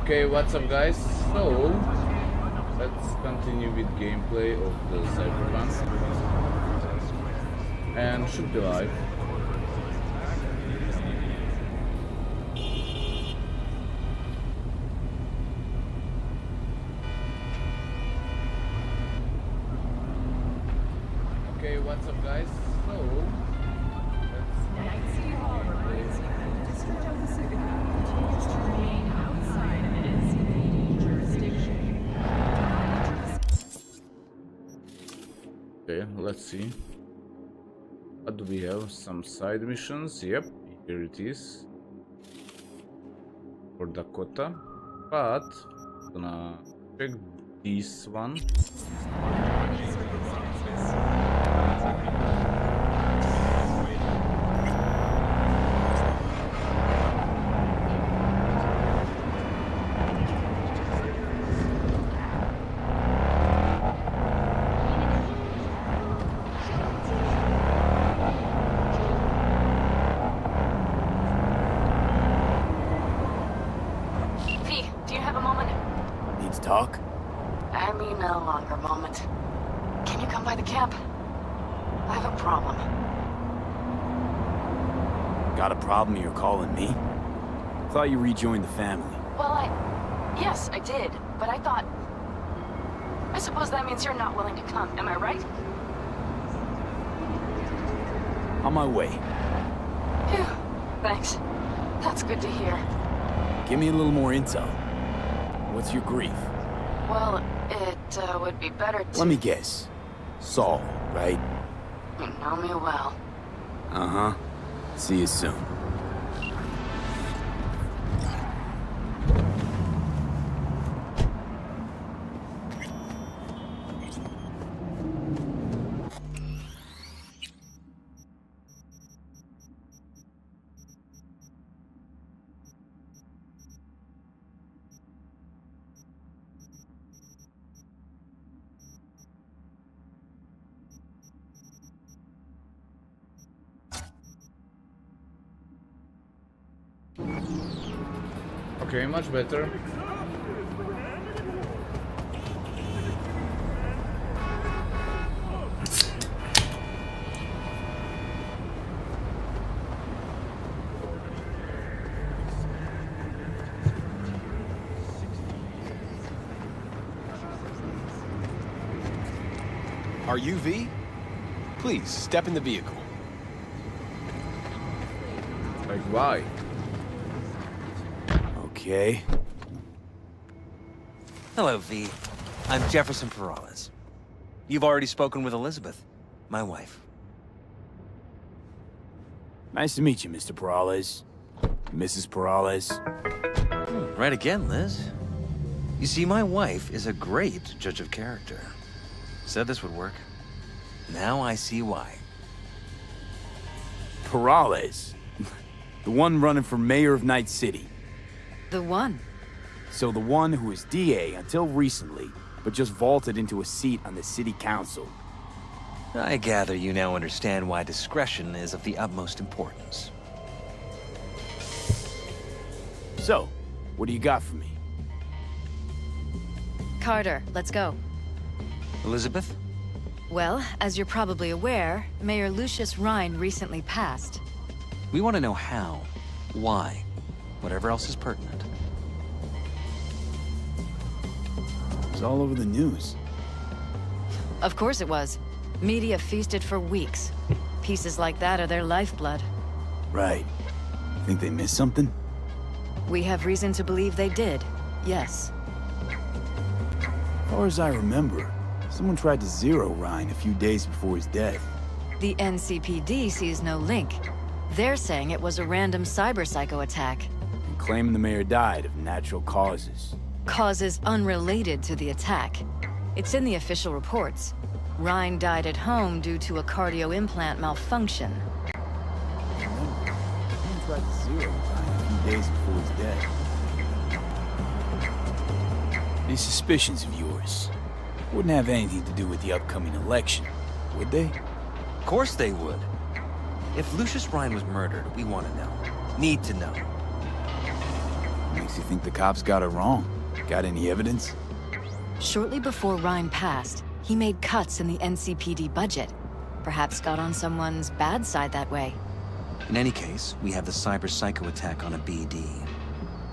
Okay, what's up guys? So, let's continue with gameplay of the Cyberpunk and should be live. Okay, what's up guys? So, let's Okay, let's see. What do we have? Some side missions. Yep, here it is. For Dakota. But I'm gonna check this one. Talk? I mean a longer moment. Can you come by the camp? I have a problem. Got a problem you're calling me? Thought you rejoined the family. Well, yes, I did, but I thought... I suppose that means you're not willing to come, am I right? On my way. Phew, thanks. That's good to hear. Give me a little more intel. What's your grief? Well, it would be better to... Let me guess. Saul, right? You know me well. Uh-huh. See you soon. Okay, much better. Are you V? Please, step in the vehicle. Like, why? Okay. Hello, V. I'm Jefferson Perales. You've already spoken with Elizabeth, my wife. Nice to meet you, Mr. Perales. Mrs. Perales. Right again, Liz. You see, my wife is a great judge of character. Said this would work. Now I see why. Perales. The one running for mayor of Night City. The one? So the one who was DA until recently, but just vaulted into a seat on the city council. I gather you now understand why discretion is of the utmost importance. So, what do you got for me? Carter, let's go. Elizabeth? Well, as you're probably aware, Mayor Lucius Rhine recently passed. We want to know how, why, whatever else is pertinent. It's all over the news. Of course it was. Media feasted for weeks. Pieces like that are their lifeblood. Right. Think they missed something? We have reason to believe they did, yes. As far as I remember, someone tried to zero Rhine a few days before his death. The NCPD sees no link. They're saying it was a random cyber-psycho attack. And claiming the mayor died of natural causes. Causes unrelated to the attack. It's in the official reports. Rhine died at home due to a cardio implant malfunction. Remember, someone tried to zero Rhine a few days before his death. These suspicions of yours wouldn't have anything to do with the upcoming election, would they? Of course they would. If Lucius Rhine was murdered, we want to know. Need to know. Makes you think the cops got it wrong. Got any evidence? Shortly before Ryan passed, he made cuts in the NCPD budget. Perhaps got on someone's bad side that way. In any case, we have the cyber psycho attack on a BD.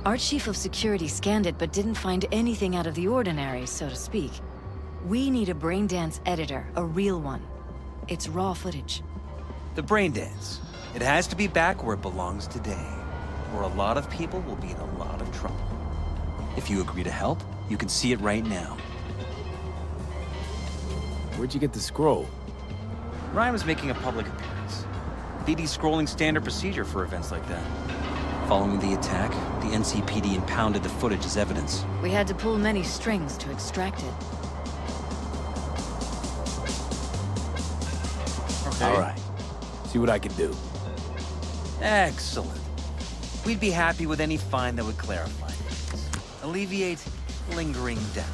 Our chief of security scanned it but didn't find anything out of the ordinary, so to speak. We need a braindance editor, a real one. It's raw footage. The brain dance. It has to be back where it belongs today, or a lot of people will be in a lot of trouble. If you agree to help, you can see it right now. Where'd you get the scroll? Ryan was making a public appearance. BD's scrolling standard procedure for events like that. Following the attack, the NCPD impounded the footage as evidence. We had to pull many strings to extract it. Okay. All right. See what I can do. Excellent. We'd be happy with any find that would clarify things, alleviate lingering doubts.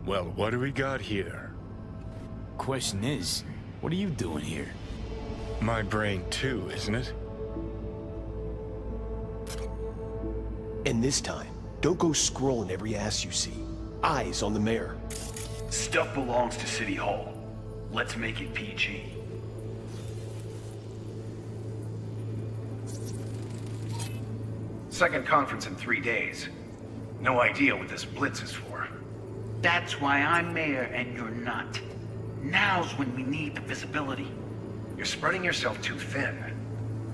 Well, what do we got here? Question is, what are you doing here? My brain too, isn't it? And this time, don't go scrolling every ass you see. Eyes on the mayor. Stuff belongs to City Hall. Let's make it PG. Second conference in 3 days. No idea what this blitz is for. That's why I'm mayor and you're not. Now's when we need the visibility. You're spreading yourself too thin.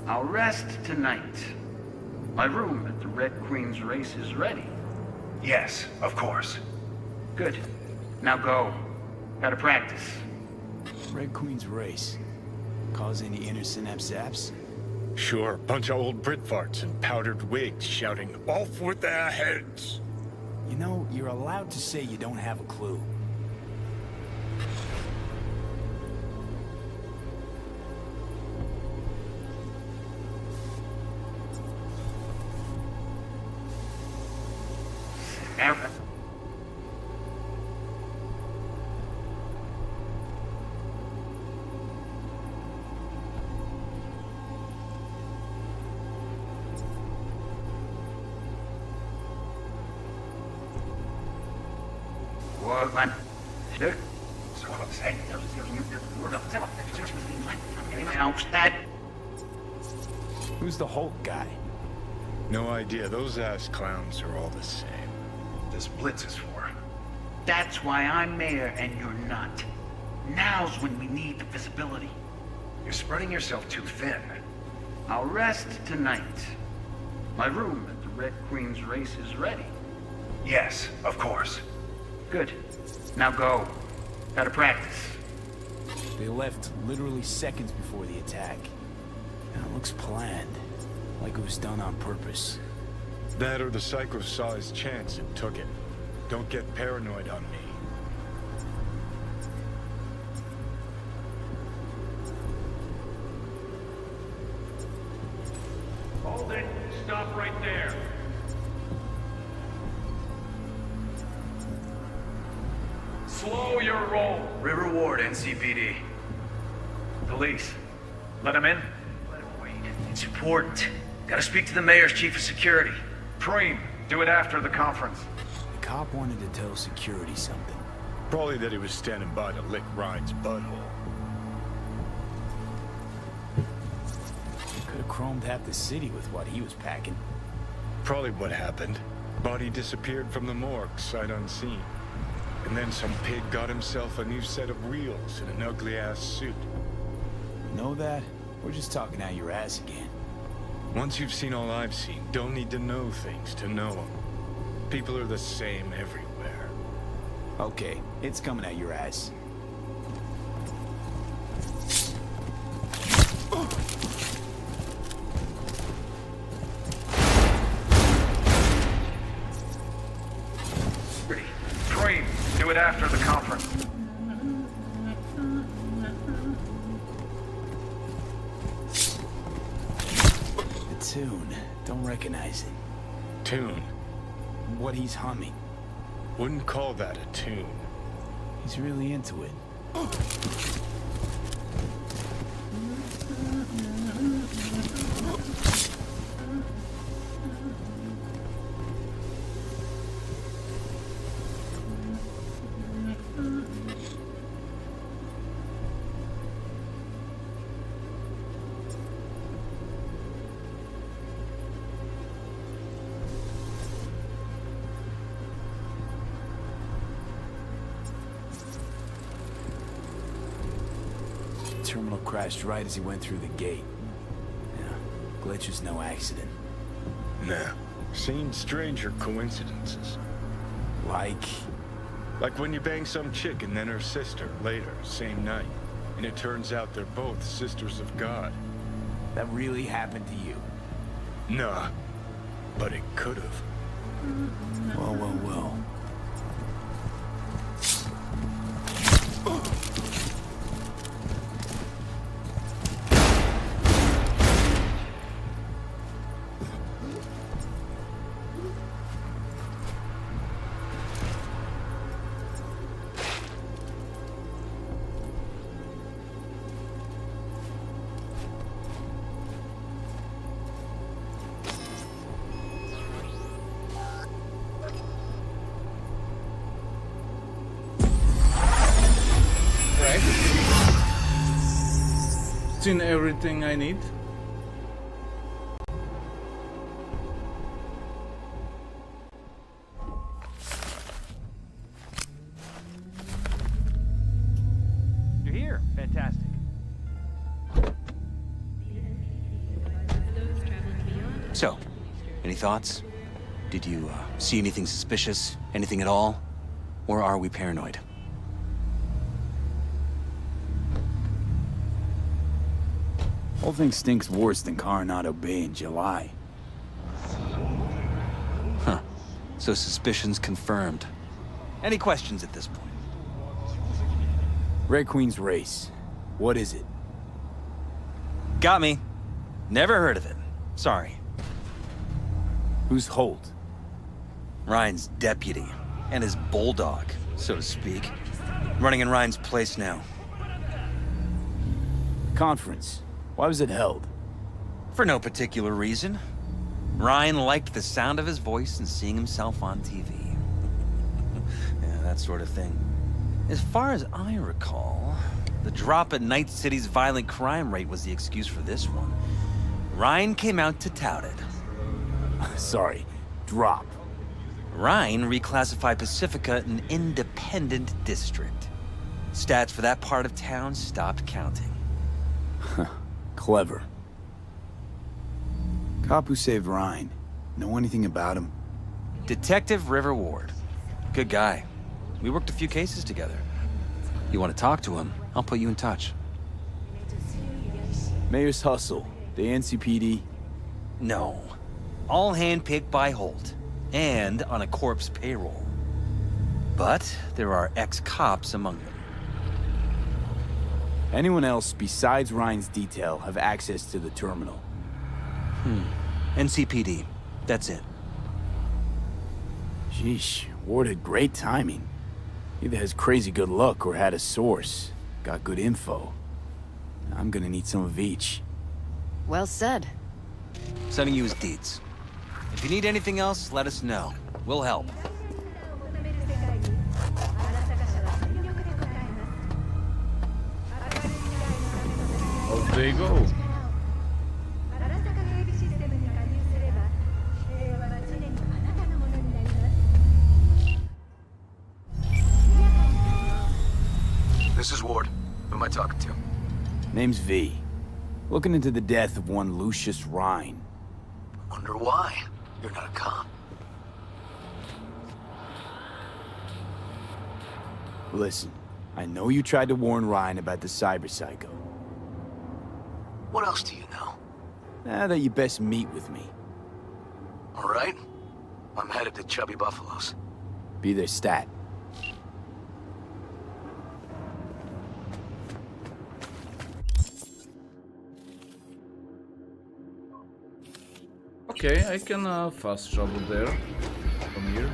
I'll rest tonight. My room at the Red Queen's race is ready. Yes, of course. Good. Now go. Gotta practice. Red Queen's race. Cause any inner synapse zaps? Sure, bunch of old Brit farts in powdered wigs shouting, "Off with their heads!" You know, you're allowed to say you don't have a clue. Ever. What, man? Look. That. Who's the Hulk guy? No idea, those ass clowns are all the same. This blitz is for. That's why I'm mayor and you're not. Now's when we need the visibility. You're spreading yourself too thin. I'll rest tonight. My room at the Red Queen's race is ready. Yes, of course. Good. Now go. Gotta practice. They left literally seconds before the attack. And it looks planned. Like it was done on purpose. That or the psycho saw his chance and took it. Don't get paranoid on me. Hold it. Stop right there. Slow your roll. River Ward, NCPD. Police. Let him in? Let him wait. It's important. Gotta speak to the mayor's chief of security. Preem, do it after the conference. The cop wanted to tell security something. Probably that he was standing by to lick Ryan's butthole. Could have chromed half the city with what he was packing. Probably what happened. Body disappeared from the morgue, sight unseen. And then some pig got himself a new set of wheels and an ugly-ass suit. Know that? We're just talking out your ass again. Once you've seen all I've seen, don't need to know things to know them. People are the same everywhere. Okay, it's coming out your ass. Preem, do it after the conference. The tune. Don't recognize it. Tune. What he's humming. Wouldn't call that a tune. He's really into it. Terminal crashed right as he went through the gate. Yeah, glitch was no accident. Nah. Seen stranger coincidences. Like... Like when you bang some chick and then her sister later, same night. And it turns out they're both sisters of God. that really happened to you. Nah. But it could've. Well. Seen everything I need. You're here. Fantastic. So, any thoughts? Did you see anything suspicious? Anything at all? Or are we paranoid? Whole thing stinks worse than Coronado Bay in July. Huh. So suspicions confirmed. Any questions at this point? Red Queen's race. What is it? Got me. Never heard of it. Sorry. Who's Holt? Ryan's deputy. And his bulldog, so to speak. Running in Ryan's place now. Conference. Why was it held? For no particular reason. Ryan liked the sound of his voice and seeing himself on TV. Yeah, that sort of thing. As far as I recall, the drop at Night City's violent crime rate was the excuse for this one. Ryan came out to tout it. Sorry, drop. Ryan reclassified Pacifica an independent district. Stats for that part of town stopped counting. Clever. Cop who saved Ryan. Know anything about him? Detective River Ward. Good guy. We worked a few cases together. You want to talk to him, I'll put you in touch. Mayor's Hustle. The NCPD. No. All handpicked by Holt. And on a corpse payroll. But there are ex-cops among them. Anyone else besides Ryan's detail have access to the terminal? NCPD. That's it. Sheesh, Ward had great timing. Either has crazy good luck or had a source. Got good info. I'm gonna need some of each. Well said. Sending you his deeds. If you need anything else, let us know. We'll help. Oh, there you go. This is Ward. Who am I talking to? Name's V. Looking into the death of one Lucius Rhine. Wonder why. You're not a cop. Listen, I know you tried to warn Ryan about the cyber psycho. What else do you know? That you best meet with me. All right. I'm headed to Chubby Buffaloes. Be their stat. Okay, I can fast travel there from here.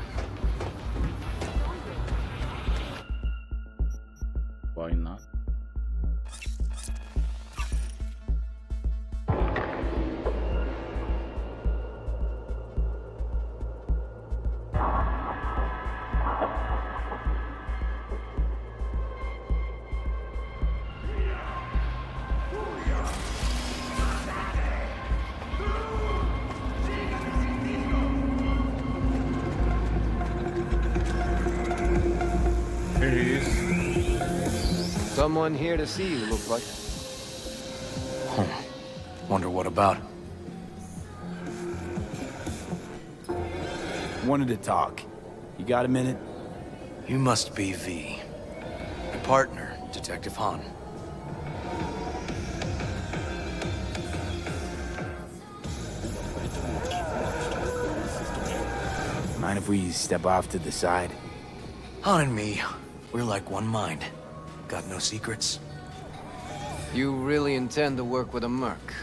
Why not? Here he is. Someone here to see you, looks like. Wonder what about? Wanted to talk. You got a minute? You must be V. My partner, Detective Han. Mind if we step off to the side? Han and me, we're like one mind. Got no secrets. You really intend to work with a merc?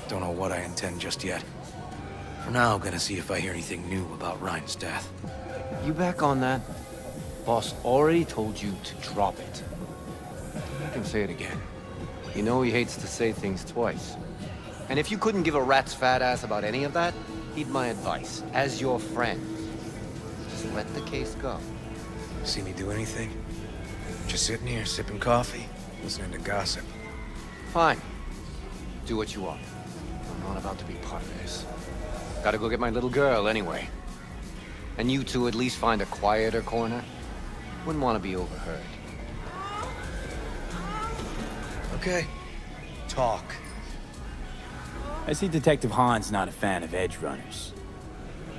Don't know what I intend just yet. For now, gonna see if I hear anything new about Ryan's death. You back on that? Boss already told you to drop it. I can say it again. You know he hates to say things twice. And if you couldn't give a rat's fat ass about any of that, heed my advice. As your friend, just let the case go. See me do anything? Just sitting here, sipping coffee, listening to gossip. Fine. Do what you want. I'm not about to be part of this. Gotta go get my little girl anyway. And you two at least find a quieter corner. Wouldn't want to be overheard. Okay. Talk. I see Detective Han's not a fan of edge runners.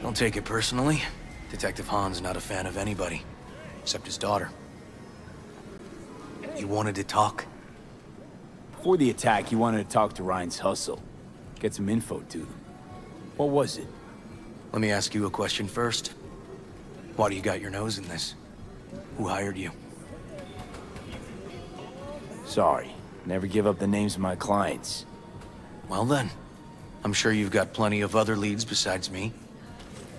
Don't take it personally. Detective Han's not a fan of anybody, except his daughter. You wanted to talk? Before the attack, you wanted to talk to Ryan's hustle. Get some info to them. What was it? Let me ask you a question first. Why do you got your nose in this? Who hired you? Sorry. Never give up the names of my clients. Well then, I'm sure you've got plenty of other leads besides me.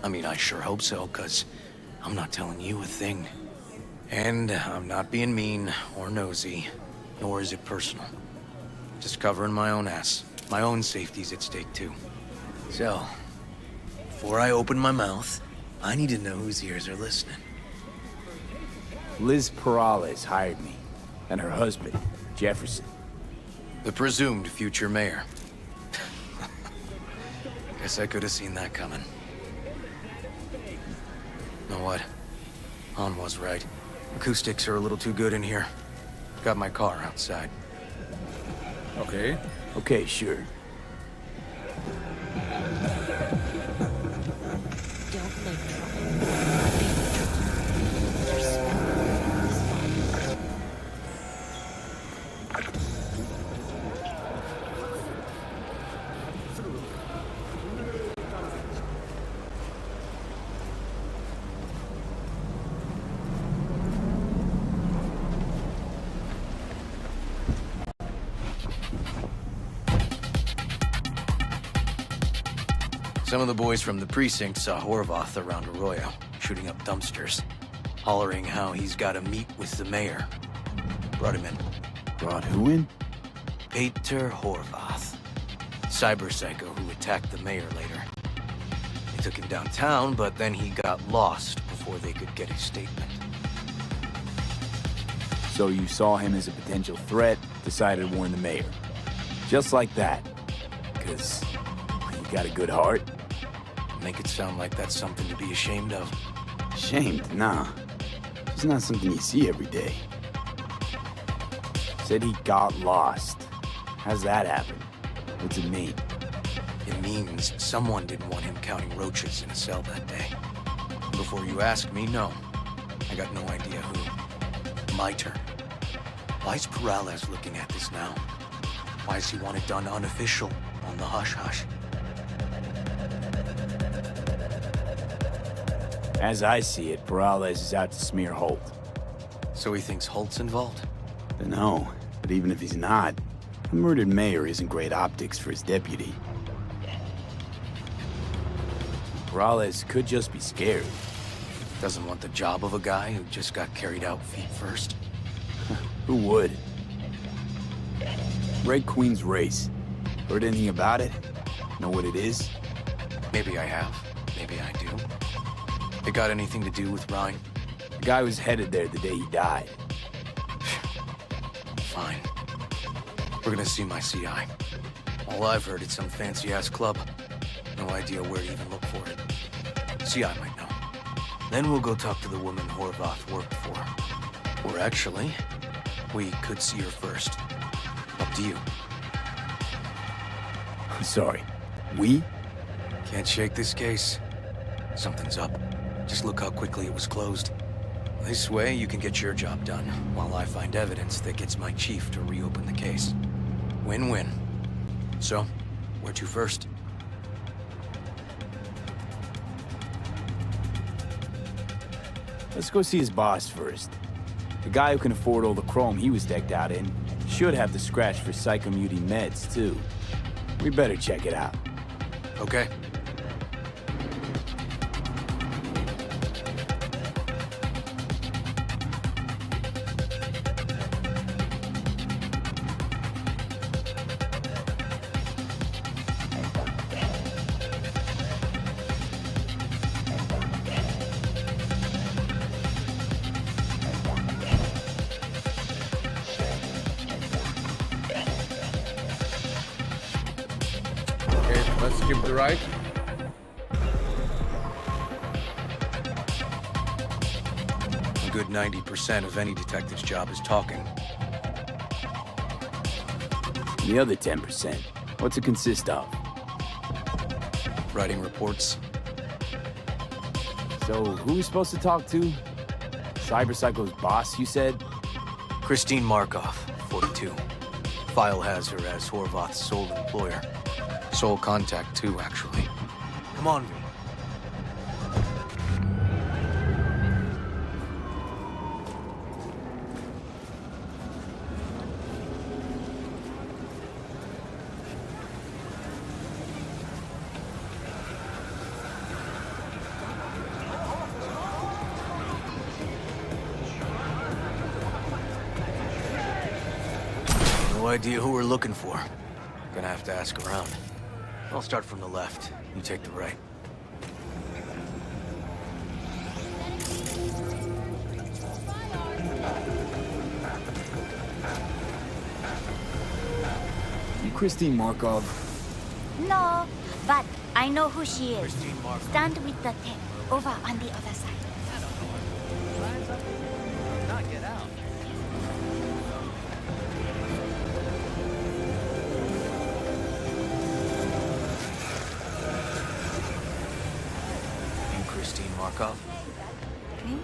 I mean, I sure hope so, 'cause I'm not telling you a thing. And I'm not being mean or nosy, nor is it personal. Just covering my own ass. My own safety's at stake, too. So, before I open my mouth, I need to know whose ears are listening. Liz Perales hired me. And her husband, Jefferson. The presumed future mayor. Guess I could have seen that coming. Know what? Han was right. Acoustics are a little too good in here. Got my car outside. Okay. Okay, sure. Some of the boys from the precinct saw Horvath around Arroyo, shooting up dumpsters, hollering how he's got to meet with the mayor. Brought him in. Brought who in? Peter Horvath, cyber psycho who attacked the mayor later. They took him downtown, but then he got lost before they could get his statement. So you saw him as a potential threat, decided to warn the mayor. Just like that. 'Cause you got a good heart? Make it sound like that's something to be ashamed of. Ashamed? Nah. It's not something you see every day. Said he got lost. How's that happen? What's it mean? It means someone didn't want him counting roaches in a cell that day. Before you ask me, no. I got no idea who. My turn. Why's Perales looking at this now? Why does he want it done unofficial, on the hush-hush? As I see it, Perales is out to smear Holt. So he thinks Holt's involved? Dunno, but even if he's not, a murdered mayor isn't great optics for his deputy. Morales could just be scared. Doesn't want the job of a guy who just got carried out feet first. Who would? Red Queen's race. Heard anything about it? Know what it is? Maybe I have. Maybe I do. It got anything to do with Ryan? The guy was headed there the day he died. Fine. We're gonna see my CI. All I've heard is some fancy-ass club. No idea where to even look for it. CI might know. Then we'll go talk to the woman Horvath worked for. Or actually, we could see her first. Up to you. I'm sorry. We? Can't shake this case. Something's up. Just look how quickly it was closed. This way, you can get your job done, while I find evidence that gets my chief to reopen the case. Win-win. So, where to first? Let's go see his boss first. The guy who can afford all the chrome he was decked out in should have the scratch for psychomuty meds, too. We better check it out. Okay. Let's skip the right. A good 90% of any detective's job is talking. The other 10%, what's it consist of? Writing reports. So, who are we supposed to talk to? Cyberpsycho's boss, you said? Christine Markov, 42. File has her as Horvath's sole employer. Sole contact, too, actually. Come on, V. No idea who we're looking for. Gonna have to ask around. I'll start from the left. You take the right. You Christine Markov? No, but I know who she is. Christine Markov. Stand with the tech over on the other side. Not get out. You Christine Markov? Me?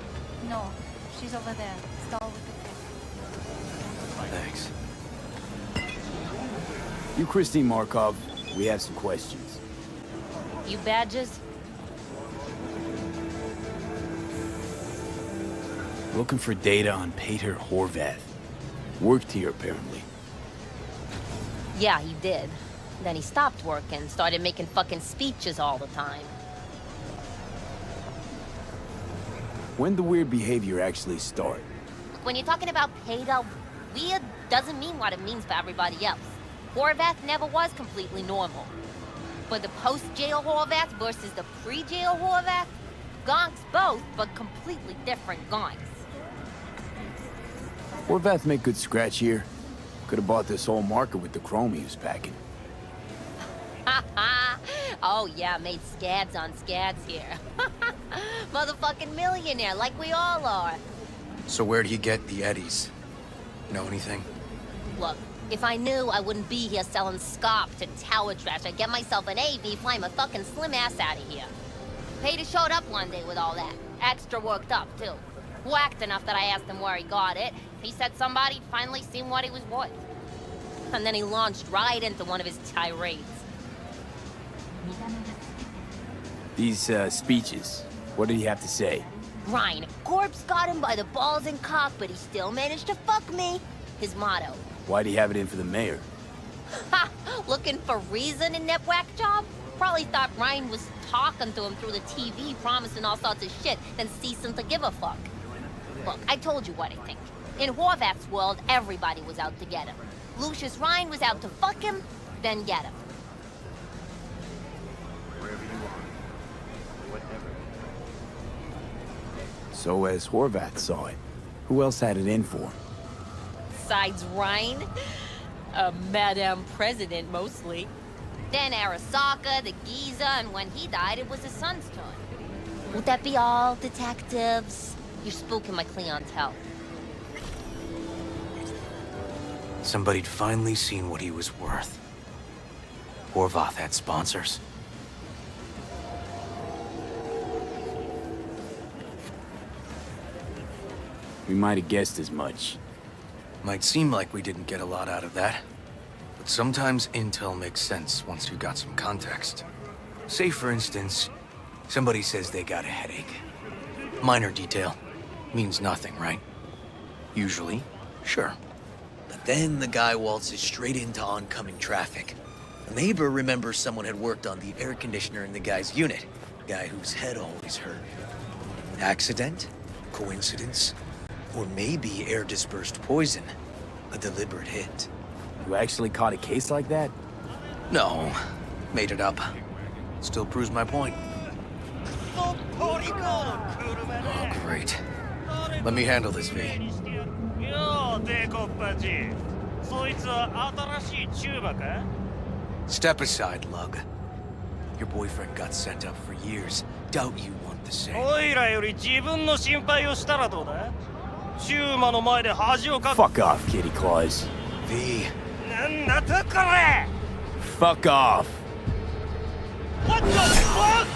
No, she's over there. Stall with the tech. Thanks. You Christine Markov, we have some questions. You badges? Looking for data on Peter Horvath. Worked here, apparently. Yeah, he did. Then he stopped working, started making fucking speeches all the time. When the weird behavior actually start? When you're talking about Peter, weird doesn't mean what it means for everybody else. Horvath never was completely normal. But the post-jail Horvath versus the pre-jail Horvath, gonks both, but completely different gonks. Horvath make good scratch here. Could have bought this whole market with the chrome he was packing. Oh yeah, made scads on scads here. Motherfucking millionaire, like we all are. So where'd he get the eddies? Know anything? Look, if I knew, I wouldn't be here selling scop to tower trash. I'd get myself an AV, fly my fucking slim ass out of here. Peter showed up one day with all that. Extra worked up, too. Whacked enough that I asked him where he got it. He said somebody finally seen what he was worth. And then he launched right into one of his tirades. These, speeches, what did he have to say? Ryan, corpse got him by the balls and cock, but he still managed to fuck me. His motto. Why'd he have it in for the mayor? Ha! Looking for reason in that whack job? Probably thought Ryan was talking to him through the TV, promising all sorts of shit, then ceasing to give a fuck. Look, I told you what I think. In Horvath's world, everybody was out to get him. Lucius Ryan was out to fuck him, then get him. So as Horvath saw it, who else had it in for him? Besides Ryan? A Madame President, mostly. Then Arasaka, the Giza, and when he died, it was his son's turn. Would that be all, detectives? You're spooking my clientele. Somebody'd finally seen what he was worth. Horvath had sponsors. We might have guessed as much. Might seem like we didn't get a lot out of that. But sometimes intel makes sense once you got some context. Say, for instance, somebody says they got a headache. Minor detail. Means nothing, right? Usually, sure. But then the guy waltzes straight into oncoming traffic. A neighbor remembers someone had worked on the air conditioner in the guy's unit. Guy whose head always hurt. Accident? Coincidence? Or maybe air-dispersed poison. A deliberate hit. You actually caught a case like that? No. Made it up. Still proves my point. Oh, great. Let me handle this, V. Step aside, Lug. Your boyfriend got sent up for years. Doubt you want the same. Fuck off, Kitty Claus. V. Fuck off. What the fuck?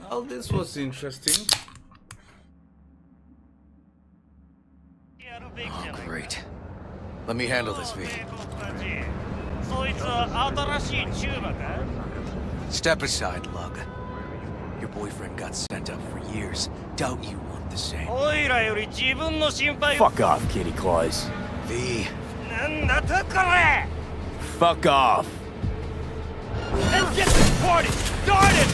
Well, this was interesting. Oh, great. Let me handle this, V. Step aside, Lug. Your boyfriend got sent up for years. Doubt you want the same. Fuck off, Kitty Claus. V. Fuck off. Let's get this party started!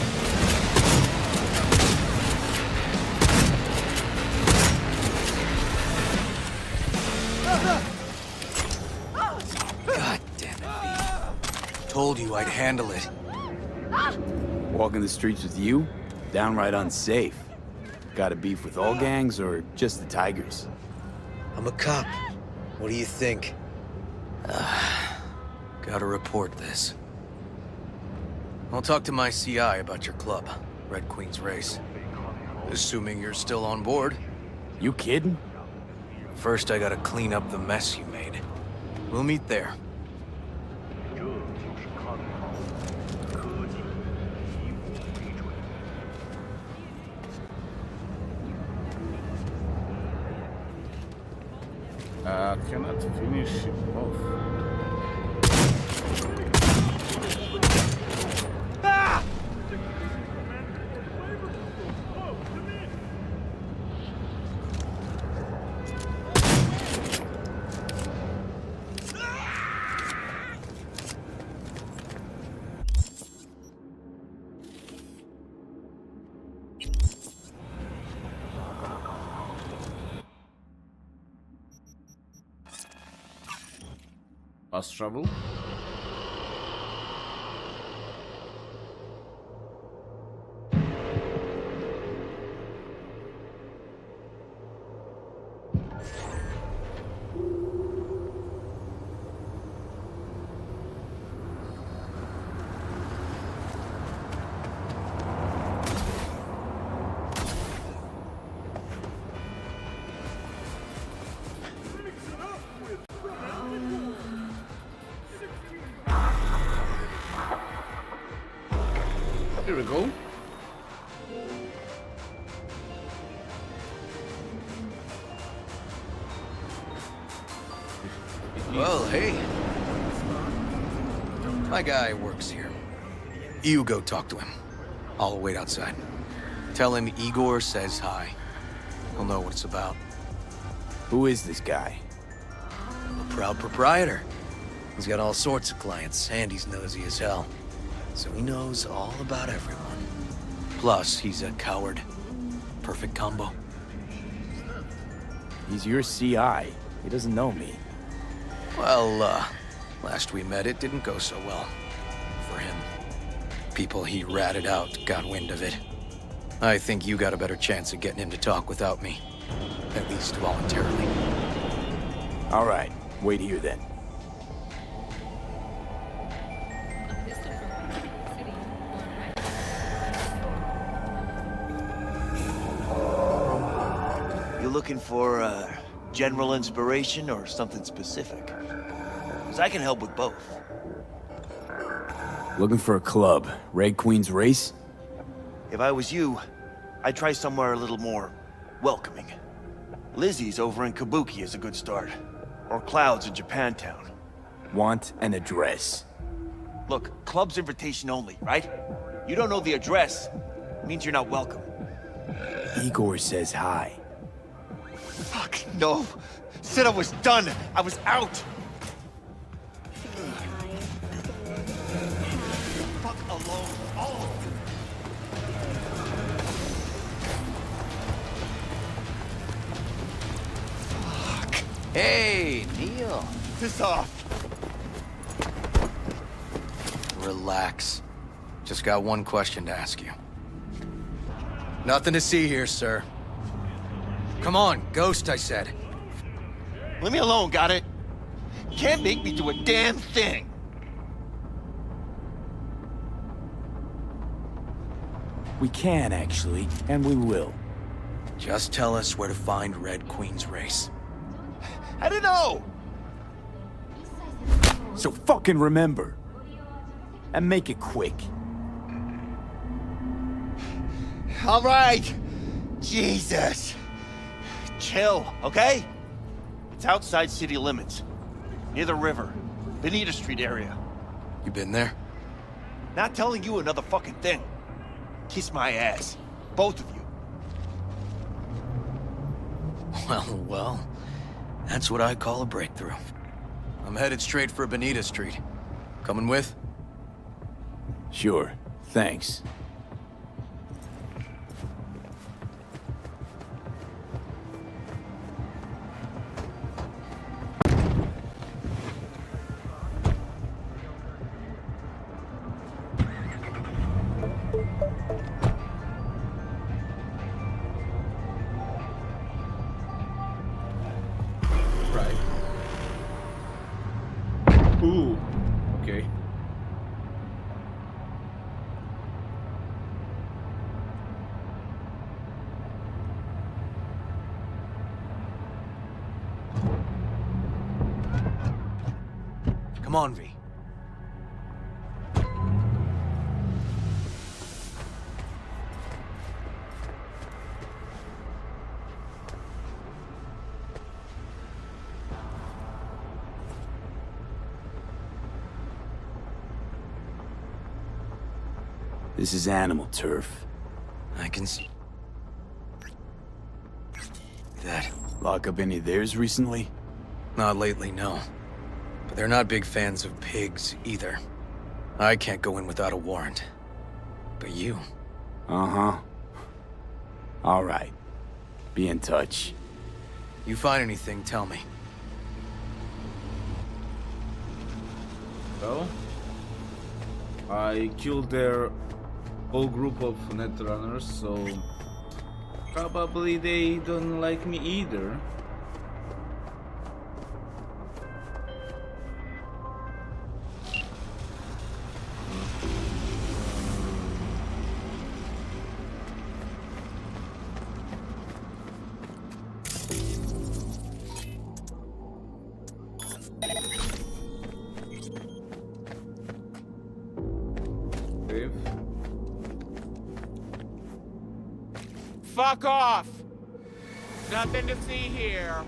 God damn it, V. Told you I'd handle it. Walking the streets with you? Downright unsafe. Got a beef with all gangs or just the Tigers? I'm a cop. What do you think? Gotta report this. I'll talk to my CI about your club, Red Queen's Race. Assuming you're still on board. You kidding? First, I gotta clean up the mess you made. We'll meet there. Cannot finish it off. Ah! Bus trouble. Here we go. Well, hey. My guy works here. You go talk to him. I'll wait outside. Tell him Igor says hi. He'll know what it's about. Who is this guy? A proud proprietor. He's got all sorts of clients, and he's nosy as hell. So he knows all about everyone. Plus, he's a coward. Perfect combo. He's your CI. He doesn't know me. Well, last we met, it didn't go so well. For him. People he ratted out got wind of it. I think you got a better chance of getting him to talk without me. At least voluntarily. All right, wait here then. You looking for general inspiration or something specific? Because I can help with both. Looking for a club. Red Queen's Race? If I was you, I'd try somewhere a little more welcoming. Lizzie's over in Kabuki is a good start. Or Cloud's in Japantown. Want an address. Look, club's invitation only, right? You don't know the address. Means you're not welcome. Igor says hi. Fuck, no. Said I was done. I was out. Fuck alone. All of you. Fuck. Hey, Neil. Piss off. Relax. Just got one question to ask you. Nothing to see here, sir. Come on, Ghost, I said. Leave me alone, got it? Can't make me do a damn thing. We can, actually, and we will. Just tell us where to find Red Queen's Race. I don't know. So fucking remember. And make it quick. All right. Jesus. Chill, okay? It's outside city limits. Near the river. Benita Street area. You been there? Not telling you another fucking thing. Kiss my ass. Both of you. Well, that's what I call a breakthrough. I'm headed straight for Benita Street. Coming with? Sure, thanks. Right. Ooh. Okay. Come on, V. This is animal turf. I can see that. Lock up any of theirs recently? Not lately, no. But they're not big fans of pigs, either. I can't go in without a warrant. But you... Uh-huh. All right. Be in touch. You find anything, tell me. Well, I killed their whole group of netrunners, so probably they don't like me either. Save. fuck off! Nothing to see here.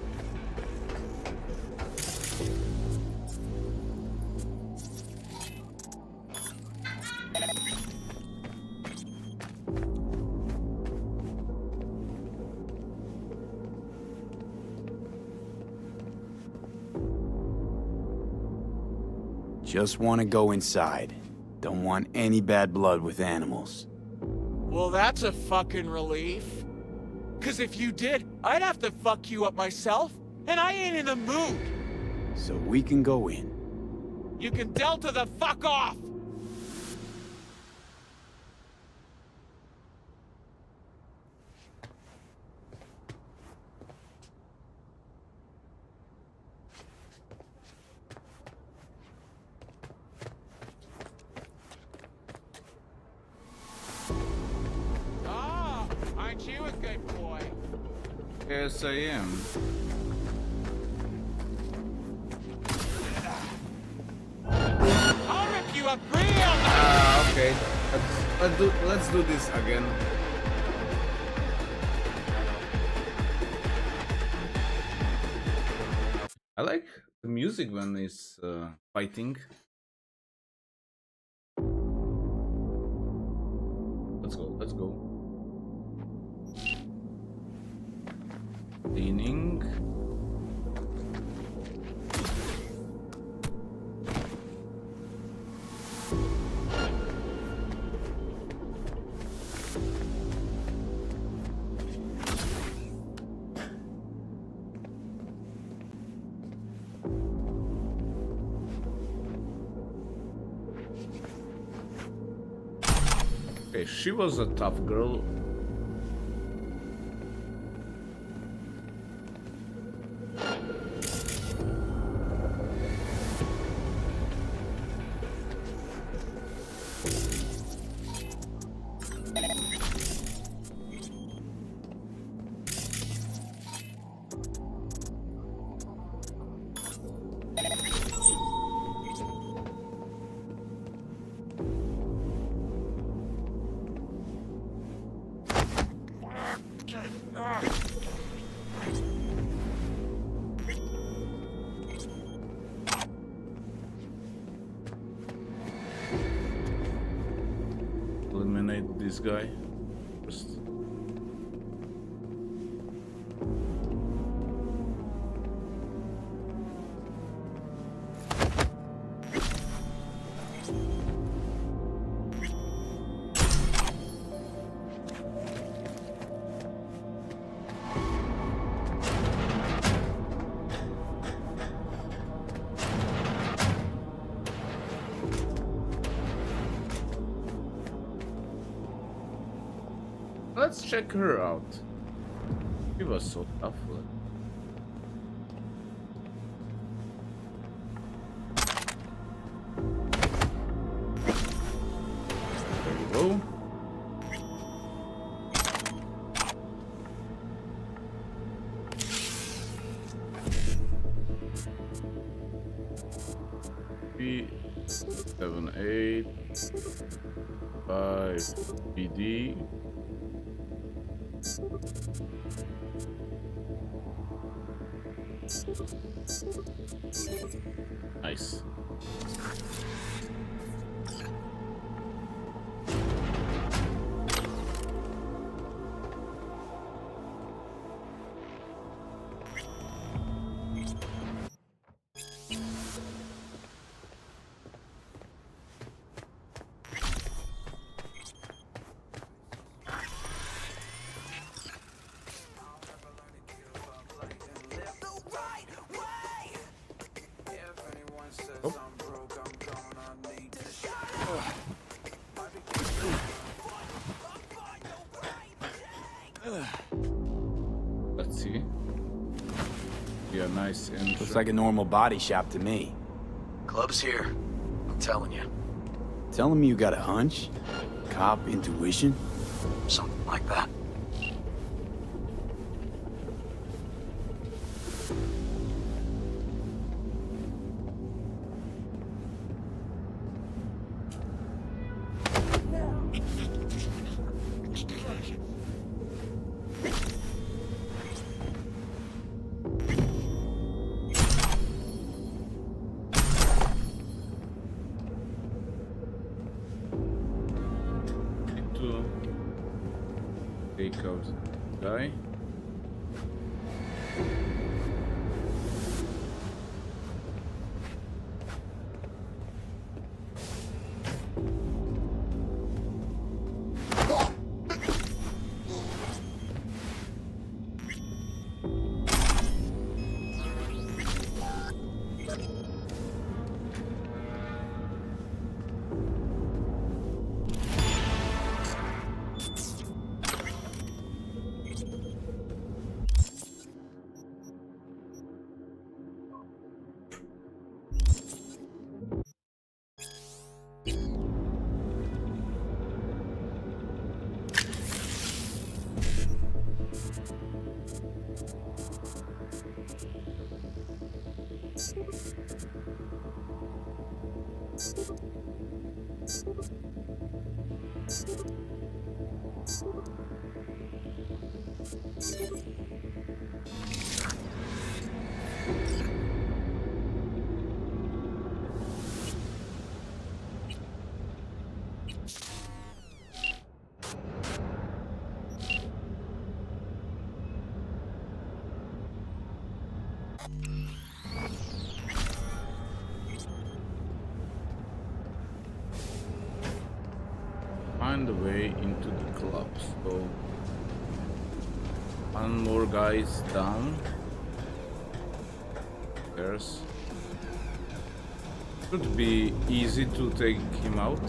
Just want to go inside. Don't want any bad blood with animals. Well, that's a fucking relief. 'Cause if you did, I'd have to fuck you up myself, and I ain't in the mood. So we can go in. You can Delta the fuck off! Aren't you a good boy? Yes, I am. I'll rip you up real Okay. Let's do this again. I like the music when it's fighting. Let's go. Let's go. Cleaning. Okay, she was a tough girl. Eliminate this guy first. Let's check her out. She was so tough. There you go. Three, 7, 8, 5, PD. Nice. Let's see. Yeah, nice. And looks like a normal body shop to me. Club's here. I'm telling you. Telling me you got a hunch? Cop intuition? Something like that. Take out the guy. Find a way into the club. So one more guy is down. There's should be easy to take him out.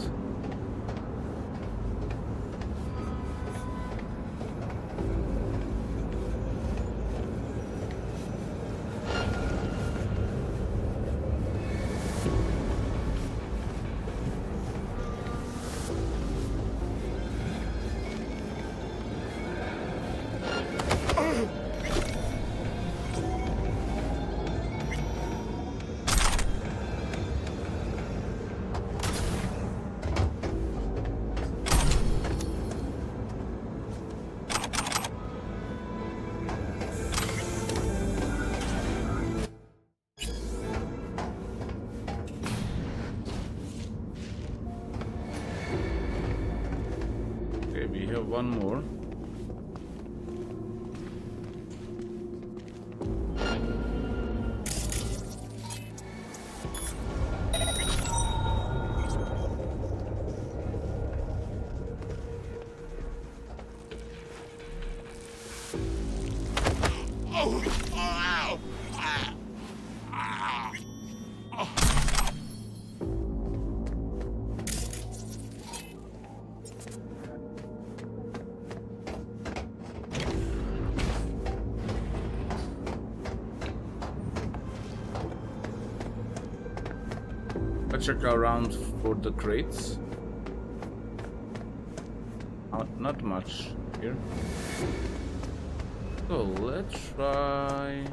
We have one more. Check around for the crates. Not much here. So let's try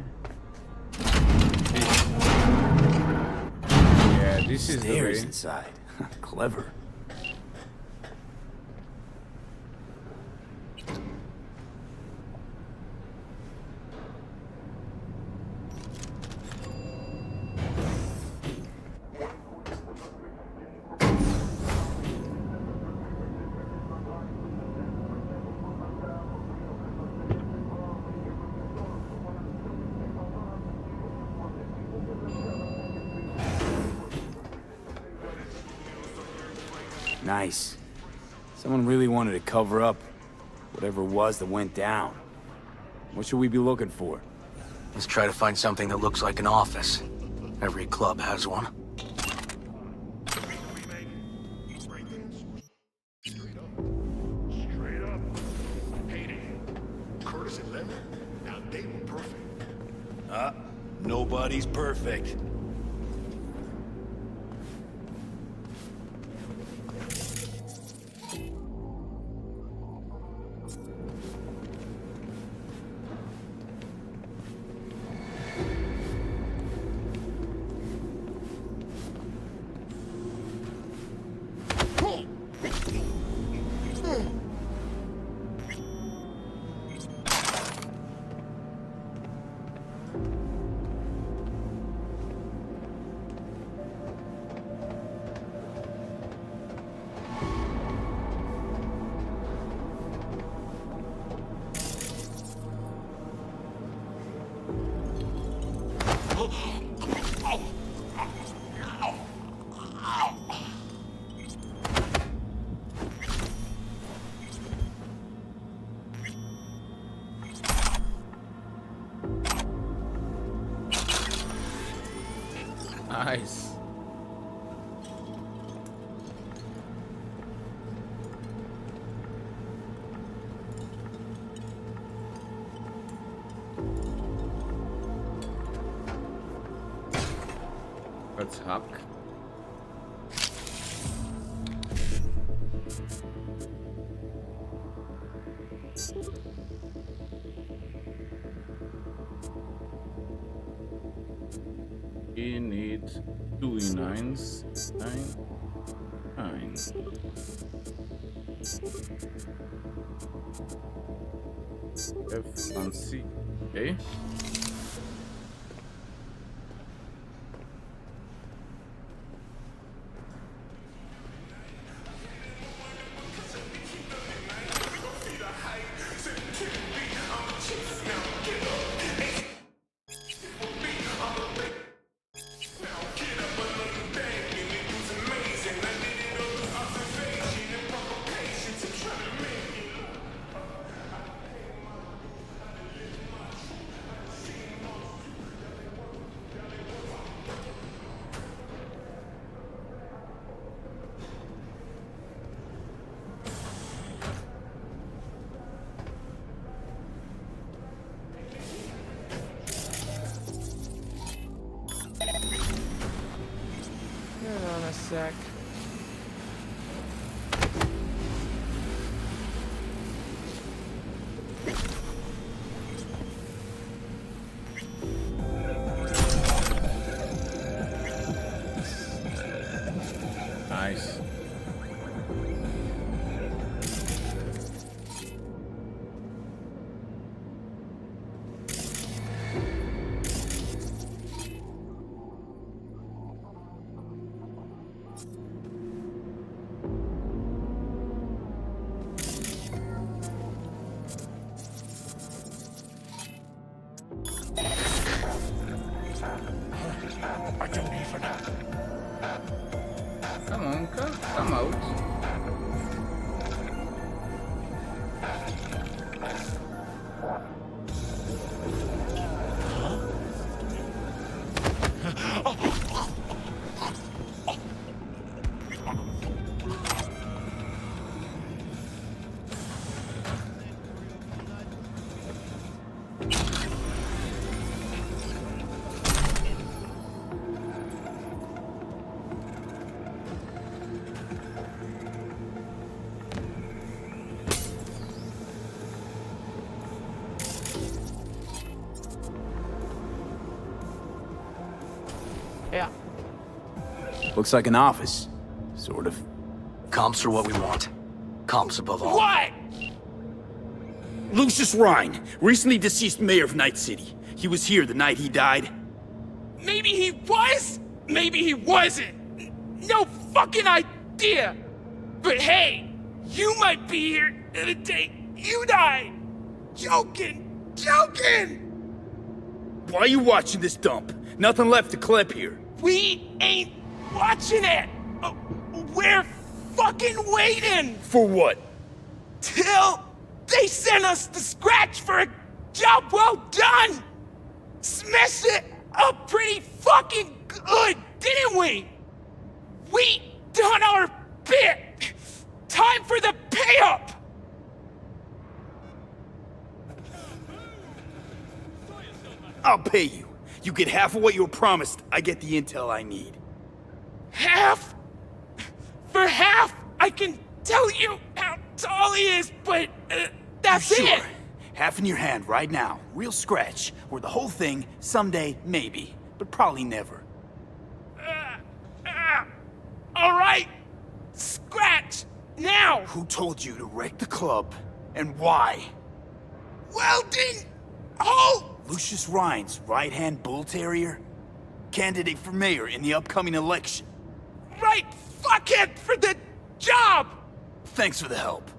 this. Yeah, this is the Stairs way. inside. Clever. Nice. Someone really wanted to cover up whatever it was that went down. What should we be looking for? Let's try to find something that looks like an office. Every club has one. Straight up. Payday. Curtis and Lemon? Now they were perfect. Nobody's perfect. Nice. Let's hack. We need 2 E9s. 9. F and C. Okay. Hold on a sec. Nice. I don't even. Come on, come out. Yeah. Looks like an office. Sort of. Comps are what we want. Comps above all. What? Lucius Rhine, recently deceased mayor of Night City. He was here the night he died. Maybe he was, maybe he wasn't. No fucking idea. But hey, you might be here the day you died. Joking, joking. Why are you watching this dump? Nothing left to clip here. We ain't watching it. We're fucking waiting. For what? Till they send us the scratch for a job well done. Smashed it up pretty fucking good, didn't we? We done our bit. Time for the pay-up. I'll pay you. You get half of what you were promised, I get the intel I need. Half? For half, I can tell you how tall he is, but that's sure. it. Half in your hand right now. Real scratch. Or the whole thing, someday, maybe. But probably never. All right. Scratch. Now. Who told you to wreck the club? And why? Weldon! Halt! Lucius Rhine's right-hand bull terrier? Candidate for mayor in the upcoming election. Right fuckhead for the job! Thanks for the help.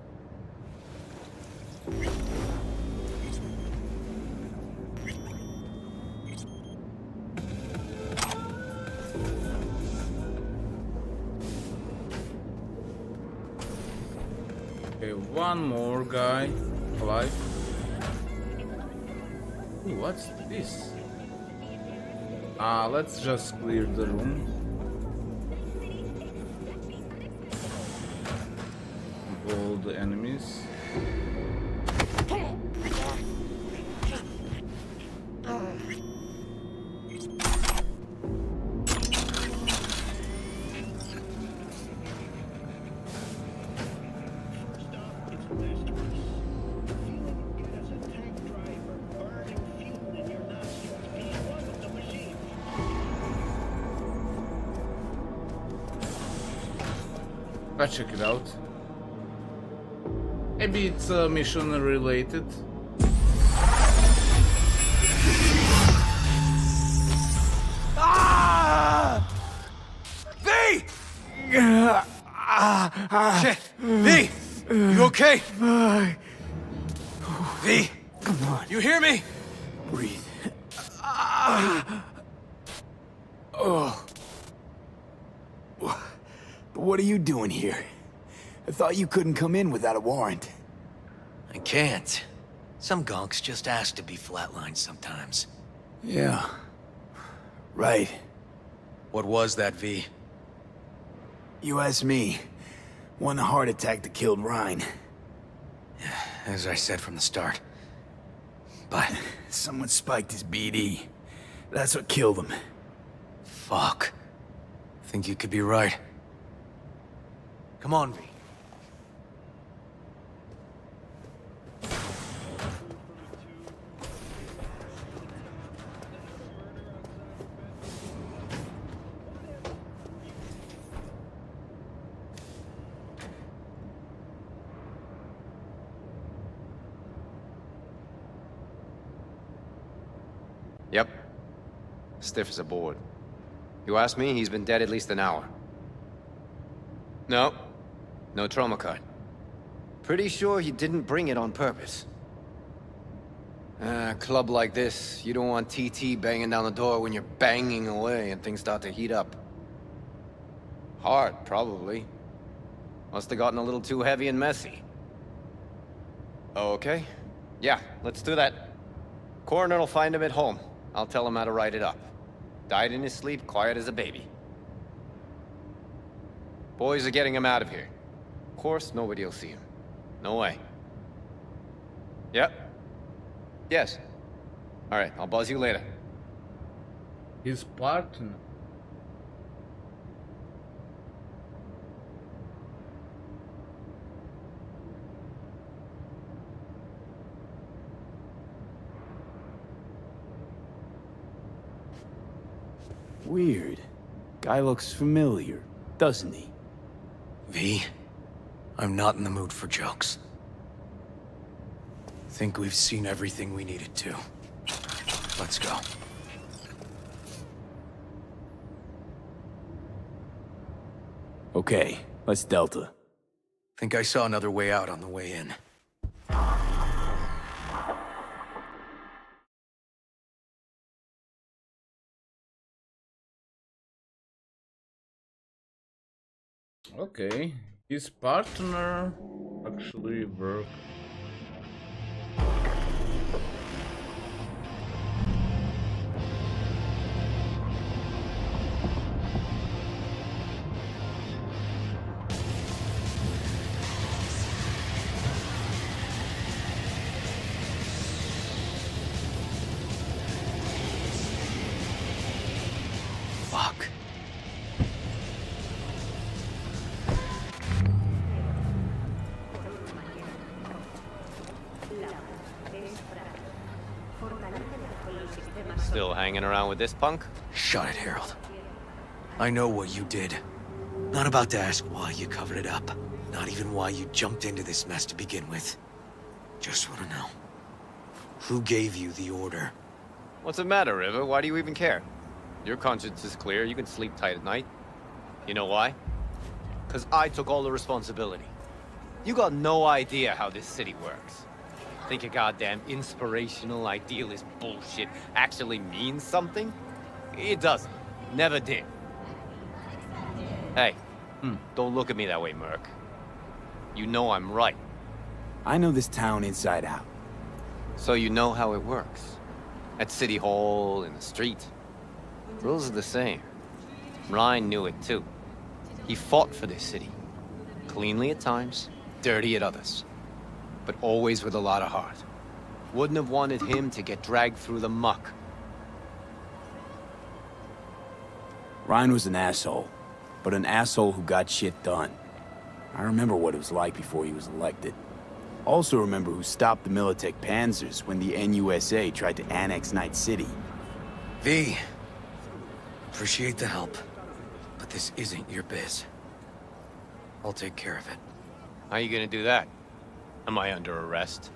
Okay, one more guy alive. Ooh, what's this? Let's just clear the room. All the enemies. Let's check it out. Maybe it's mission related. Ah! V! Shit! V! You okay? V! Come on. You hear me? Breathe. Oh. What are you doing here? I thought you couldn't come in without a warrant. I can't. Some gonks just ask to be flatlined sometimes. Yeah. Right. What was that, V? You asked me. One heart attack that killed Ryan. As I said from the start. But... someone spiked his BD. That's what killed him. Fuck. Think you could be right. Come on, V. Yep. Stiff as a board. You ask me, he's been dead at least an hour. No. No trauma card. Pretty sure he didn't bring it on purpose. A club like this, you don't want TT banging down the door when you're banging away and things start to heat up. Hard, probably. Must have gotten a little too heavy and messy. Okay. Yeah, let's do that. Coroner will find him at home. I'll tell him how to write it up. Died in his sleep, quiet as a baby. Boys are getting him out of here. Of course, nobody will see him. No way. Yep. Yes. All right, I'll buzz you later. His partner. Weird. Guy looks familiar, doesn't he? V, I'm not in the mood for jokes. Think we've seen everything we needed to. Let's go. Okay, let's Delta. Think I saw another way out on the way in. Okay, his partner actually worked. Fuck. Still hanging around with this punk? Shut it, Harold. I know what you did. Not about to ask why you covered it up. Not even why you jumped into this mess to begin with. Just want to know. Who gave you the order? What's the matter, River? Why do you even care? Your conscience is clear. You can sleep tight at night. You know why? Because I took all the responsibility. You got no idea how this city works. Think your goddamn inspirational, idealist bullshit actually means something? It doesn't. Never did. Hey, don't look at me that way, Merc. You know I'm right. I know this town inside out. So you know how it works. At City Hall, in the street. Rules are the same. Ryan knew it too. He fought for this city. Cleanly at times, dirty at others. But always with a lot of heart. Wouldn't have wanted him to get dragged through the muck. Ryan was an asshole, but an asshole who got shit done. I remember what it was like before he was elected. Also remember who stopped the Militech Panzers when the NUSA tried to annex Night City. V, appreciate the help, but this isn't your biz. I'll take care of it. How you gonna do that? Am I under arrest?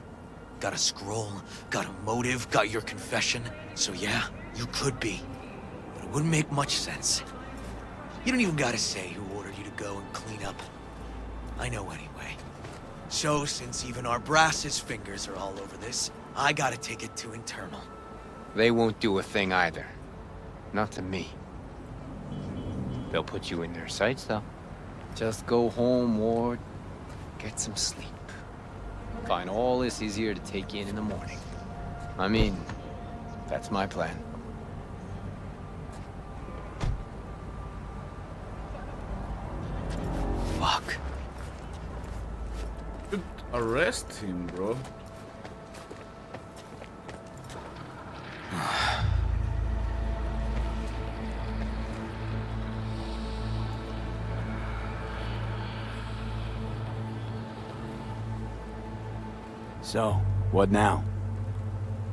Got a scroll, got a motive, got your confession. So yeah, you could be. But it wouldn't make much sense. You don't even gotta say who ordered you to go and clean up. I know anyway. So, since even our brass's fingers are all over this, I gotta take it to internal. They won't do a thing either. Not to me. They'll put you in their sights, though. Just go home, Ward. Get some sleep. Find all this easier to take in the morning. I mean, that's my plan. Fuck. Should arrest him, bro. So, what now?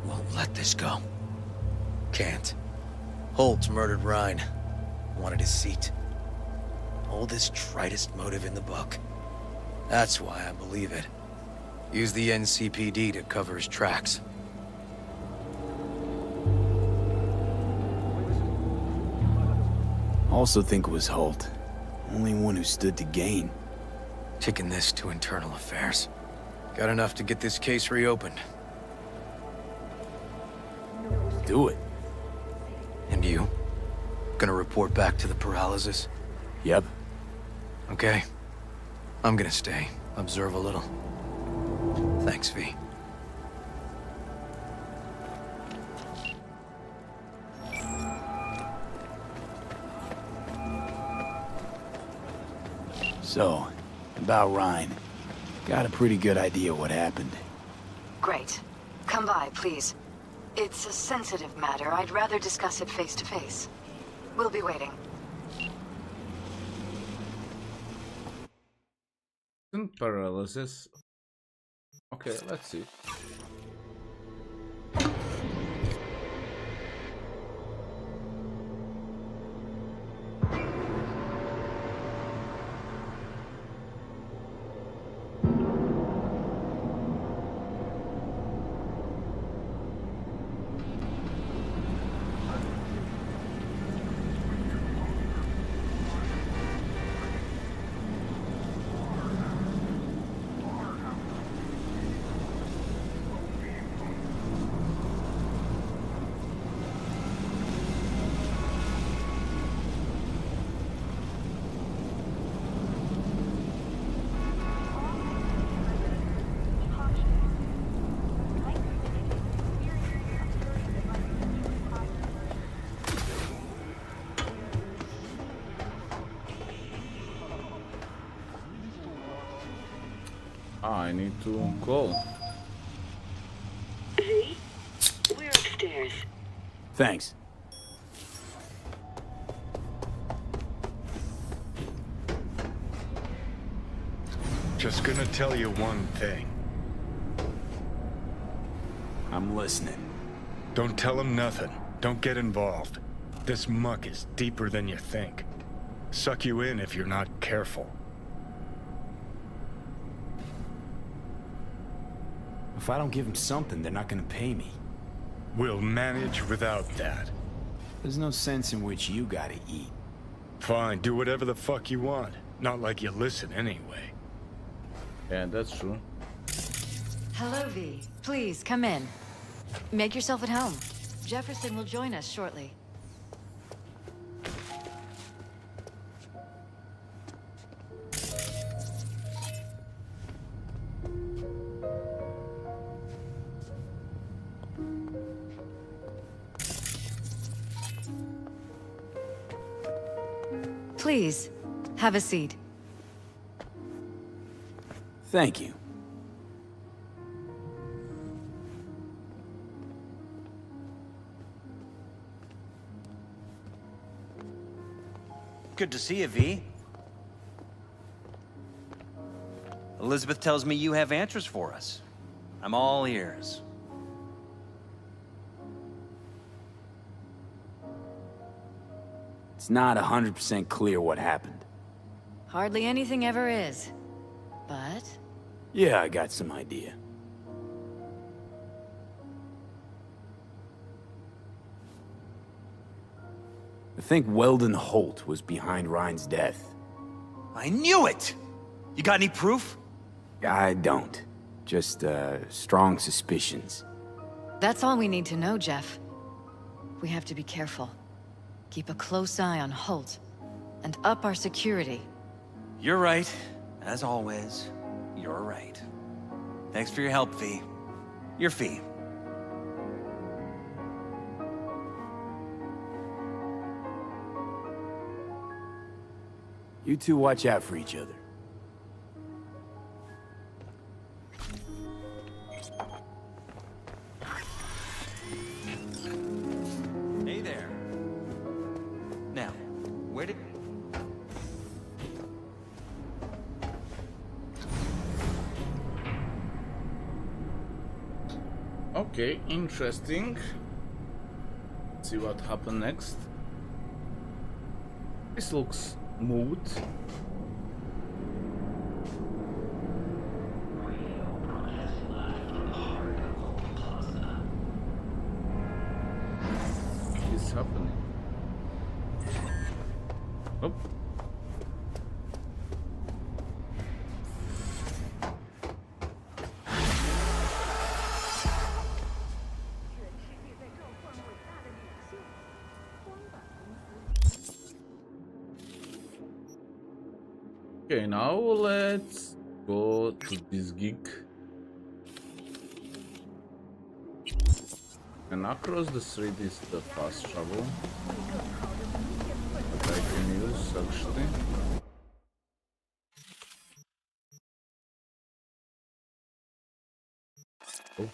Won't let this go. Can't. Holt murdered Ryan. Wanted his seat. Oldest, tritest motive in the book. That's why I believe it. Use the NCPD to cover his tracks. Also think it was Holt. Only one who stood to gain. Taking this to internal affairs. Got enough to get this case reopened. Do it. And you? Gonna report back to the paralysis? Yep. Okay. I'm gonna stay. Observe a little. Thanks, V. So, about Ryan. Got a pretty good idea what happened. Great. Come by, please. It's a sensitive matter. I'd rather discuss it face to face. We'll be waiting. Paralysis. Okay, let's see. I need to call. V, we're upstairs. Thanks. Just gonna tell you one thing. I'm listening. Don't tell him nothing. Don't get involved. This muck is deeper than you think. Suck you in if you're not careful. If I don't give them something, they're not gonna pay me. We'll manage without that. There's no sense in which you gotta eat. Fine, do whatever the fuck you want. Not like you listen anyway. Yeah, that's true. Hello, V. Please, come in. Make yourself at home. Jefferson will join us shortly. Please, have a seat. Thank you. Good to see you, V. Elizabeth tells me you have answers for us. I'm all ears. It's not 100% clear what happened. Hardly anything ever is. But... Yeah, I got some idea. I think Weldon Holt was behind Ryan's death. I knew it! You got any proof? I don't. Just, strong suspicions. that's all we need to know, Jeff. We have to be careful. Keep a close eye on Holt. And up our security. You're right. As always, you're right. Thanks for your help, V. Your fee. You two watch out for each other. Hey there. Now, where did... Okay, interesting. Let's see what happened next. This looks smooth. What is happening? Oh. Okay, now let's go to this gig. And across the street is the fast travel that I can use actually. Oh.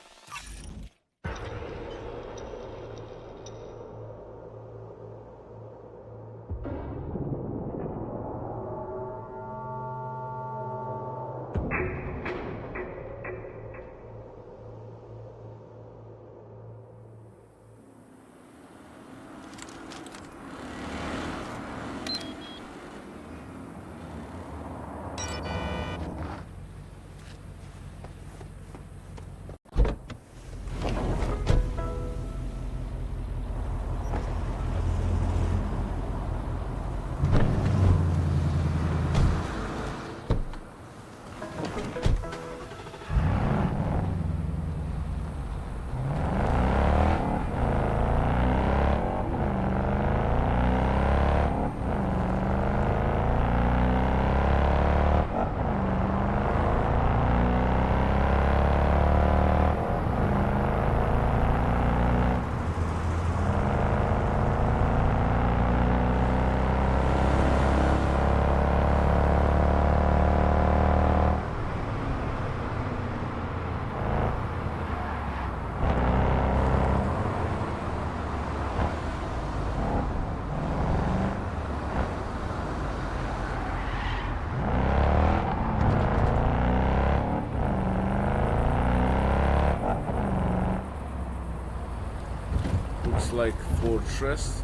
Looks like fortress.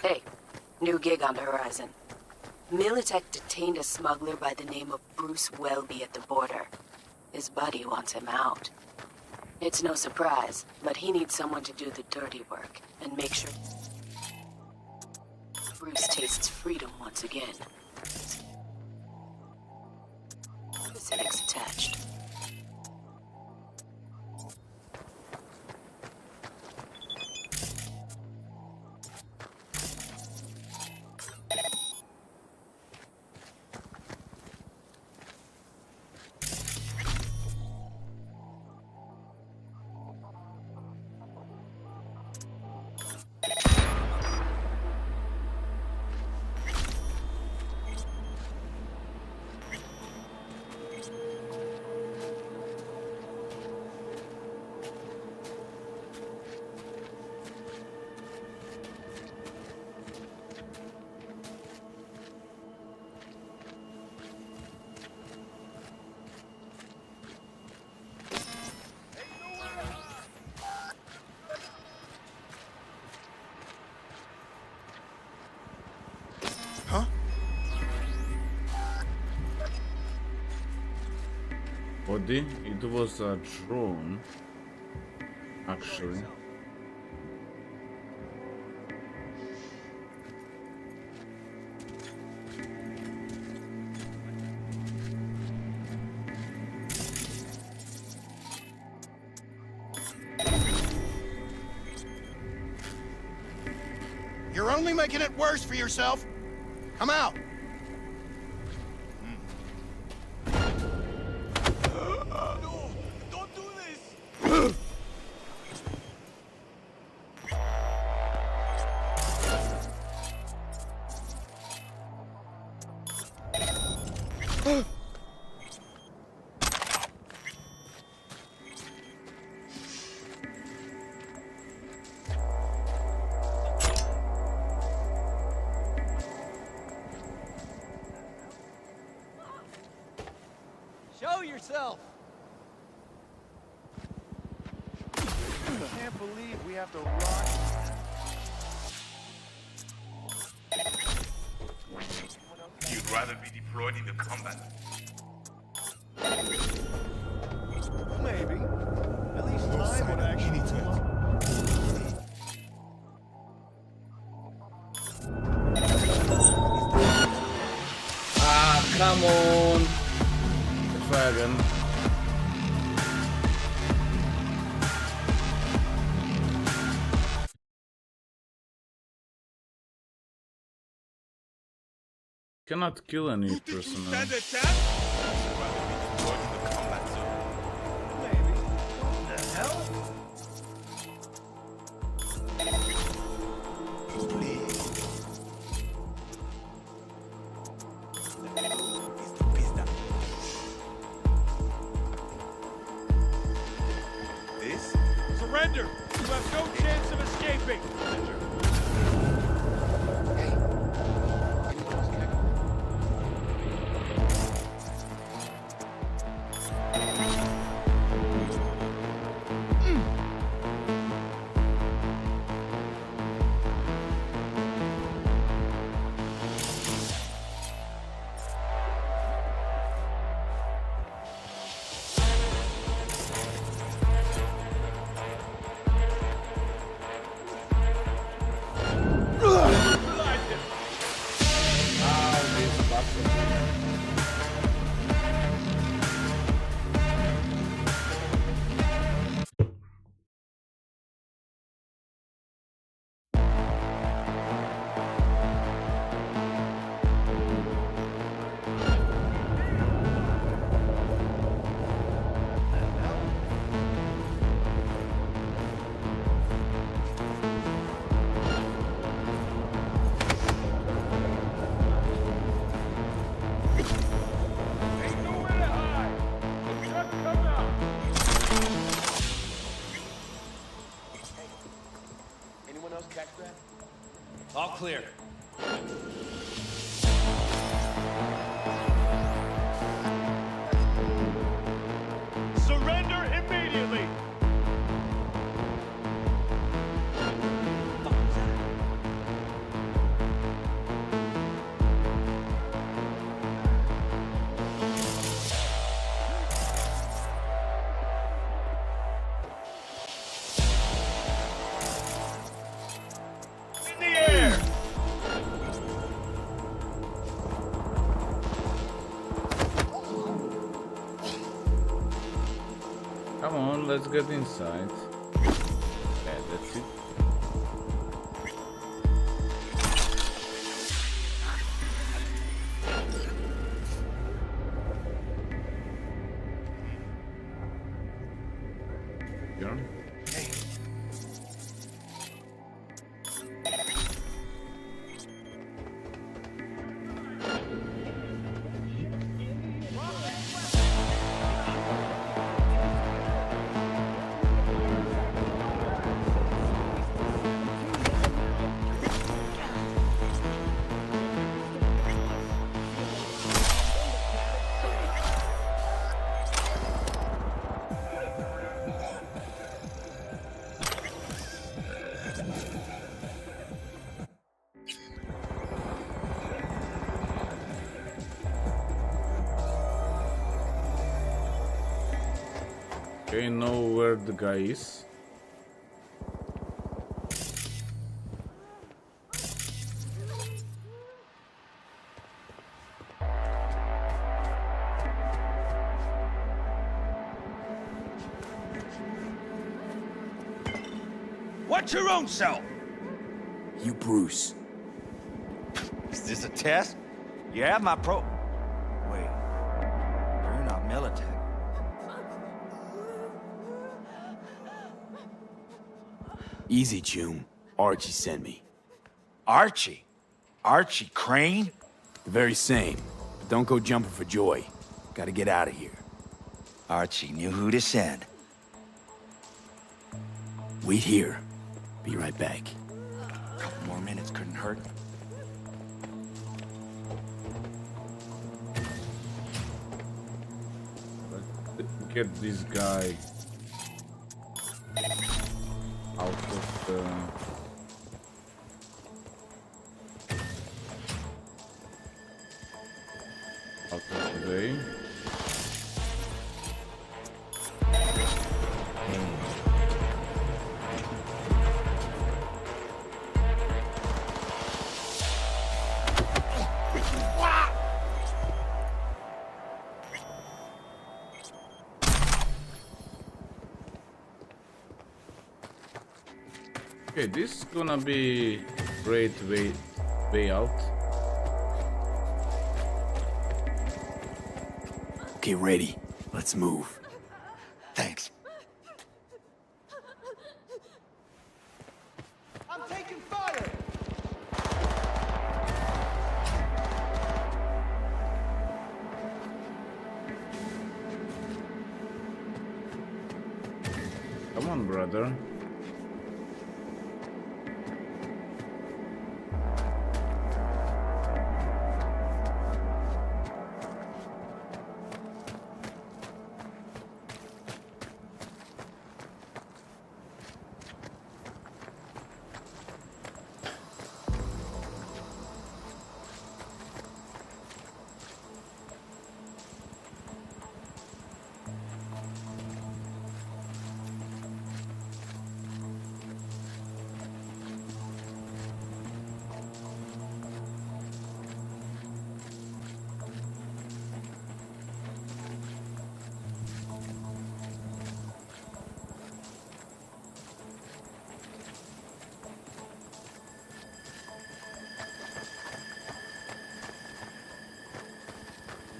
Hey, new gig on the horizon. Militech detained a smuggler by the name of Bruce Welby at the border. His buddy wants him out. It's no surprise, but he needs someone to do the dirty work and make sure Bruce tastes freedom once again. Specifics attached. body. It was a drone, actually. You're only making it worse for yourself. Come out. No, don't do this! Show yourself! I can't believe we have to run. You'd rather be deployed into combat. Maybe. At least time would actually tell. Ah, come on! Try again. Cannot kill any person now. Stand a chance? Maybe. What the hell? This? Surrender! You have no chance of escaping! Anyone else catch that? All clear. Surrender immediately! In the air! Come on, let's get inside. Yeah, that's it. Bjorn? Okay, know where the guy is. What's your own self? You Bruce. Is this a test? You have my pro... Wait. You're not Militech. Easy, June. Archie sent me. Archie? Archie Crane? The very same. But don't go jumping for joy. Gotta get out of here. Archie knew who to send. Wait here. Be right back. A couple more minutes couldn't hurt. Let's get this guy out of the... out of the way. Okay, this is gonna be great way out. Okay, ready. Let's move. Thanks. I'm taking fire! Come on, brother.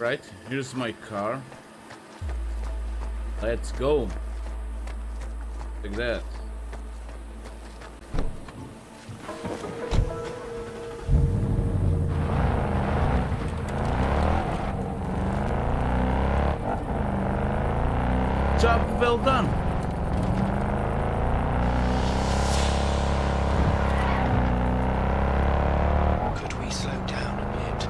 Right, here's my car. Let's go. Like that. Job well done. Could we slow down a bit?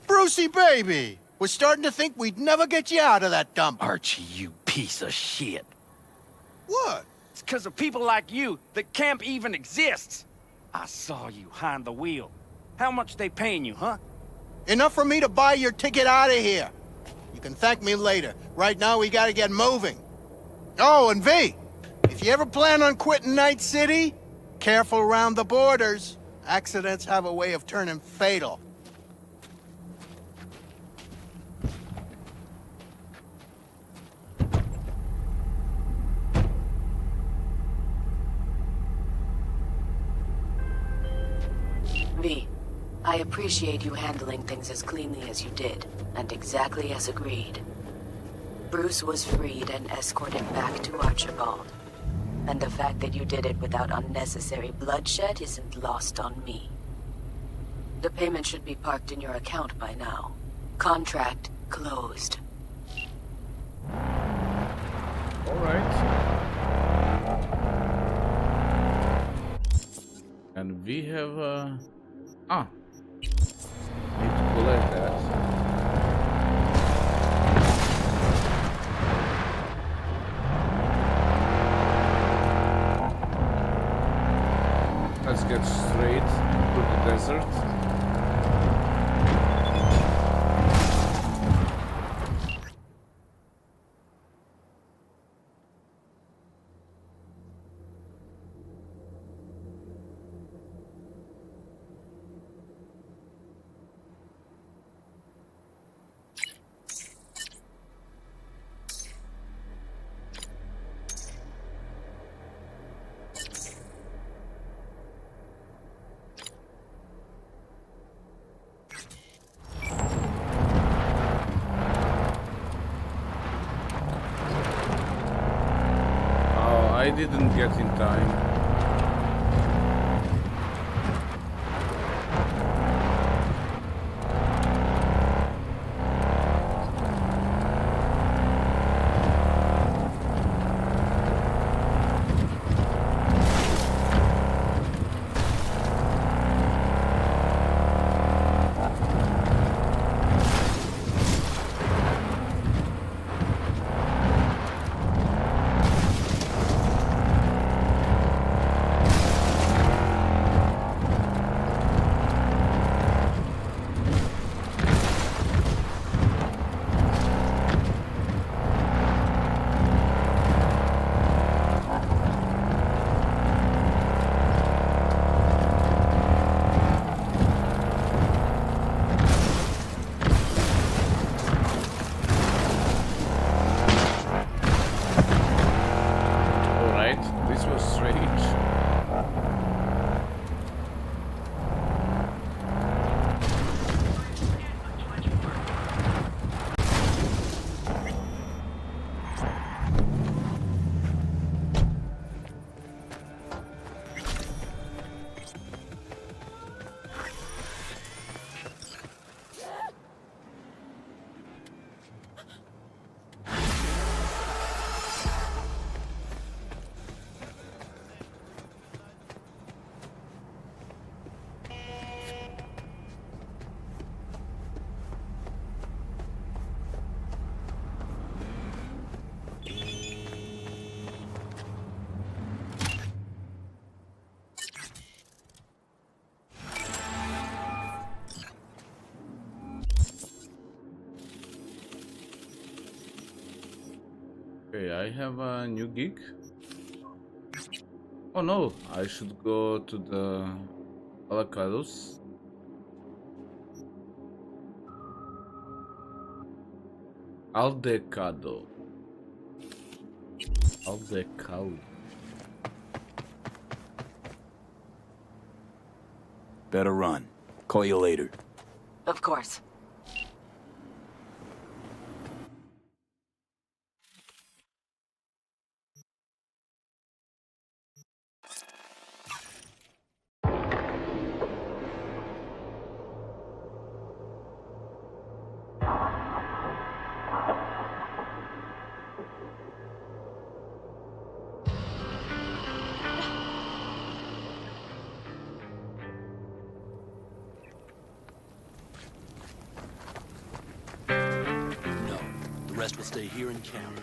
Brucey, baby! We're starting to think we'd never get you out of that dump. Archie, you piece of shit. What? It's because of people like you that camp even exists. I saw you behind the wheel. How much they paying you, huh? Enough for me to buy your ticket out of here. You can thank me later. Right now, we gotta get moving. Oh, and V, if you ever plan on quitting Night City, careful around the borders. Accidents have a way of turning fatal. V, I appreciate you handling things as cleanly as you did, and exactly as agreed. Bruce was freed and escorted back to Archibald. And the fact that you did it without unnecessary bloodshed isn't lost on me. The payment should be parked in your account by now. Contract closed. Alright. And we have need to collect that. Let's get straight to the desert. I didn't get in time. This was strange. Okay, I have a new gig. Oh no, I should go to the Alacados. Aldecado. Aldecado. Better run. Call you later. Of course. The rest will stay here in camp.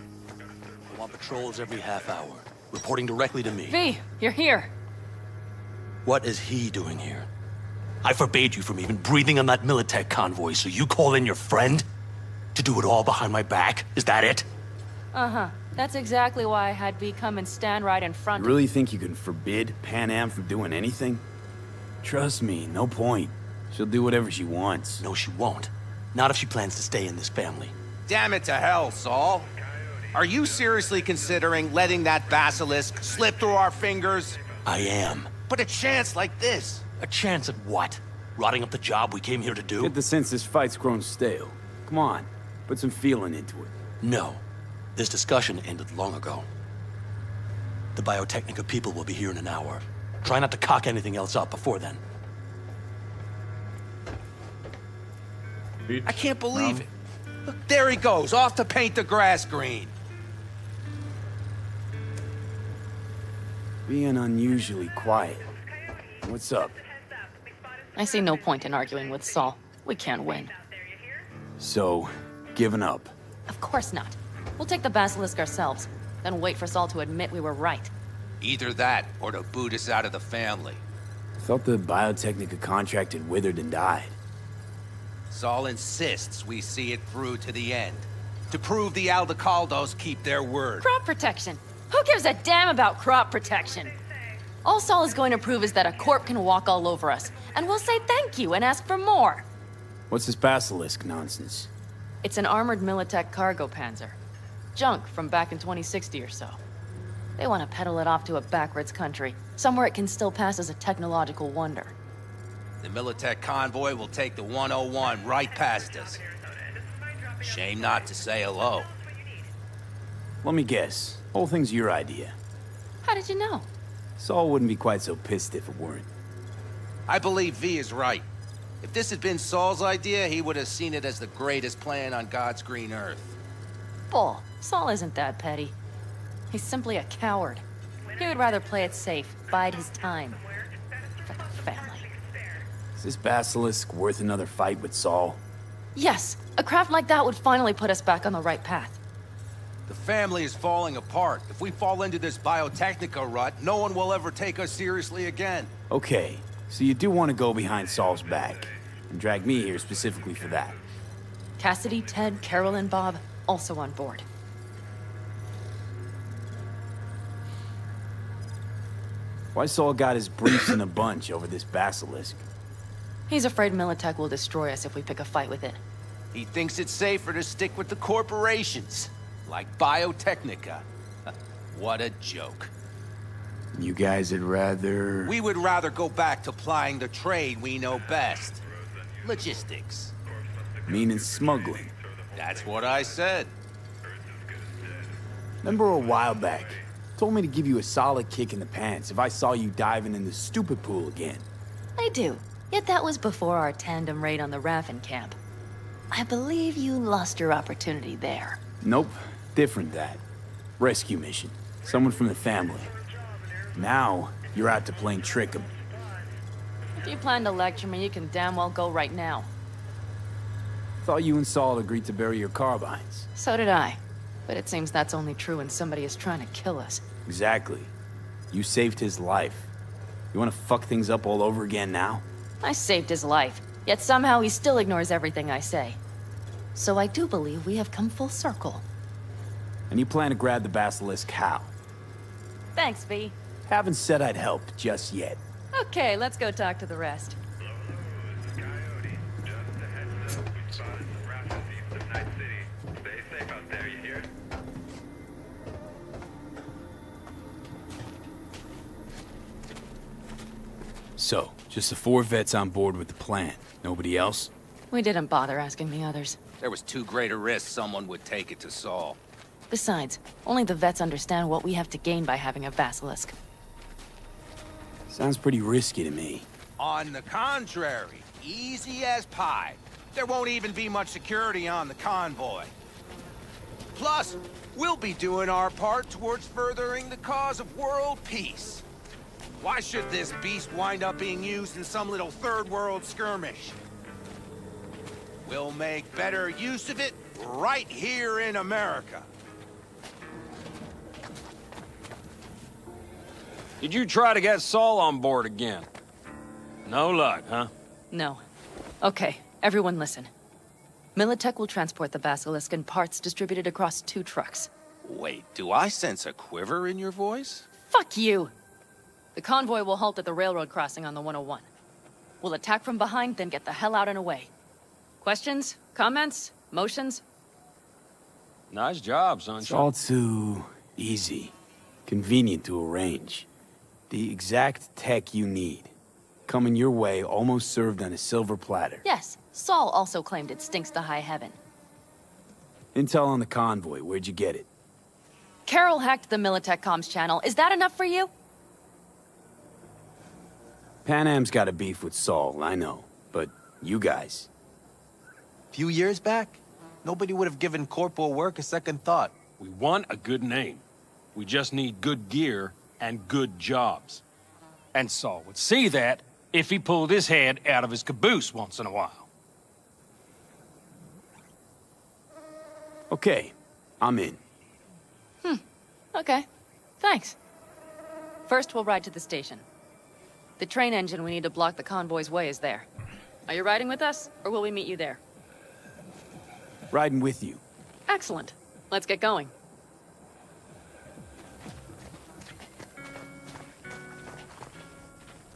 I want patrols every half hour, reporting directly to me. V, you're here. What is he doing here? I forbade you from even breathing on that Militech convoy, so you call in your friend? To do it all behind my back? Is that it? Uh-huh. That's exactly why I had V come and stand right in front You really think you can forbid Pan Am from doing anything? Trust me, no point. She'll do whatever she wants. No, she won't. Not if she plans to stay in this family. Damn it to hell, Saul. Are you seriously considering letting that basilisk slip through our fingers? I am. But a chance like this. A chance at what? Rotting up the job we came here to do? Get the sense this fight's grown stale. Come on, put some feeling into it. No. This discussion ended long ago. The Biotechnica people will be here in an hour. Try not to cock anything else up before then. I can't believe it. Look, there he goes, off to paint the grass green. Being unusually quiet. What's up? I see no point in arguing with Saul. We can't win. So, giving up. Of course not. We'll take the Basilisk ourselves, then wait for Saul to admit we were right. Either that, or to boot us out of the family. I thought the Biotechnica contract had withered and died. Saul insists we see it through to the end. To prove the Aldecaldos keep their word. Crop protection! Who gives a damn about crop protection? All Saul is going to prove is that a corp can walk all over us, and we'll say thank you and ask for more. What's this Basilisk nonsense? It's an armored Militech cargo panzer. Junk from back in 2060 or so. They want to peddle it off to a backwards country, somewhere it can still pass as a technological wonder. The Militech convoy will take the 101 right past us. Shame not to say hello. Let me guess. Whole thing's your idea. How did you know? Saul wouldn't be quite so pissed if it weren't. I believe V is right. If this had been Saul's idea, he would have seen it as the greatest plan on God's green earth. Bull. Saul isn't that petty. He's simply a coward. He would rather play it safe, bide his time. For the family. Is this Basilisk worth another fight with Saul? Yes, a craft like that would finally put us back on the right path. The family is falling apart. If we fall into this Biotechnica rut, no one will ever take us seriously again. Okay, so you do want to go behind Saul's back, and drag me here specifically for that. Cassidy, Ted, Carol, and Bob, also on board. Why Saul got his briefs in a bunch over this Basilisk? He's afraid Militech will destroy us if we pick a fight with it. He thinks it's safer to stick with the corporations, like Biotechnica. What a joke. You guys would rather... We would rather go back to plying the trade we know best. Logistics. Meaning smuggling. That's what I said. Remember a while back, told me to give you a solid kick in the pants if I saw you diving in the stupid pool again. I do. Yet that was before our tandem raid on the Raffen camp. I believe you lost your opportunity there. Nope. Different that. Rescue mission. Someone from the family. Now, you're out to plain trick 'em. If you plan to lecture me, you can damn well go right now. Thought you and Saul agreed to bury your carbines. So did I. But it seems that's only true when somebody is trying to kill us. Exactly. You saved his life. You want to fuck things up all over again now? I saved his life, yet somehow he still ignores everything I say. So I do believe we have come full circle. And you plan to grab the Basilisk how? Thanks, V. Haven't said I'd help just yet. Okay, let's go talk to the rest. So, just the 4 vets on board with the plan. Nobody else? We didn't bother asking the others. There was too great a risk someone would take it to Saul. Besides, only the vets understand what we have to gain by having a Basilisk. Sounds pretty risky to me. On the contrary, easy as pie. There won't even be much security on the convoy. Plus, we'll be doing our part towards furthering the cause of world peace. Why should this beast wind up being used in some little third world skirmish? We'll make better use of it right here in America. Did you try to get Saul on board again? No luck, huh? No. Okay, everyone listen. Militech will transport the Basilisk in parts distributed across 2 trucks. Wait, do I sense a quiver in your voice? Fuck you! The convoy will halt at the railroad crossing on the 101. We'll attack from behind, then get the hell out and away. Questions? Comments? Motions? Nice job, It's sunshine. all too easy. Convenient to arrange. The exact tech you need. Coming your way, almost served on a silver platter. Yes, Saul also claimed it stinks to high heaven. Intel on the convoy, where'd you get it? Carol hacked the Militech comms channel. Is that enough for you? Pan Am's got a beef with Saul, I know. But you guys... Few years back, nobody would have given Corporal Work a second thought. We want a good name. We just need good gear and good jobs. And Saul would see that if he pulled his head out of his caboose once in a while. Okay, I'm in. Okay. Thanks. First, we'll ride to the station. The train engine we need to block the convoy's way is there. Are you riding with us, or will we meet you there? Riding with you. Excellent. Let's get going.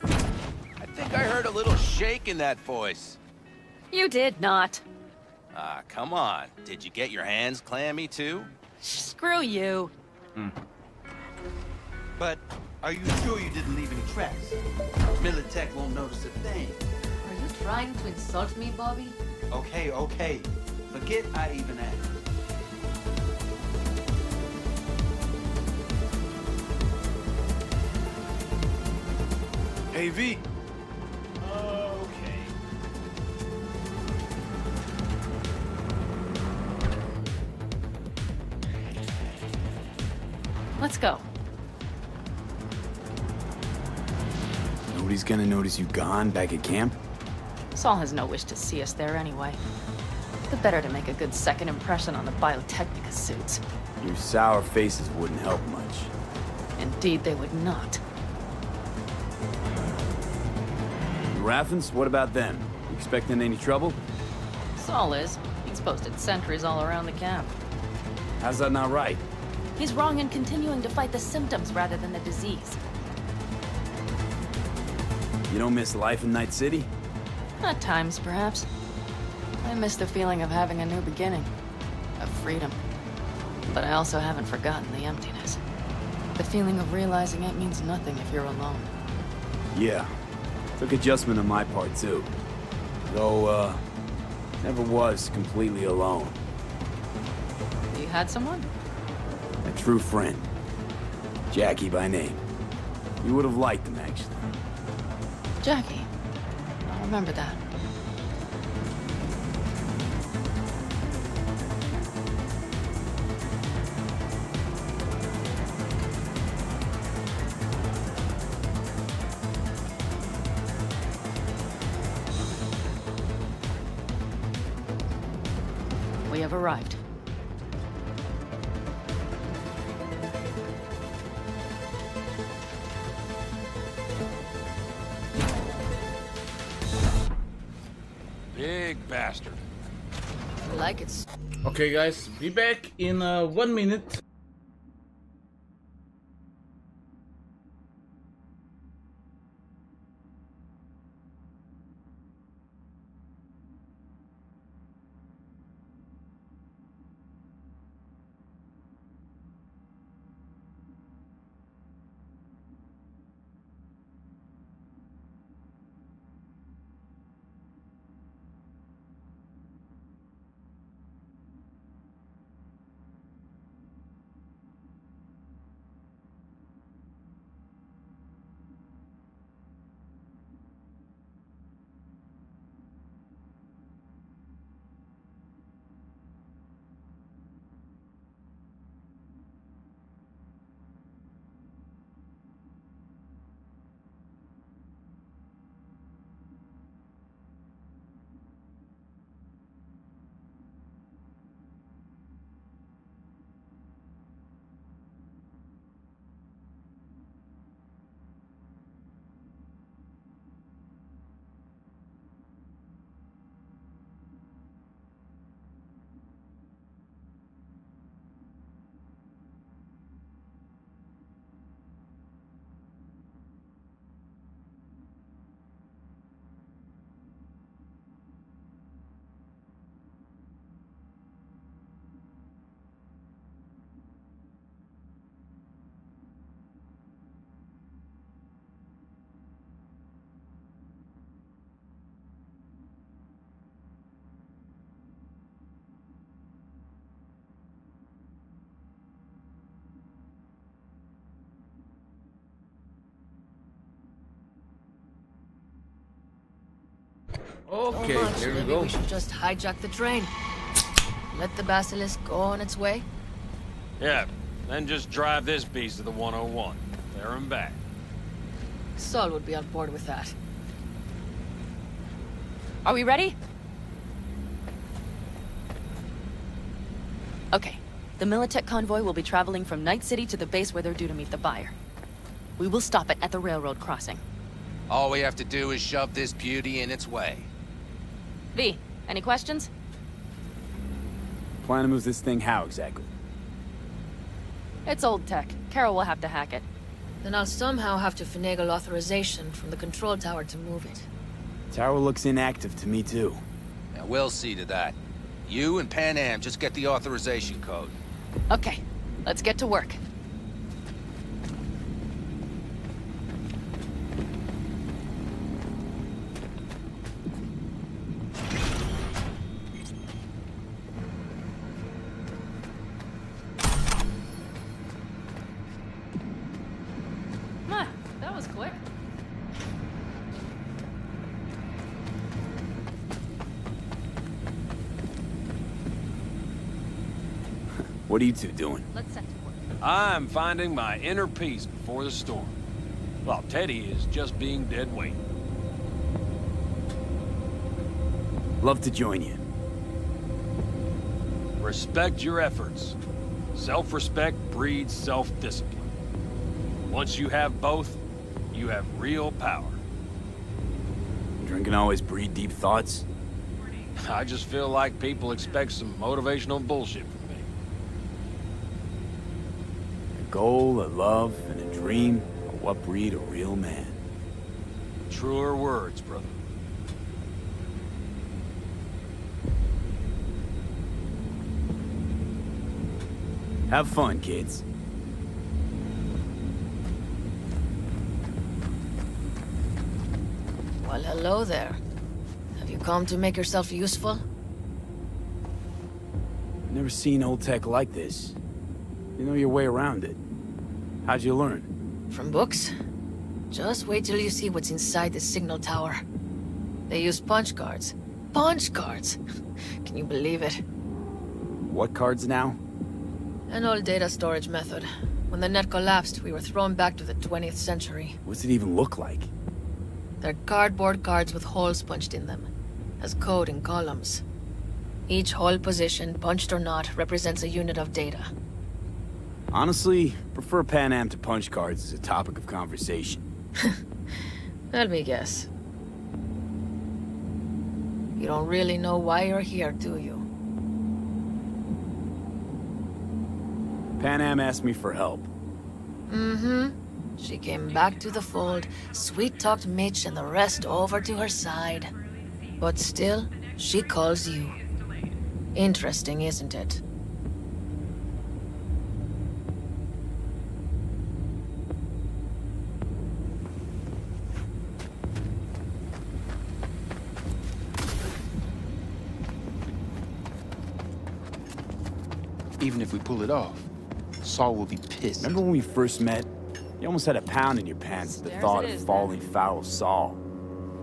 I think I heard a little shake in that voice. You did not. Ah, come on. Did you get your hands clammy too? Screw you. But are you sure you didn't leave any tracks? Militech won't notice a thing. Are you trying to insult me, Bobby? Okay, okay. Forget I even asked. Hey, V. Okay. Let's go. Nobody's gonna notice you gone back at camp? Saul has no wish to see us there anyway. The better to make a good second impression on the Biotechnica suits. Your sour faces wouldn't help much. Indeed, they would not. The Raffens, what about them? You expecting any trouble? Saul is. He's posted sentries all around the camp. How's that not right? He's wrong in continuing to fight the symptoms rather than the disease. You don't miss life in Night City? At times, perhaps. I miss the feeling of having a new beginning. Of freedom. But I also haven't forgotten the emptiness. The feeling of realizing it means nothing if you're alone. Yeah. Took adjustment on my part, too. Though, never was completely alone. You had someone? A true friend. Jackie by name. You would have liked him, actually. Jackie. I'll remember that. We have arrived. Big bastard. Like it's... Okay, guys, be back in 1 minute. Okay, Oh, here we maybe go. we should just hijack the train. Let the basilisk go on its way? Yeah, then just drive this beast to the 101. There and back. Saul would be on board with that. Are we ready? Okay. The Militech convoy will be traveling from Night City to the base where they're due to meet the buyer. We will stop it at the railroad crossing. All we have to do is shove this beauty in its way. V, any questions? Plan to move this thing how exactly? It's old tech. Carol will have to hack it. Then I'll somehow have to finagle authorization from the control tower to move it. Tower looks inactive to me too. Now, we'll see to that. You and Pan Am just get the authorization code. Okay, let's get to work. That was quick. What are you two doing? Let's set to work. I'm finding my inner peace before the storm. While Teddy is just being dead weight. Love to join you. Respect your efforts. Self-respect breeds self-discipline. Once you have both, you have real power. Drinking always breed deep thoughts? I just feel like people expect some motivational bullshit from me. A goal, a love, and a dream are what breed a real man. Truer words, brother. Have fun, kids. Well, hello there. Have you come to make yourself useful? Never seen old tech like this. You know your way around it. How'd you learn? From books? Just wait till you see what's inside the signal tower. They use punch cards. Punch cards! Can you believe it? What cards now? An old data storage method. When the net collapsed, we were thrown back to the 20th century. What's it even look like? They're cardboard cards with holes punched in them, as code in columns. Each hole position, punched or not, represents a unit of data. Honestly, prefer Pan Am to punch cards as a topic of conversation. Let me guess. You don't really know why you're here, do you? Pan Am asked me for help. Mm-hmm. She came back to the fold, sweet-talked Mitch and the rest over to her side. But still, she calls you. Interesting, isn't it? Even if we pull it off, Saul will be pissed. Remember when we first met? You almost had a pound in your pants at the thought of falling foul of Saul.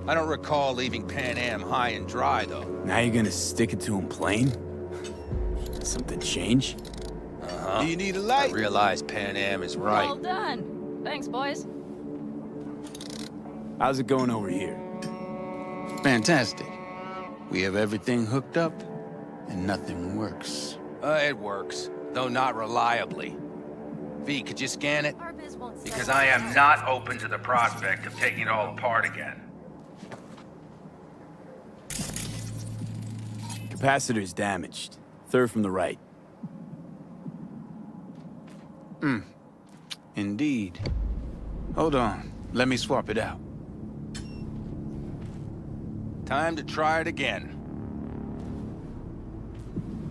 I don't recall leaving Pan Am high and dry, though. Now you're gonna stick it to him plain? Something change? Uh-huh. Do you need a light? I realize Pan Am is right. Well done. Thanks, boys. How's it going over here? Fantastic. We have everything hooked up, and nothing works. It works, though not reliably. V, could you scan it? Because I am not open to the prospect of taking it all apart again. Capacitor's damaged. Third from the right. Indeed. Hold on. Let me swap it out. Time to try it again.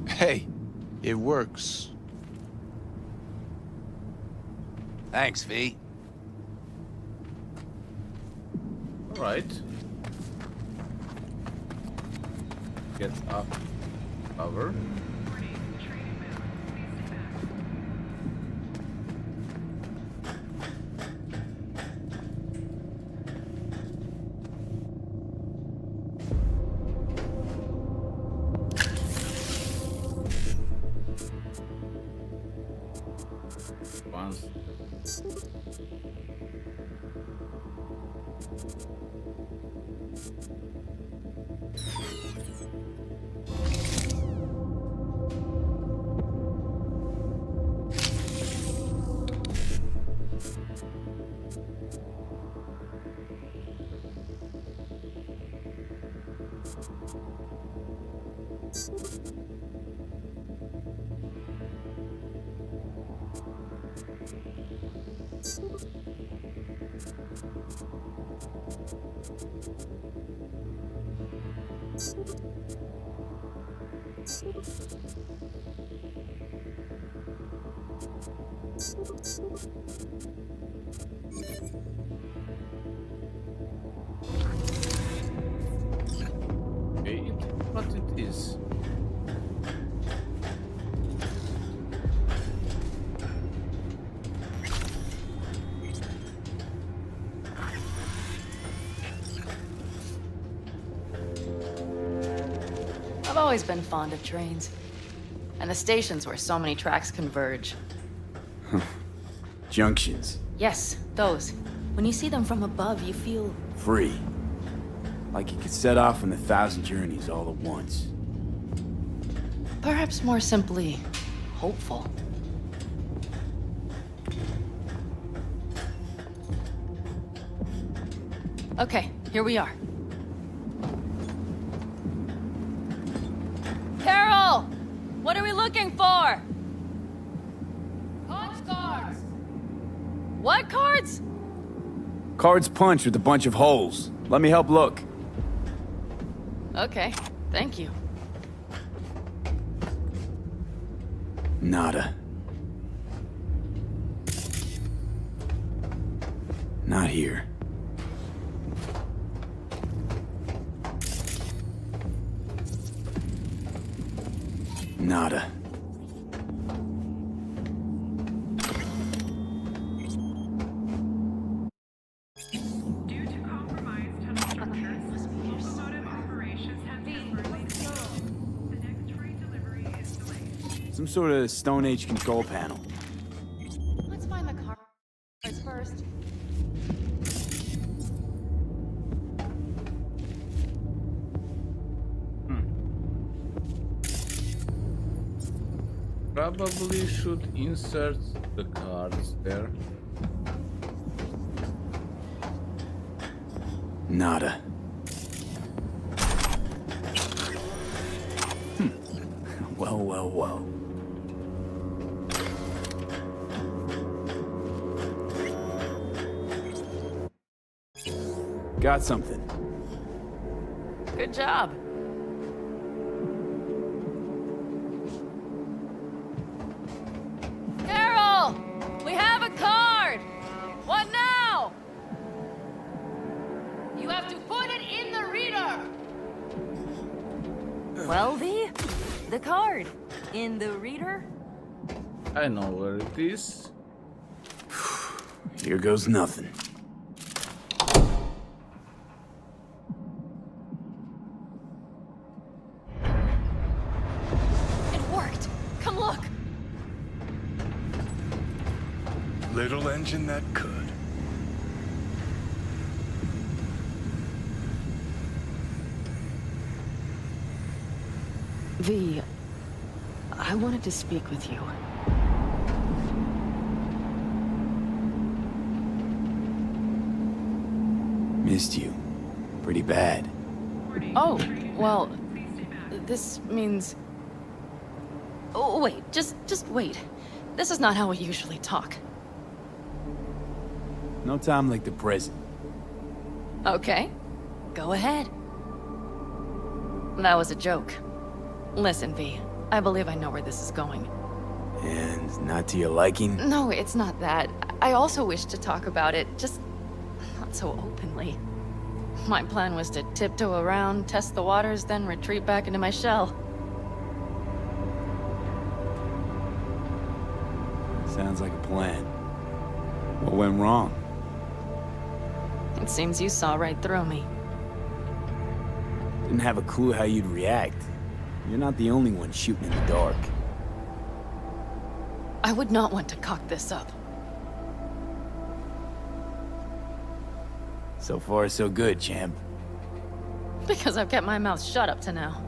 Hey, it works. Thanks, V. All right. Get up. Cover. Okay, what it is? I've always been fond of trains. And the stations where so many tracks converge. Junctions. Yes, those. When you see them from above, you feel... Free. Like you could set off on 1,000 journeys all at once. perhaps more simply, hopeful. Okay, here we are. Carol! What are we looking for? Punch cards! What cards? Cards punched with a bunch of holes. Let me help look. Okay, thank you. Nada. Not here. Nada. Some sort of Stone Age control panel. Let's find the cards first. Probably should insert the cards there. Nada. Well, well, well. Got something. Good job. Carol! We have a card! What now? You have to put it in the reader! Well, V? The card. In the reader? I know where it is. Here goes nothing. It worked! Come look! Little engine that could. V, I wanted to speak with you. Missed you. Pretty bad. Oh, well, this means... Oh, wait, just wait. This is not how we usually talk. No time like the present. Okay, go ahead. That was a joke. Listen, V, I believe I know where this is going. And not to your liking? No, it's not that. I also wish to talk about it, just not so openly. My plan was to tiptoe around, test the waters, then retreat back into my shell. Sounds like a plan. What went wrong? It seems you saw right through me. Didn't have a clue how you'd react. You're not the only one shooting in the dark. I would not want to cock this up. So far, so good, champ. Because I've kept my mouth shut up to now.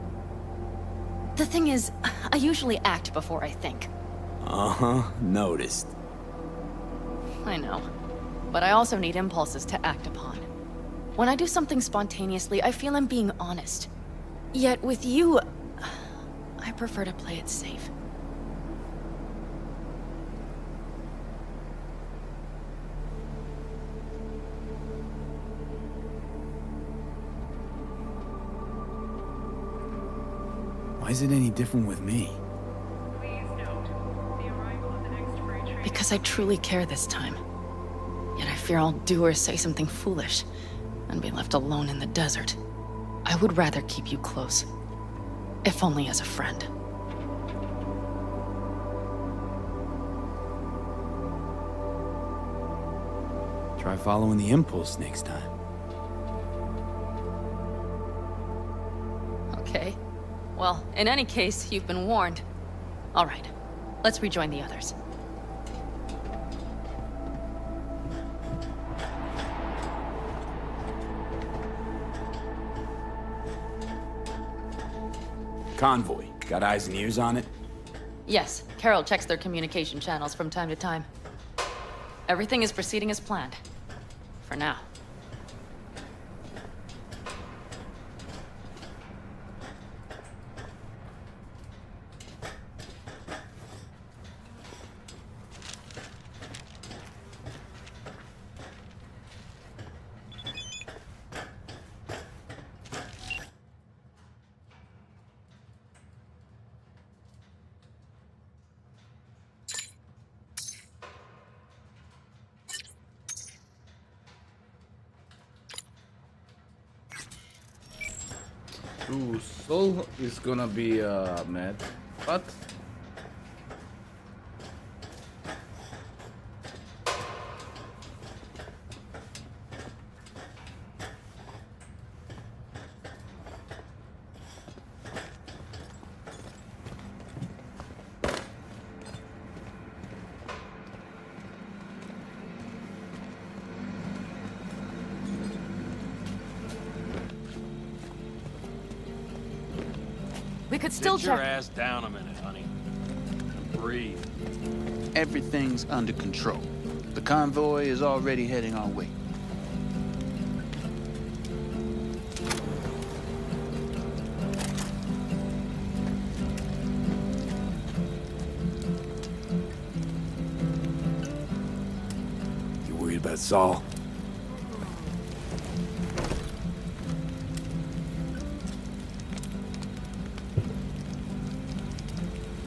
The thing is, I usually act before I think. Uh-huh, noticed. I know. But I also need impulses to act upon. When I do something spontaneously, I feel I'm being honest. Yet with you, I prefer to play it safe. Why is it any different with me? Because I truly care this time. Yet I fear I'll do or say something foolish, and be left alone in the desert. I would rather keep you close. If only as a friend. Try following the impulse next time. Okay. Well, in any case, you've been warned. All right. Let's rejoin the others. Convoy. Got eyes and ears on it? Yes, Carol checks their communication channels from time to time. Everything is proceeding as planned. For now. Ooh, Soul is gonna be mad, but We could still Sit your check. ass down a minute, honey. And breathe. Everything's under control. The convoy is already heading our way. You worried about Saul?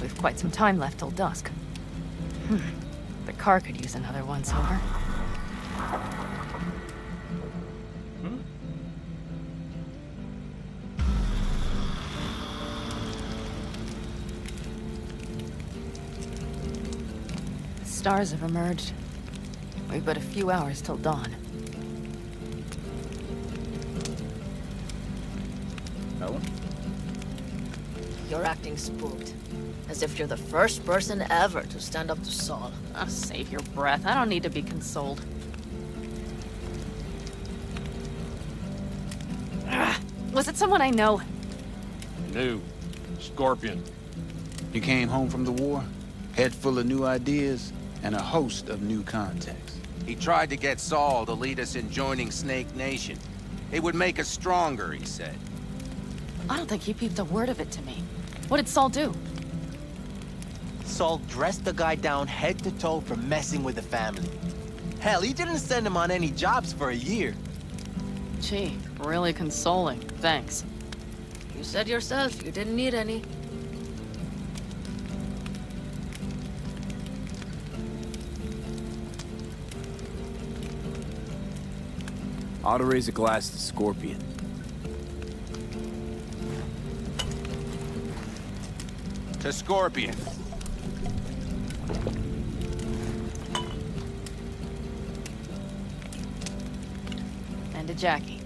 We've quite some time left till dusk. The car could use another once-over. The stars have emerged. We've but a few hours till dawn. You're acting spooked. As if you're the first person ever to stand up to Saul. Oh, save your breath. I don't need to be consoled. Was it someone I know? New. Scorpion. You came home from the war, head full of new ideas, and a host of new contacts. He tried to get Saul to lead us in joining Snake Nation. It would make us stronger, he said. I don't think he peeped a word of it to me. What did Saul do? Saul dressed the guy down head to toe for messing with the family. Hell, he didn't send him on any jobs for a year. Gee, really consoling. Thanks. You said yourself you didn't need any. Ought to raise a glass to Scorpion. To Scorpion. And to Jackie.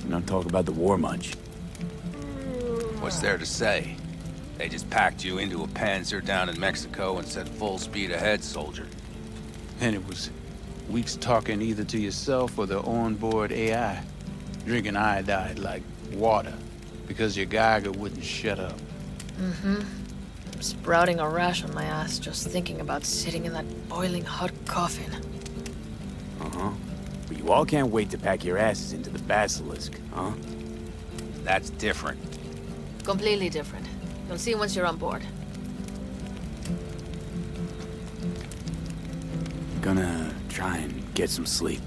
You don't talk about the war much. What's there to say? They just packed you into a Panzer down in Mexico and said full speed ahead, soldier. And it was Weeks talking either to yourself or the onboard AI. Drinking iodide like water because your Geiger wouldn't shut up. Mm-hmm. I'm sprouting a rash on my ass just thinking about sitting in that boiling hot coffin. Uh-huh. But you all can't wait to pack your asses into the Basilisk, huh? That's different. Completely different. You'll see once you're on board. Gonna try and get some sleep.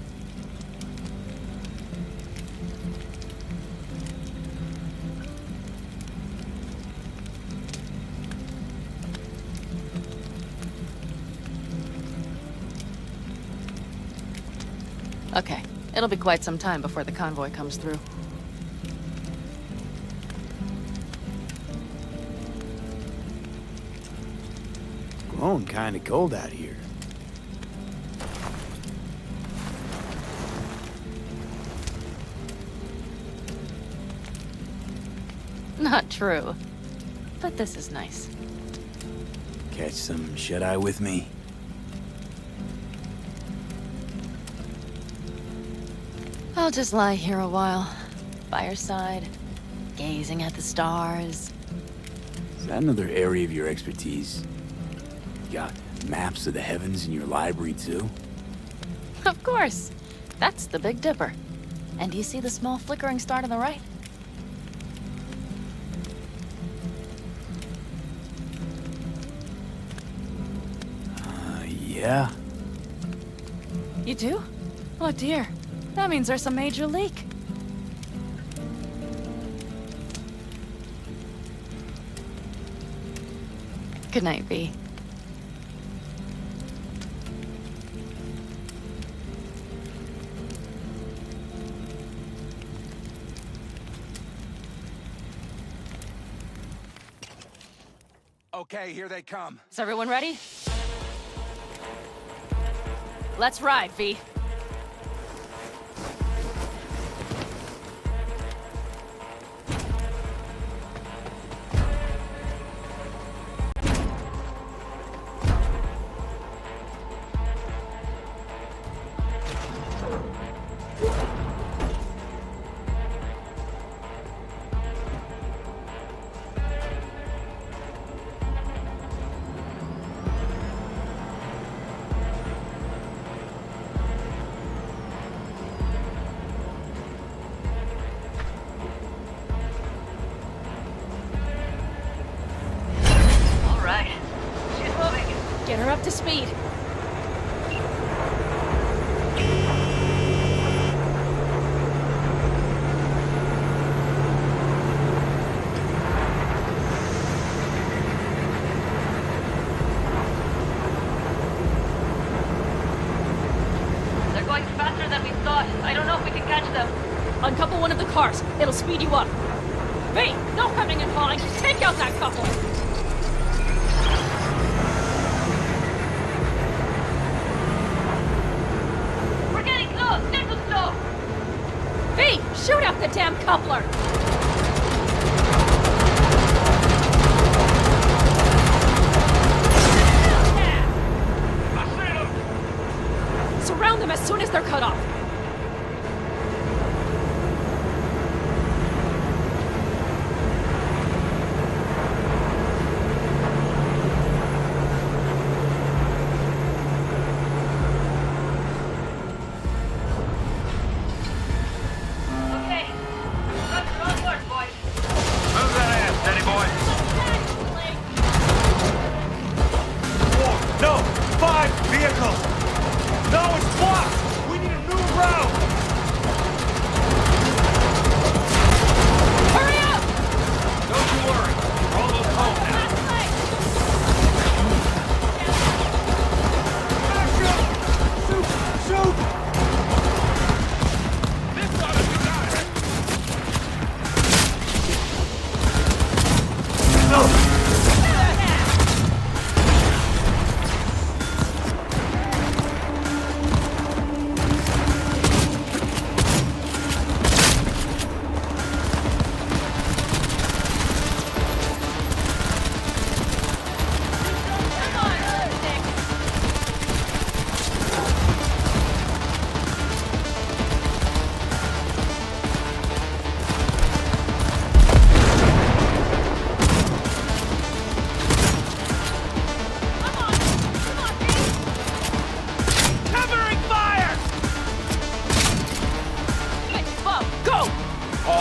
Okay. It'll be quite some time before the convoy comes through. Grown kinda cold out here. Not true. But this is nice. Catch some shut-eye with me? I'll just lie here a while, by your side, gazing at the stars. Is that another area of your expertise? You got maps of the heavens in your library, too? Of course. That's the Big Dipper. And do you see the small flickering star to the right? Yeah. You do? Oh dear. That means there's a major leak. Good night, V. Okay, here they come. Is everyone ready? Let's ride, V. Get her up to speed. They're going faster than we thought. I don't know if we can catch them. Uncouple one of the cars. It'll speed you up. V, no hemming and hawing. Take out that couple. V, shoot out the damn coupler! Surround them as soon as they're cut off. No! 5 vehicles! No, it's blocked! We need a new route!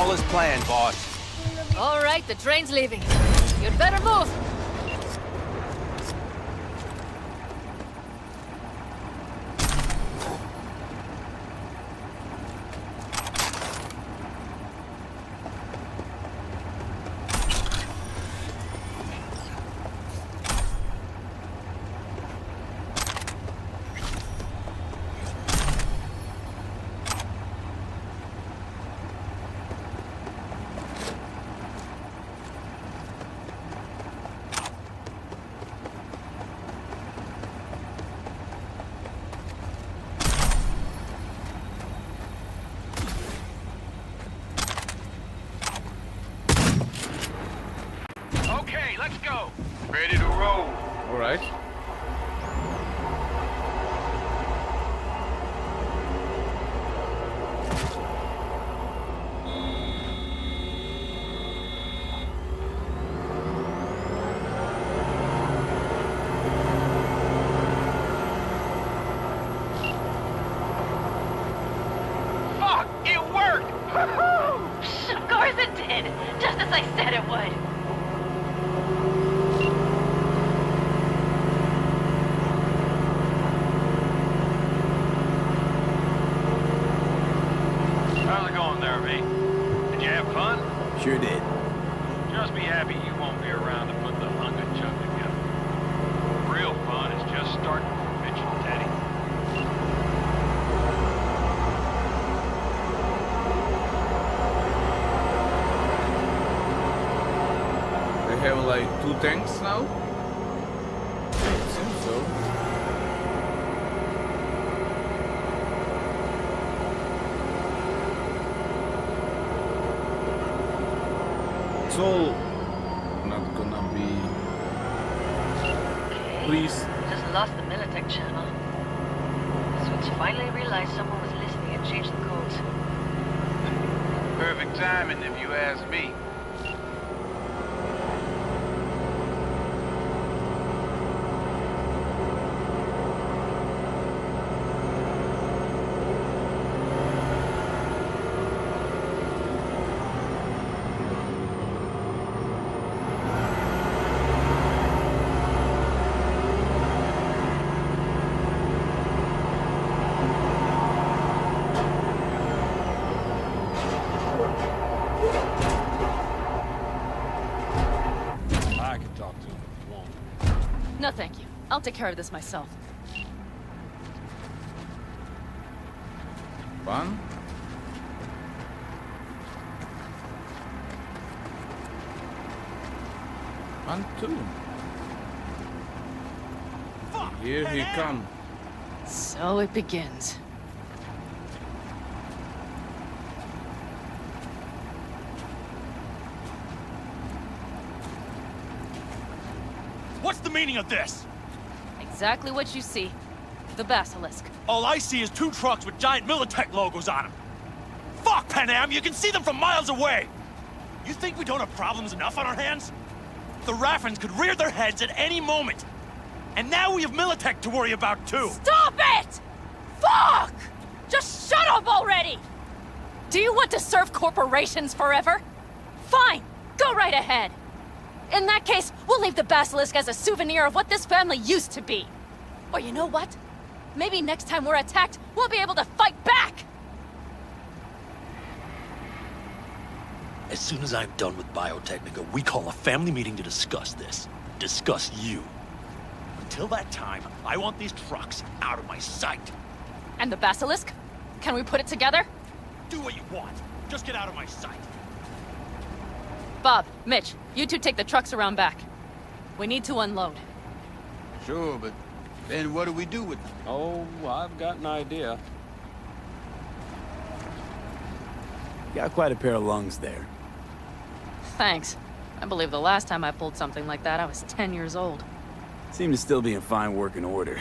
all as planned, boss. All right, the train's leaving. You'd better move. Okay, let's go. Ready to roll. All right. Fuck! It worked! Woohoo! Of course it did! Just as I said it would. How's it going there, V? Did you have fun? Sure did. Just be happy you won't be around to put the hunga chunk together. Real fun is just starting for Mitch and Teddy. They have like 2 tanks now? It seems so. It's all not gonna be. Please. Just lost the Militech channel. Switch finally realized someone was listening and changed the codes. Perfect timing, if you ask me. I can talk to him if you want. No, thank you. I'll take care of this myself. Fun? Fun too. Here he come. So it begins. What's the meaning of this? Exactly what you see. The Basilisk. All I see is 2 trucks with giant Militech logos on them. Fuck, Panam, you can see them from miles away! You think we don't have problems enough on our hands? The Raffens could rear their heads at any moment. And now we have Militech to worry about too. Stop it! Fuck! Just shut up already! Do you want to serve corporations forever? Fine, go right ahead. In that case, we'll leave the Basilisk as a souvenir of what this family used to be. Or you know what? Maybe next time we're attacked, we'll be able to fight back! As soon as I'm done with Biotechnica, we call a family meeting to discuss this. Discuss you. Until that time, I want these trucks out of my sight. And the Basilisk? Can we put it together? Do what you want. Just get out of my sight. Bob, Mitch, you two take the trucks around back. We need to unload. Sure, but then what do we do with them? Oh, I've got an idea. Got quite a pair of lungs there. Thanks. I believe the last time I pulled something like that, I was 10 years old. Seem to still be in fine working order.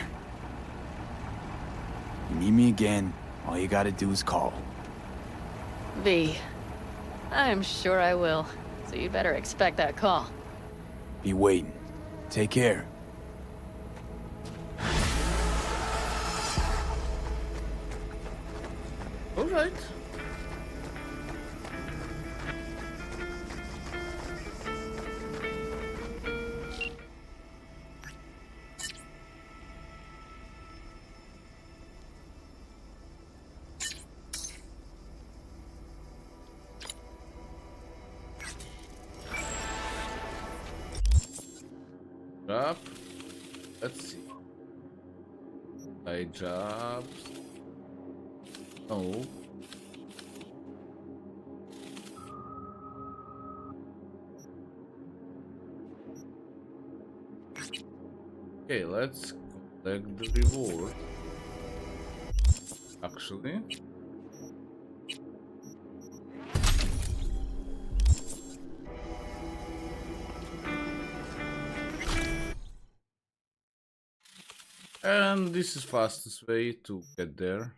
You need me again, all you gotta do is call. V. I'm sure I will. So you better expect that call. Be waiting. Take care. All right. Buy jobs. No. Okay, let's collect the reward. Actually. And this is fastest way to get there.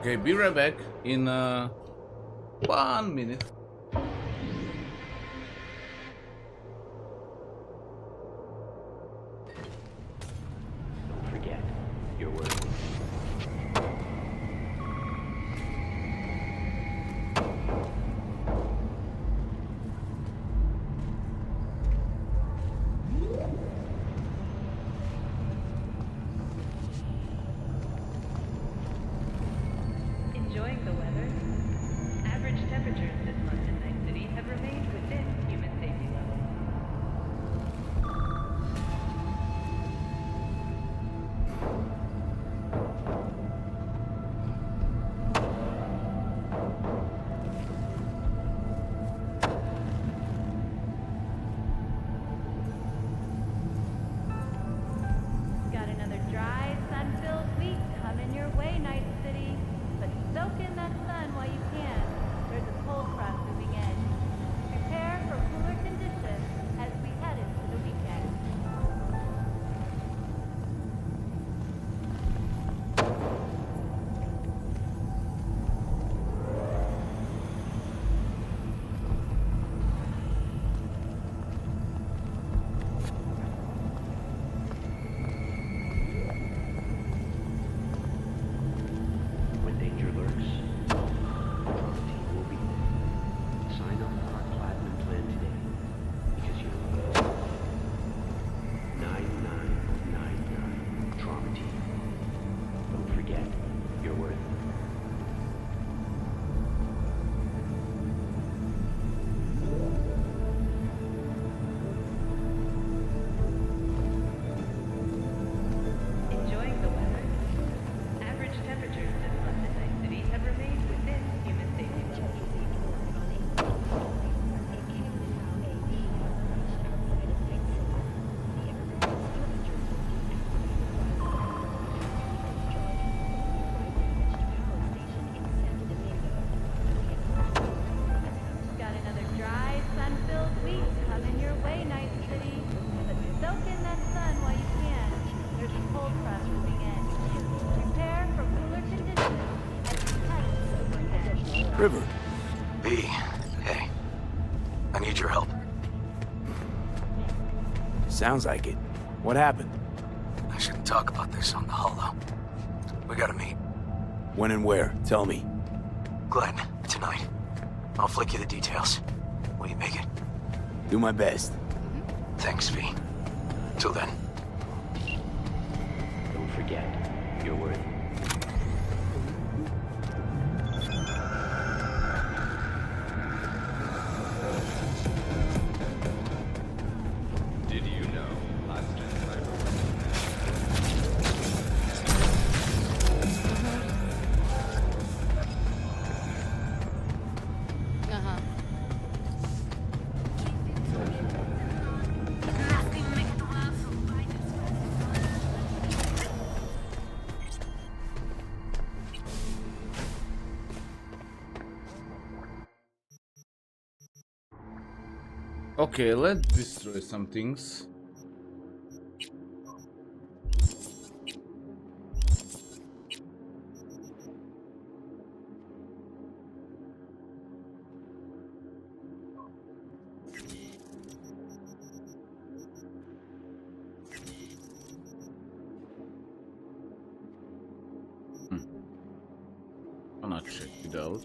Okay, be right back in 1 minute. Don't forget your word. Enjoying the weather? Average temperatures this month in Night City have remained within human safety levels. Got another dry, sun-filled week coming your way, Night City. But soak in that sun while you can. There's a cold front moving in. Prepare for cooler conditions as we head into the weekend. When danger lurks, the trauma team will be there. Sign up for our platinum plan today, because you know 9999 trauma team. Don't forget, you're worth it. Enjoying the weather? Average temperatures this month in Night City have remained within human safety levels. Got another dry, sun-filled week coming your way, Night City. But soak in that sun while you can. There's a cold front moving in. Prepare for cooler conditions as we head into the weekend. River. B, hey. I need your help. Sounds like it. What happened? I shouldn't talk about this on the holo. We gotta meet. When and where? Tell me. Glenn, tonight. I'll flick you the details. Will you make it? Do my best. Thanks, V. Till then. Don't forget, you're worth it. Did you know last in Cyberpunk? Uh-huh. Okay, let's destroy some things. I'm not check it out.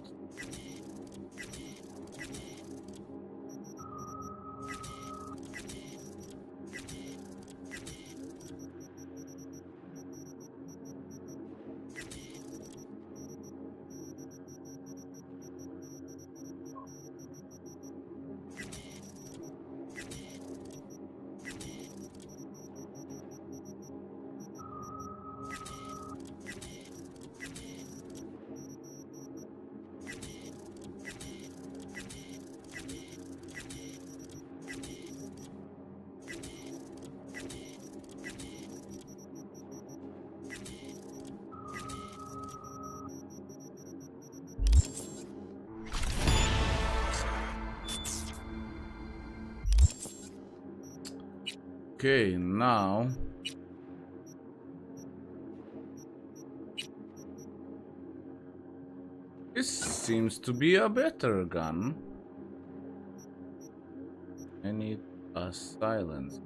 Okay, now this seems to be a better gun. I need a silence.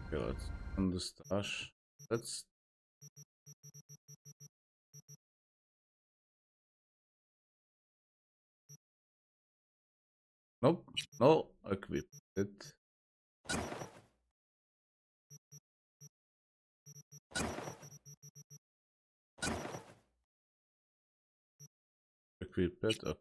Okay, let's on the stash. Let's nope, no, equip it. Equip it, okay.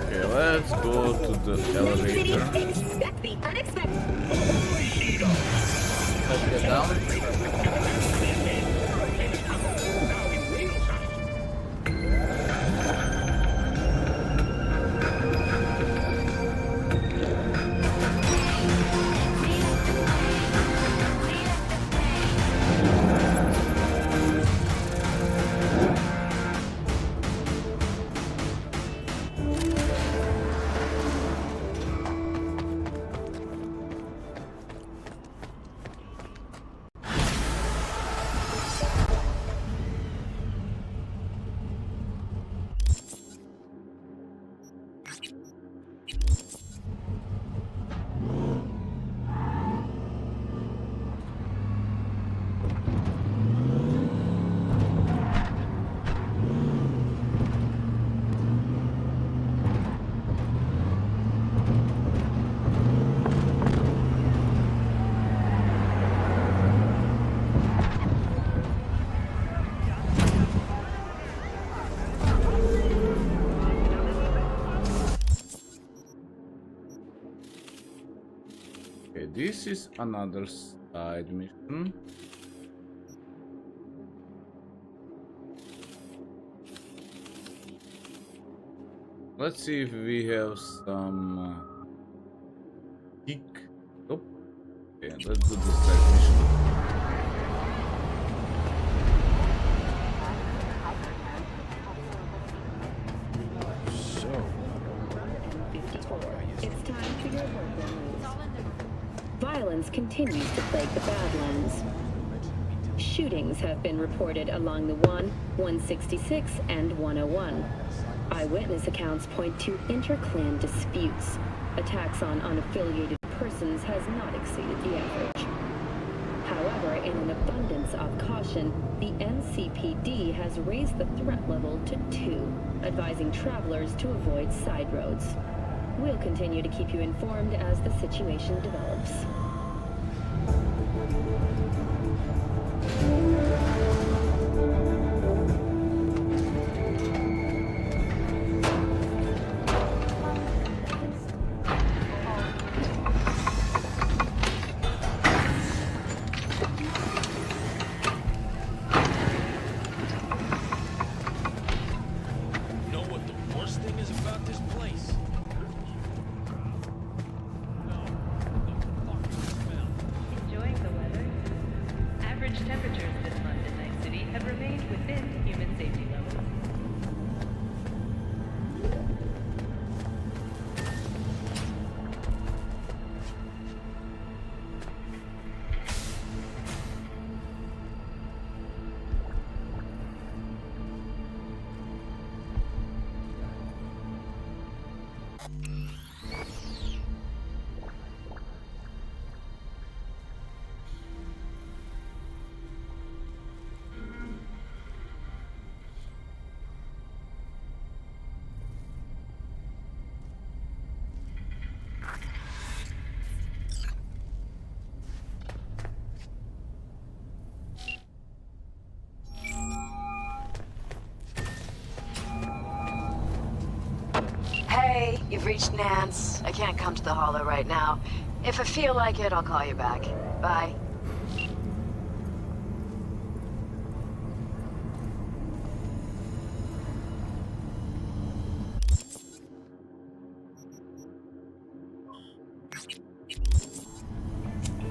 Okay, let's go to the elevator. Expect the unexpected. Let's get down. Okay, this is another side mission. Let's see if we have some kick. Oh, okay, let's do this side mission. It's time for your work release. Violence continues to plague the Badlands. Shootings have been reported along the 166, and 101. Eyewitness accounts point to inter-clan disputes. Attacks on unaffiliated persons has not exceeded the average. However, in an abundance of caution, the NCPD has raised the threat level to 2, advising travelers to avoid side roads. We'll continue to keep you informed as the situation develops. Enjoying the weather? Average temperatures this month in Night City have remained within human safety levels. Hey, you've reached Nance. I can't come to the Hollow right now. If I feel like it, I'll call you back. Bye.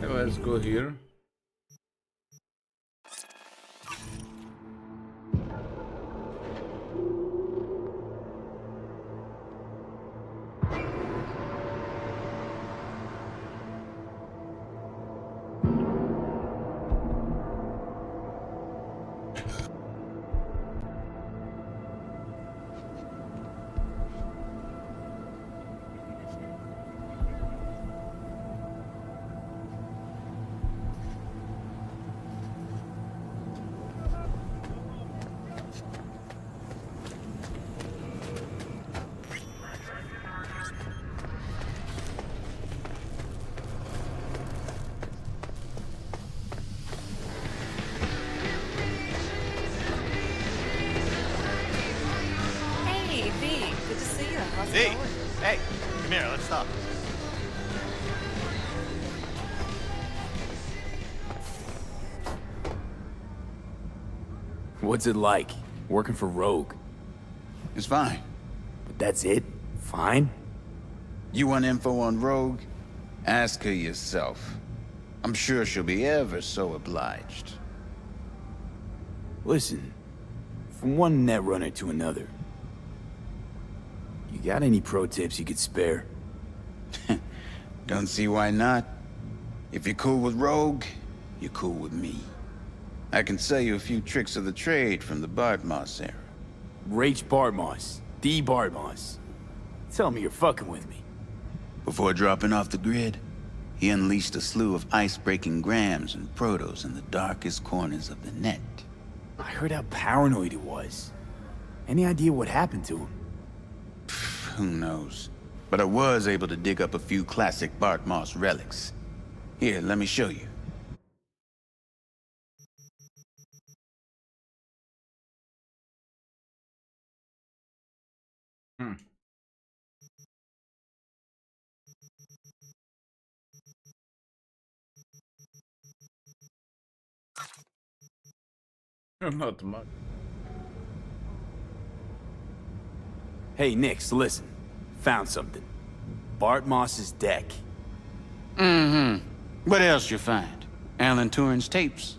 Let's go here. Hey, V. Good to see you. How's it Hey, going? hey, come here, let's talk. What's it like, working for Rogue? It's fine. But that's it? Fine? You want info on Rogue? Ask her yourself. I'm sure she'll be ever so obliged. Listen, from one netrunner to another, you got any pro tips you could spare? Don't see why not. If you're cool with Rogue, you're cool with me. I can sell you a few tricks of the trade from the Bartmoss era. Rach Bartmoss. D. Bartmoss. Tell me you're fucking with me. Before dropping off the grid, he unleashed a slew of ice-breaking grams and protos in the darkest corners of the net. I heard how paranoid he was. Any idea what happened to him? Who knows? But I was able to dig up a few classic Bartmoss relics. Here, let me show you. Not much. Hey, Nix, listen. Found something. Bartmoss's deck. Mm-hmm. What else you find? Alan Turing's tapes?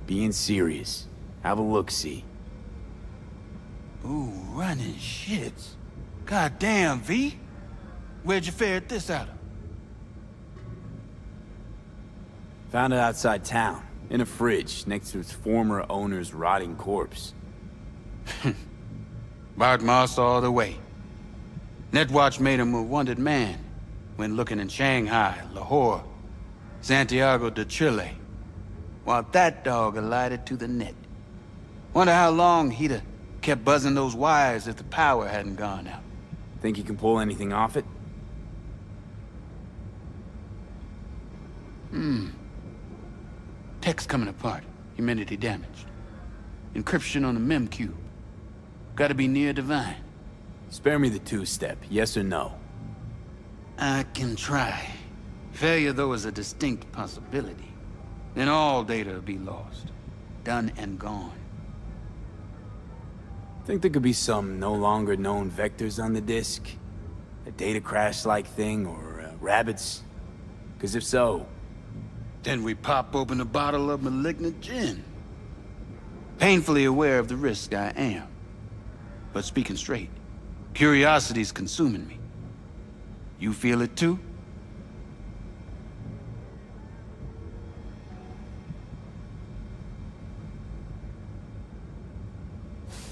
Being serious. Have a look-see. Ooh, running shits. Goddamn, V. Where'd you ferret this out of? Found it outside town, in a fridge, next to its former owner's rotting corpse. Bartmoss all the way. Netwatch made him a wanted man when looking in Shanghai, Lahore, Santiago de Chile, while that dog alighted to the net. Wonder how long he'd have kept buzzing those wires if the power hadn't gone out. Think you can pull anything off it? Text coming apart. Humidity damaged. Encryption on the mem cube. Gotta be near divine. Spare me the two-step, yes or no? I can try. Failure, though, is a distinct possibility. Then all data will be lost. Done and gone. Think there could be some no longer known vectors on the disk? A data crash-like thing, or rabbits? Because if so... Then we pop open a bottle of malignant gin. Painfully aware of the risk I am. But speaking straight, curiosity's consuming me. You feel it too?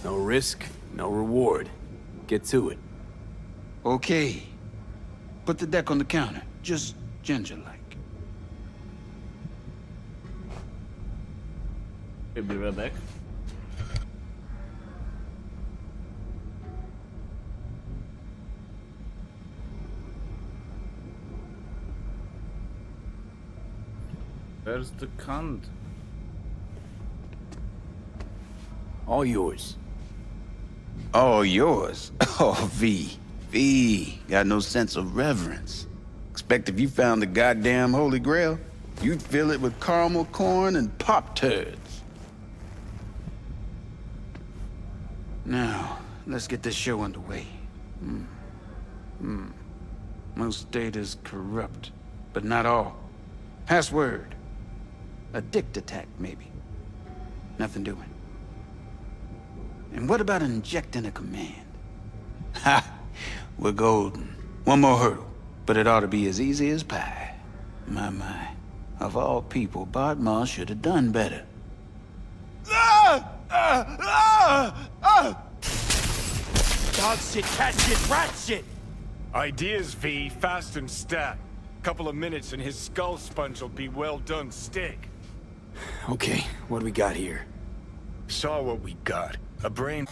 No risk, no reward. Get to it. Okay. Put the deck on the counter, just ginger-like. Okay, be right back. Where's the cunt? All yours. All yours. Oh, V. V. Got no sense of reverence. Expect if you found the goddamn Holy Grail, you'd fill it with caramel corn and Pop-Tarts. Now, let's get this show underway. Most data's corrupt, but not all. Password. A dict attack, maybe. Nothing doing. And what about injecting a command? Ha! We're golden. One more hurdle, but it ought to be as easy as pie. My. Of all people, Bart Moss should have done better. Dog shit, cat shit, rat shit! Ideas, V, fast and stat. Couple of minutes and his skull sponge will be well done steak. Okay, what do we got here? Saw what we got. A brain...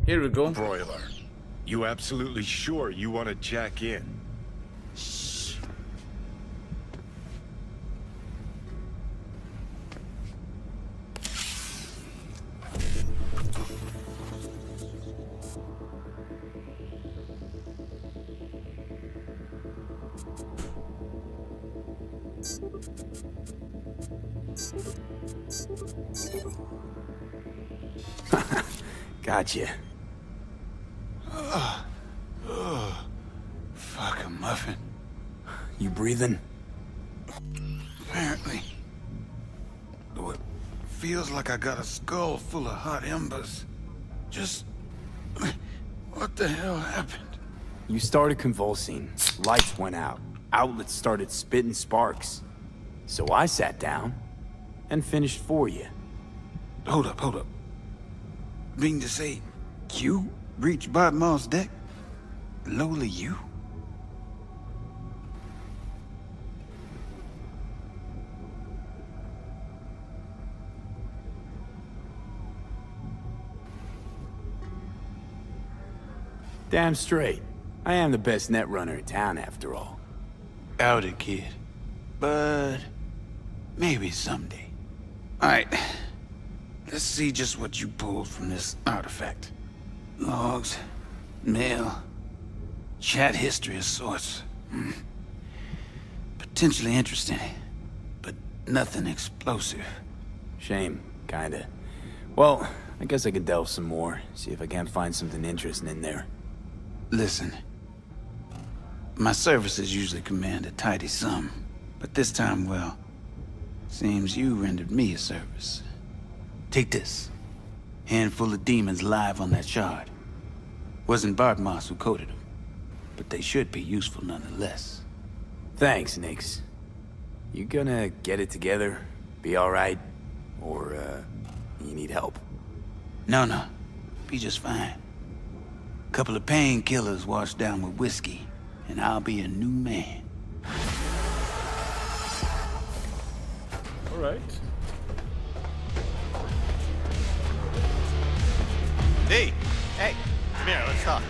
Here we go. Broiler. You absolutely sure you want to jack in? Shh. Gotcha. Fuck a muffin. You breathing? Apparently. Though it feels like I got a skull full of hot embers. Just... what the hell happened? You started convulsing. Lights went out. Outlets started spitting sparks. So I sat down and finished for you. Hold up. Mean to say, you reached Bart Moss' deck? Lowly you? Damn straight. I am the best net runner in town, after all. Out it, kid. But maybe someday. All right. Let's see just what you pulled from this artifact. Logs, mail, chat history of sorts. Potentially interesting, but nothing explosive. Shame, kinda. Well, I guess I could delve some more, see if I can't find something interesting in there. Listen, my services usually command a tidy sum, but this time, well, seems you rendered me a service. Take this. Handful of demons live on that shard. Wasn't Bart Moss who coded them, but they should be useful nonetheless. Thanks, Nix. You gonna get it together? Be alright? Or, you need help? No. Be just fine. Couple of painkillers washed down with whiskey, and I'll be a new man. Alright. Hey, come here, let's talk.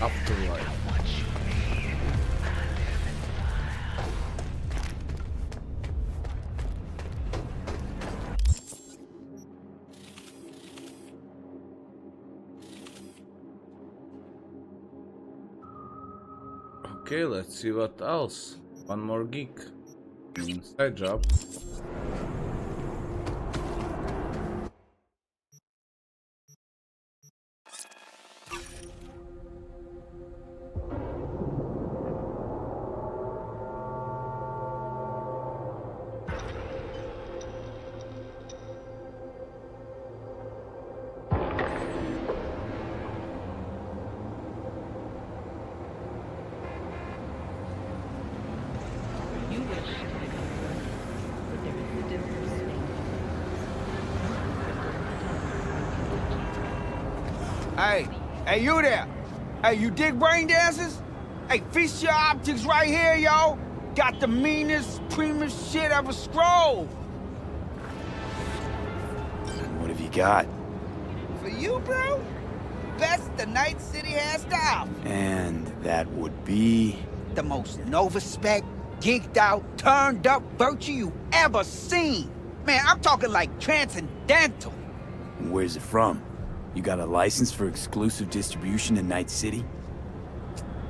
Afterlife. Okay, let's see what else. One more geek. Side job. Hey, you there? Hey, you dig brain dances? Hey, feast your optics right here, yo. Got the meanest, primest shit ever scrolled. What have you got? For you, bro? Best the Night City has to offer. And that would be... The most Nova-spec, geeked out, turned up virtue you ever seen. Man, I'm talking like transcendental. Where's it from? You got a license for exclusive distribution in Night City?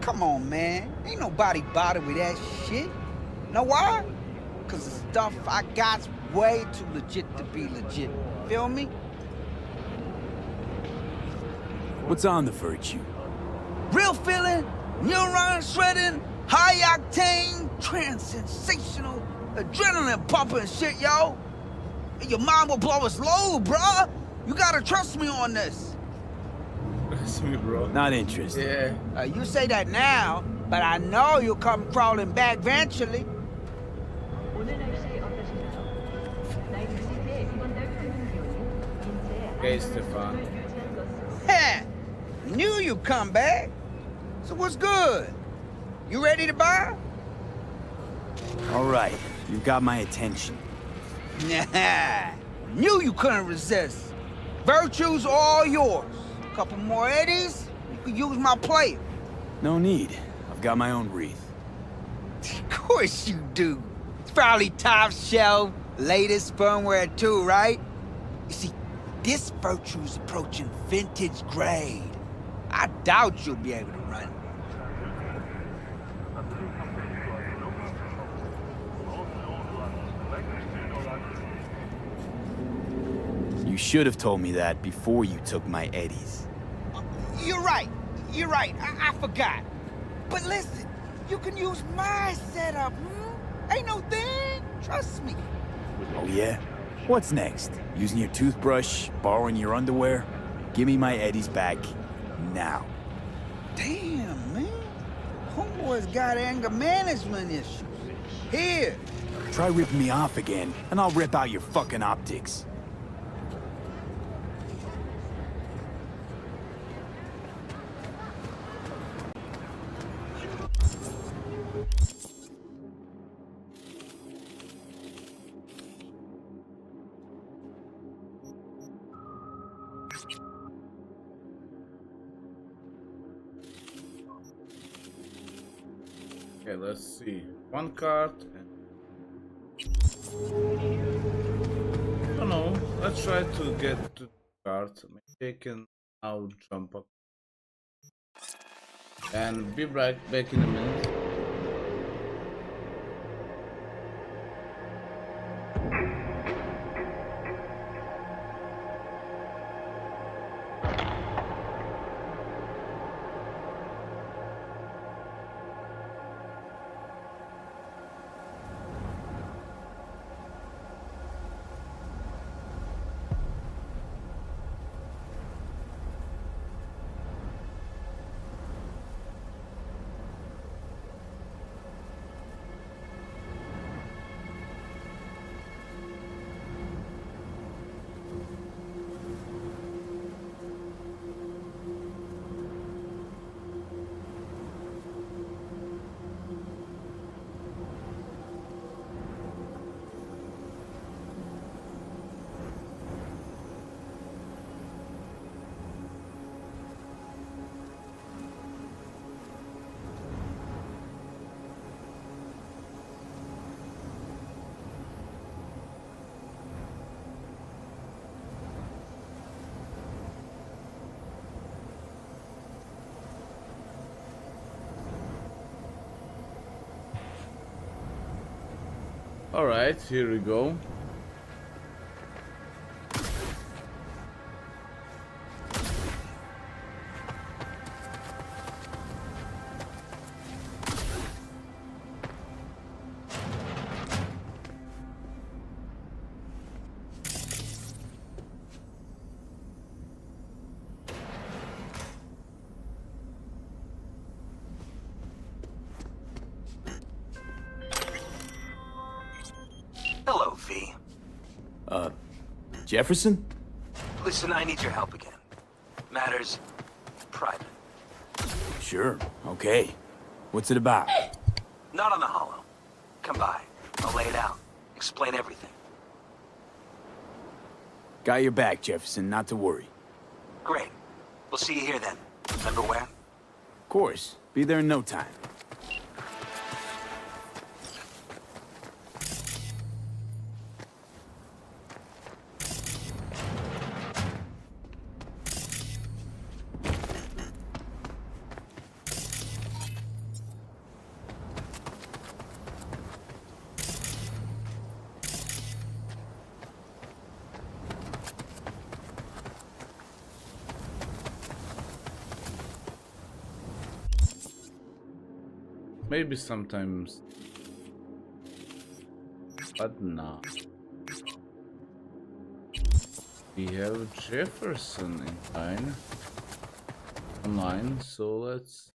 Come on, man. Ain't nobody bothered with that shit. Know why? Cause the stuff I got's way too legit to be legit. Feel me? What's on the Virtue? Real feeling, neuron shredding, high octane, trans-sensational, adrenaline pumping shit, yo. Your mind will blow its load, bruh. You gotta trust me on this. Trust me, bro. Not interested. Yeah. You say that now, but I know you'll come crawling back eventually. Okay, Stefan. Heh! Knew you'd come back. So what's good? You ready to buy? All right, you've got my attention. Nah. Knew you couldn't resist. Virtue's all yours. Couple more eddies, you could use my player. No need. I've got my own wreath. Of course you do. It's probably top shelf, latest firmware too, right? You see, this Virtue's approaching vintage grade. I doubt you'll be able to run it. You should have told me that before you took my eddies. You're right. You're right. I forgot. But listen, you can use my setup, Ain't no thing. Trust me. Oh yeah? What's next? Using your toothbrush? Borrowing your underwear? Give me my eddies back now. Damn, man. Homeboy's got anger management issues. Here. Try ripping me off again, and I'll rip out your fucking optics. Okay, let's see. One card and... I don't know. Let's try to get to the card. Maybe I can now jump up. And be right back in a minute. Alright, here we go. Hello, V. Jefferson? Listen, I need your help again. Matters private. Sure, okay. What's it about? Not on the hollow. Come by. I'll lay it out. Explain everything. Got your back, Jefferson, not to worry. Great. We'll see you here then. Remember where? Of course. Be there in no time. Maybe sometimes, but no. We have Jefferson online, so let's.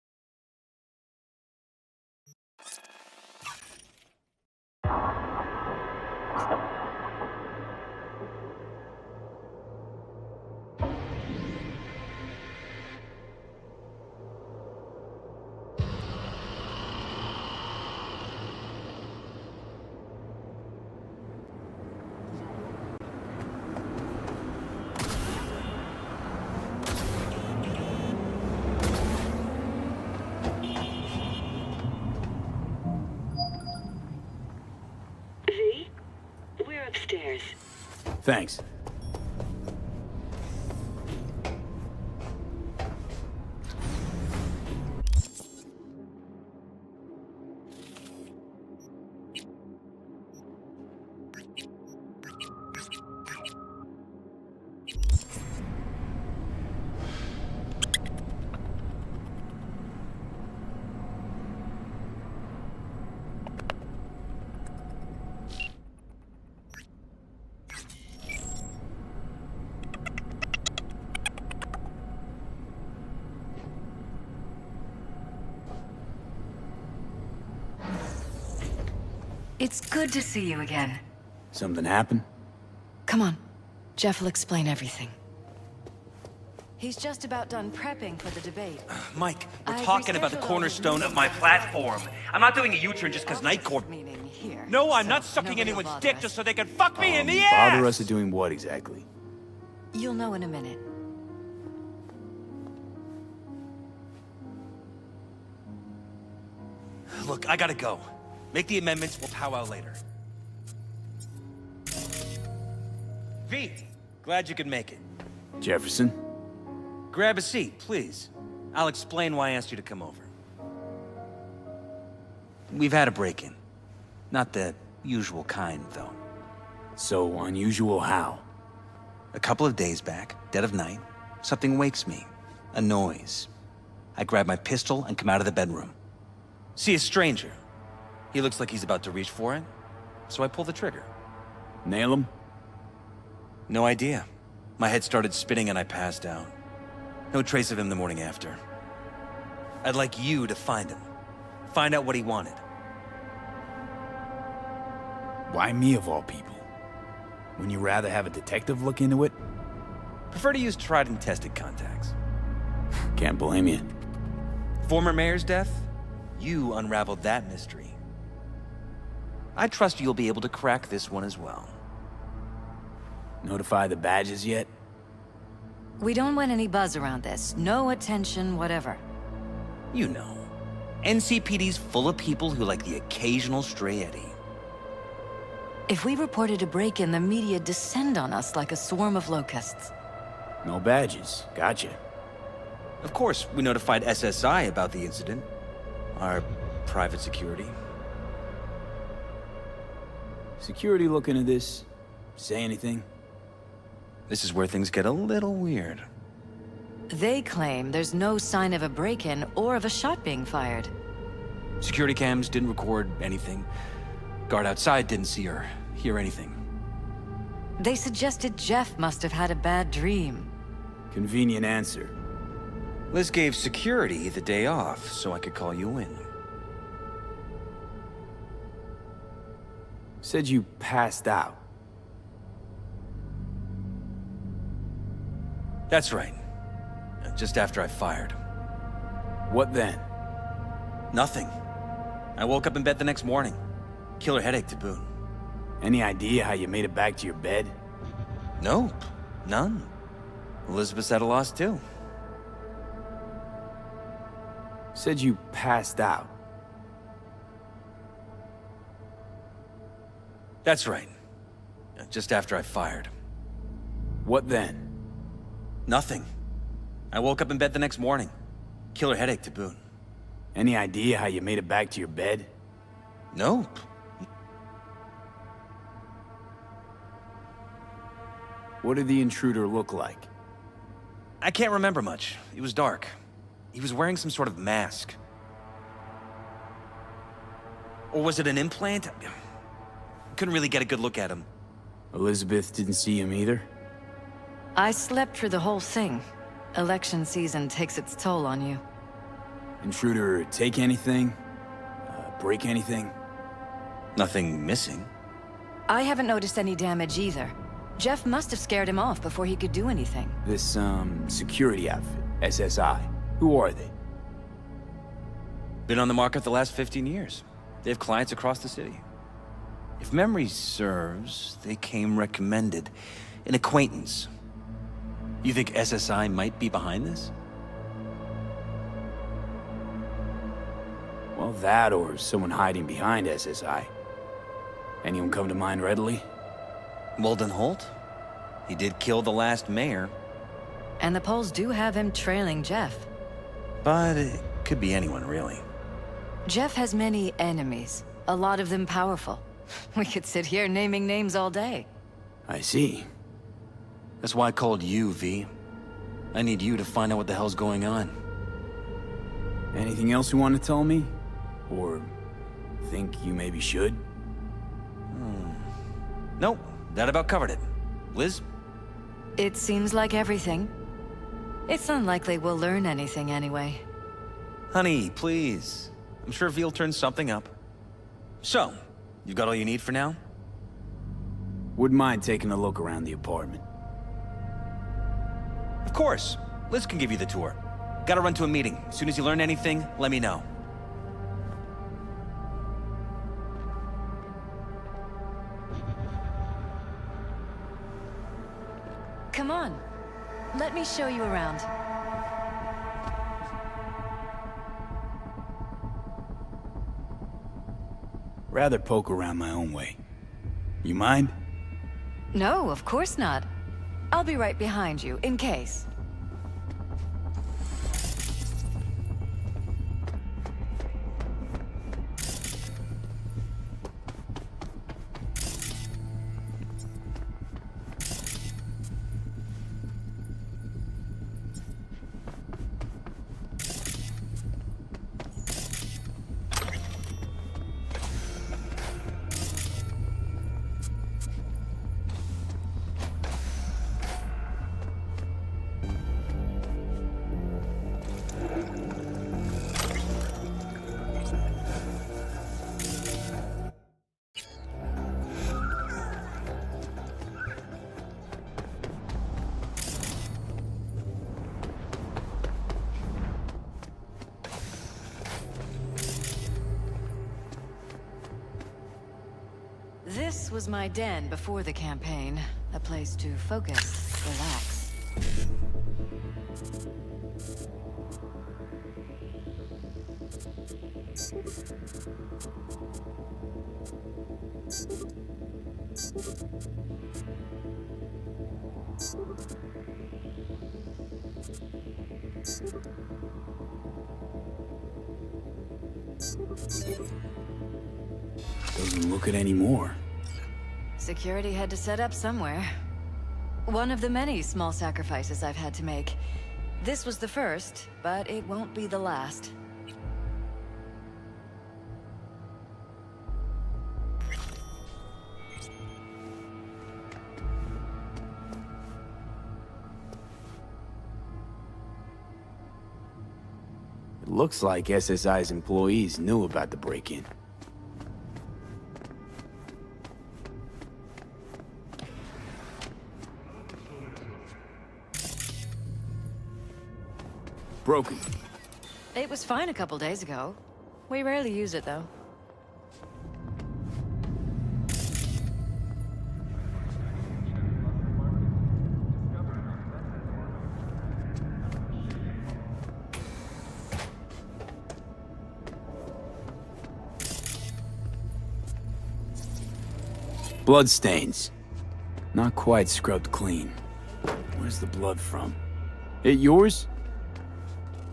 We're upstairs. Thanks. It's good to see you again. Something happened? Come on. Jeff will explain everything. He's just about done prepping for the debate. Mike, we're I've talking about the rescheduled all cornerstone the of my platform. I'm not doing a U-turn just because Night Court... here. No, I'm so not sucking nobody will anyone's bother dick us. just so they can fuck me in the ass! Bother us at doing what exactly? You'll know in a minute. Look, I gotta go. Make the amendments, we'll powwow later. V, glad you could make it. Jefferson? Grab a seat, please. I'll explain why I asked you to come over. We've had a break-in. Not the usual kind, though. So unusual how? A couple of days back, dead of night, something wakes me. A noise. I grab my pistol and come out of the bedroom. See a stranger. He looks like he's about to reach for it, so I pull the trigger. Nail him? No idea. My head started spinning and I passed out. No trace of him the morning after. I'd like you to find him. Find out what he wanted. Why me of all people? Wouldn't you rather have a detective look into it? Prefer to use tried and tested contacts. Can't blame you. Former mayor's death? You unraveled that mystery. I trust you'll be able to crack this one as well. Notify the badges yet? We don't want any buzz around this. No attention, whatever. You know. NCPD's full of people who like the occasional stray eddy. If we reported a break-in, the media descend on us like a swarm of locusts. No badges. Gotcha. Of course, we notified SSI about the incident. Our private security. Security looking at this? Say anything? This is where things get a little weird. They claim there's no sign of a break-in or of a shot being fired. Security cams didn't record anything. Guard outside didn't see or hear anything. They suggested Jeff must have had a bad dream. Convenient answer. Liz gave security the day off so I could call you in. Said you passed out. That's right. Just after I fired. What then? Nothing. I woke up in bed the next morning. Killer headache to boot. Any idea how you made it back to your bed? Nope. None. Elizabeth's at a loss too. Said you passed out. That's right. Just after I fired. What then? Nothing. I woke up in bed the next morning. Killer headache to boot. Any idea how you made it back to your bed? Nope. What did the intruder look like? I can't remember much. It was dark. He was wearing some sort of mask. Or was it an implant? Couldn't really get a good look at him. Elizabeth didn't see him either? I slept through the whole thing. Election season takes its toll on you. Intruder take anything? Break anything? Nothing missing. I haven't noticed any damage either. Jeff must have scared him off before he could do anything. This, security outfit, SSI. Who are they? Been on the market the last 15 years. They have clients across the city. If memory serves, they came recommended. An acquaintance. You think SSI might be behind this? Well, that or someone hiding behind SSI. Anyone come to mind readily? Walden Holt? He did kill the last mayor. And the polls do have him trailing Jeff. But it could be anyone, really. Jeff has many enemies, a lot of them powerful. We could sit here naming names all day. I see. That's why I called you, V. I need you to find out what the hell's going on. Anything else you want to tell me? Or think you maybe should? Nope, that about covered it. Liz? It seems like everything. It's unlikely we'll learn anything anyway. Honey, please. I'm sure V'll turn something up. So, you got all you need for now? Wouldn't mind taking a look around the apartment. Of course. Liz can give you the tour. Gotta run to a meeting. As soon as you learn anything, let me know. Come on. Let me show you around. Rather poke around my own way. You mind? No, of course not. I'll be right behind you, in case. This was my den before the campaign. A place to focus, relax. Doesn't look it anymore. Security had to set up somewhere. One of the many small sacrifices I've had to make. This was the first, but it won't be the last. It looks like SSI's employees knew about the break-in. Broken. It was fine a couple days ago. We rarely use it, though. Bloodstains. Not quite scrubbed clean. Where's the blood from? It yours?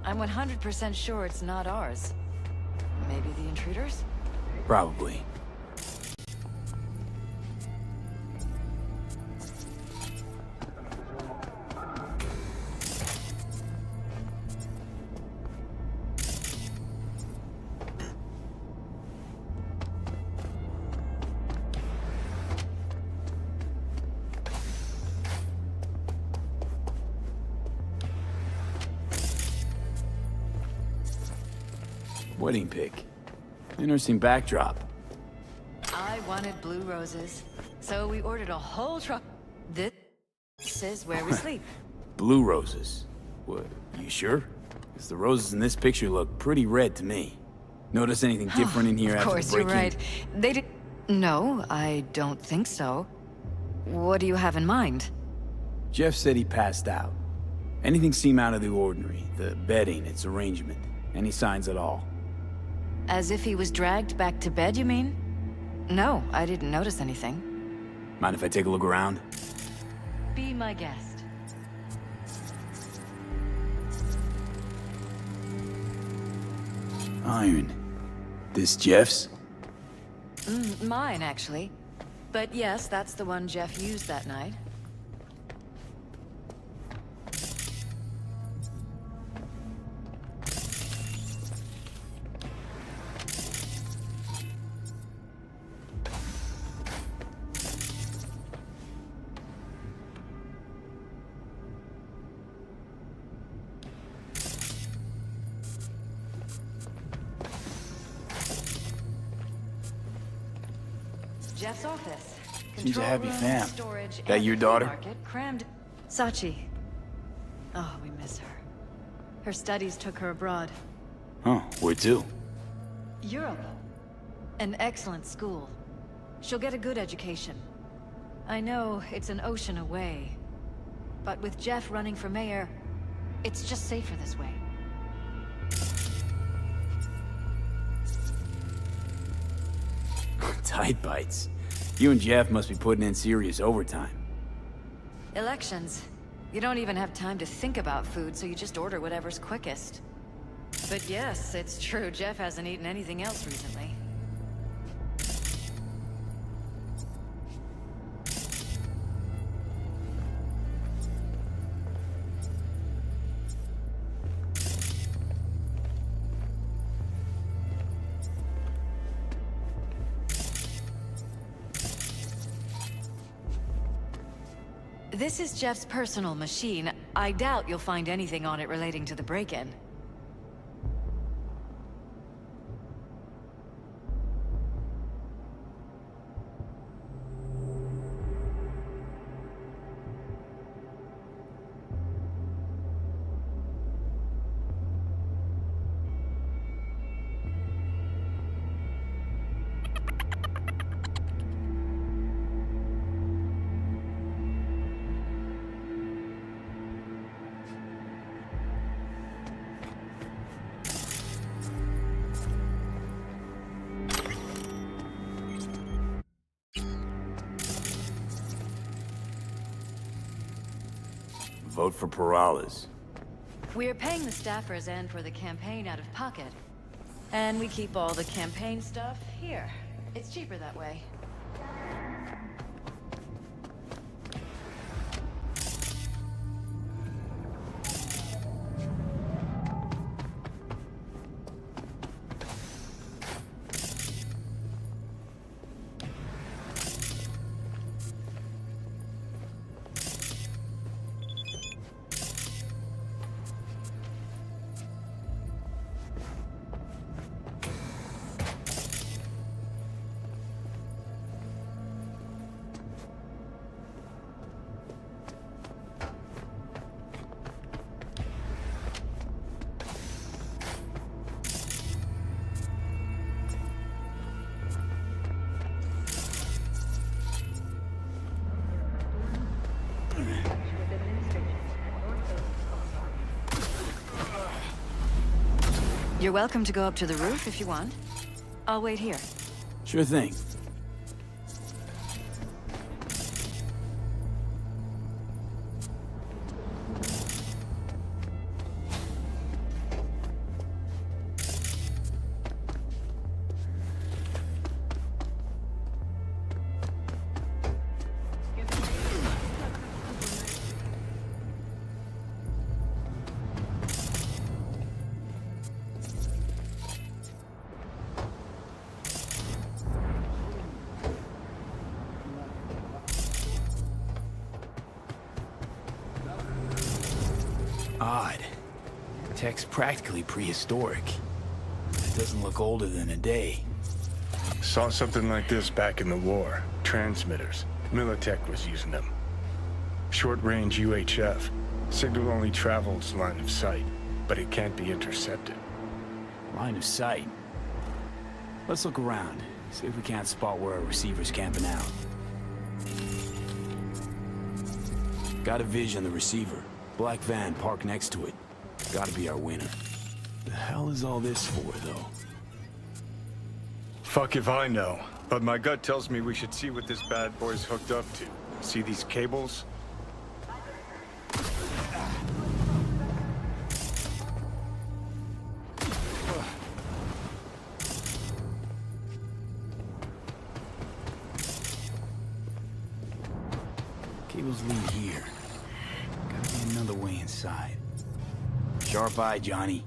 I'm 100% sure it's not ours. Maybe the intruders? Probably. Wedding pic. Interesting backdrop. I wanted blue roses, so we ordered a whole truck. This is where we sleep. Blue roses. What, you sure? Because the roses in this picture look pretty red to me. Notice anything different in here after the Of course, you're break-in? right. They did... No, I don't think so. What do you have in mind? Jeff said he passed out. Anything seem out of the ordinary? The bedding, its arrangement. Any signs at all? As if he was dragged back to bed, you mean? No, I didn't notice anything. Mind if I take a look around? Be my guest. Iron. This Jeff's? Mine, actually. But yes, that's the one Jeff used that night. Jeff's office. She's a happy room, fam. storage, That and your flea daughter? market crammed. Sachi. Oh, we miss her. Her studies took her abroad. Huh, where to? Europe. An excellent school. She'll get a good education. I know it's an ocean away, but with Jeff running for mayor, it's just safer this way. Tight bites. You and Jeff must be putting in serious overtime. Elections. You don't even have time to think about food, so you just order whatever's quickest. But yes, it's true, Jeff hasn't eaten anything else recently. This is Jeff's personal machine. I doubt you'll find anything on it relating to the break-in. Vote for Perales. We're paying the staffers and for the campaign out of pocket. And we keep all the campaign stuff here. It's cheaper that way. You're welcome to go up to the roof if you want. I'll wait here. Sure thing. Odd. Tech's practically prehistoric. It doesn't look older than a day. Saw something like this back in the war. Transmitters. Militech was using them. Short-range UHF. Signal only travels line of sight, but it can't be intercepted. Line of sight. Let's look around. See if we can't spot where our receiver's camping out. Got a vision on the receiver. Black van parked next to it. Gotta be our winner. The hell is all this for, though? Fuck if I know, but my gut tells me we should see what this bad boy's hooked up to. See these cables? Cables lead here. Gotta be another way inside. Sharp eye, Johnny.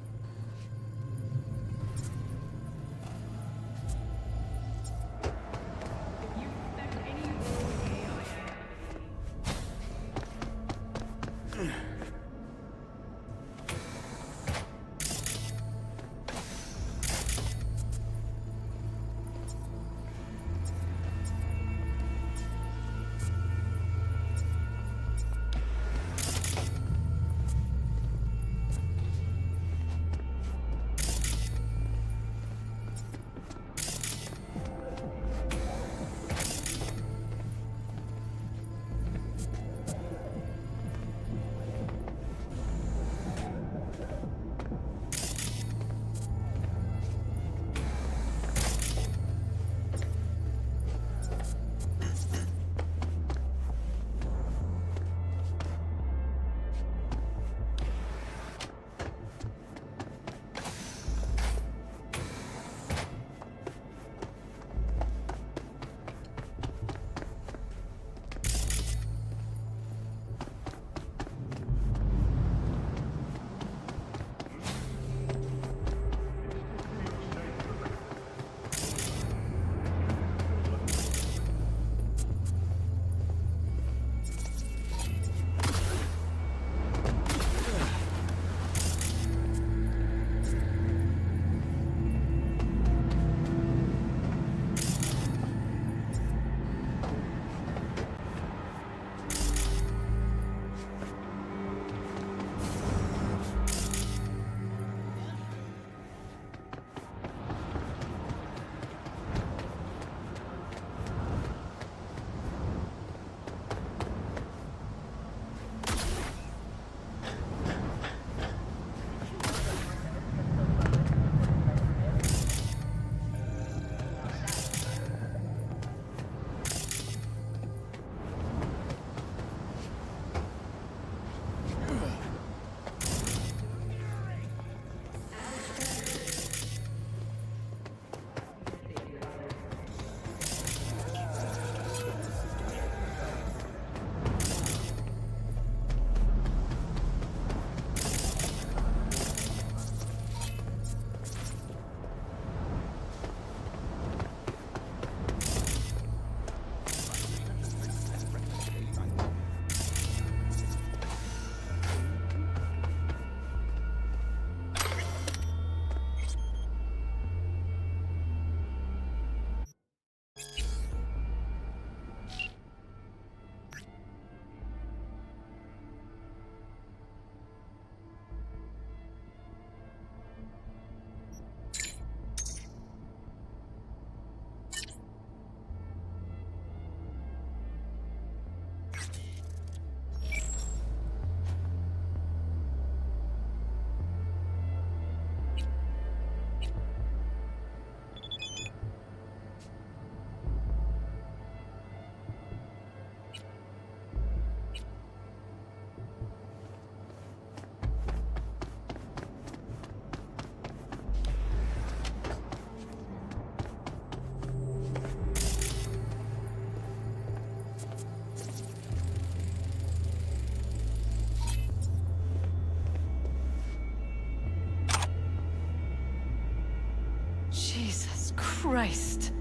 Christ.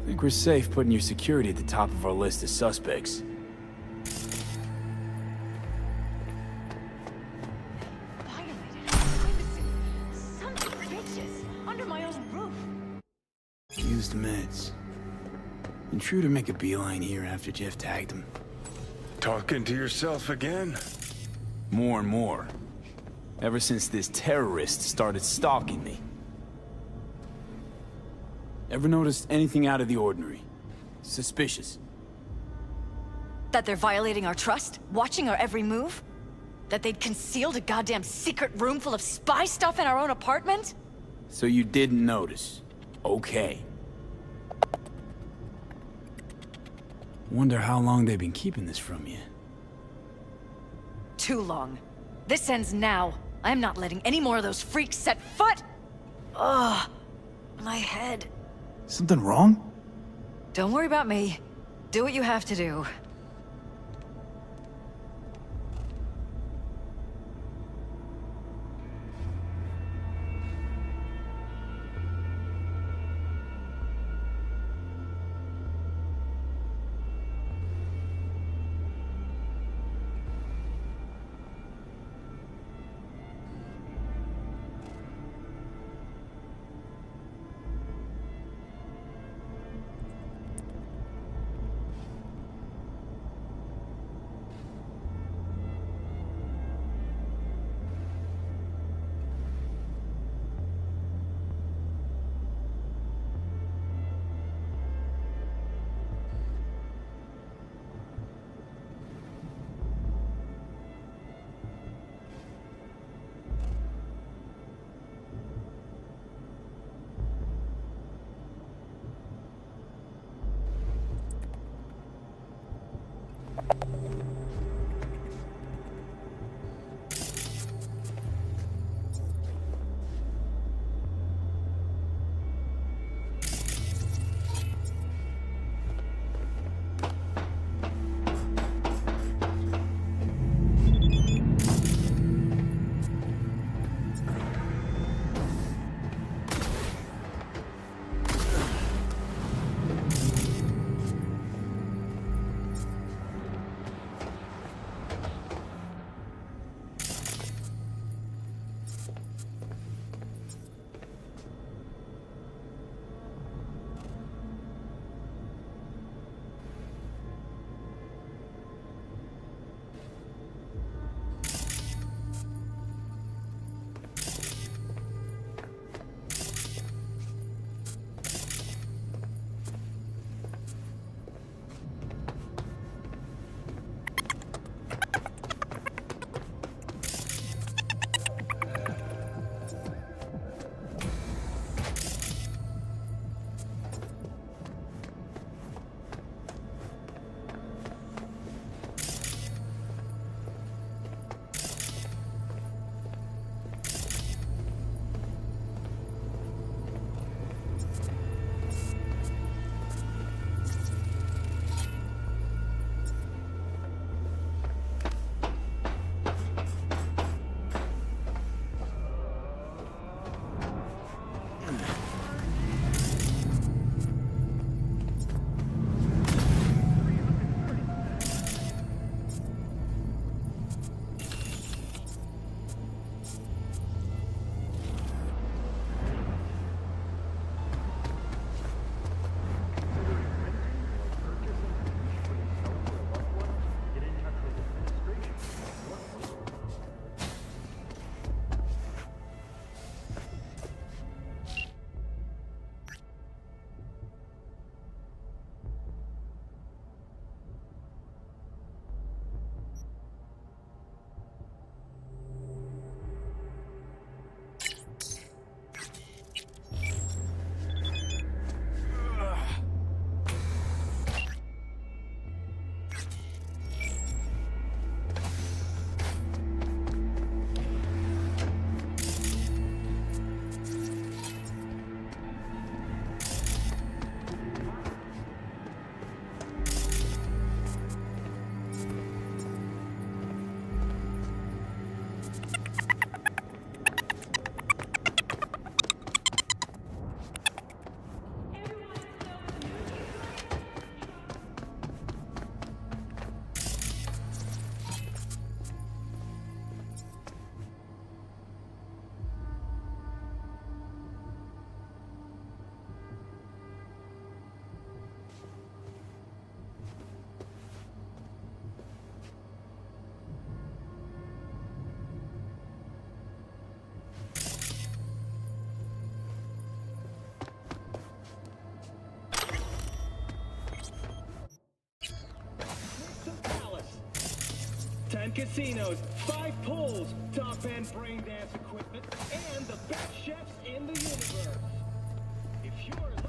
I think we're safe putting your security at the top of our list of suspects. Some bitches under my own roof. Used meds. Intruder make a beeline here after Jeff tagged him. Talking to yourself again? More and more. Ever since this terrorist started stalking me. Ever noticed anything out of the ordinary? Suspicious? That they're violating our trust? Watching our every move? That they'd concealed a goddamn secret room full of spy stuff in our own apartment? So you didn't notice. Okay. Wonder how long they've been keeping this from you. Too long. This ends now. I'm not letting any more of those freaks set foot! Ugh. My head. Something wrong? Don't worry about me. Do what you have to do. casinos, 5 pools, top-end brain dance equipment, and the best chefs in the universe. If you're looking...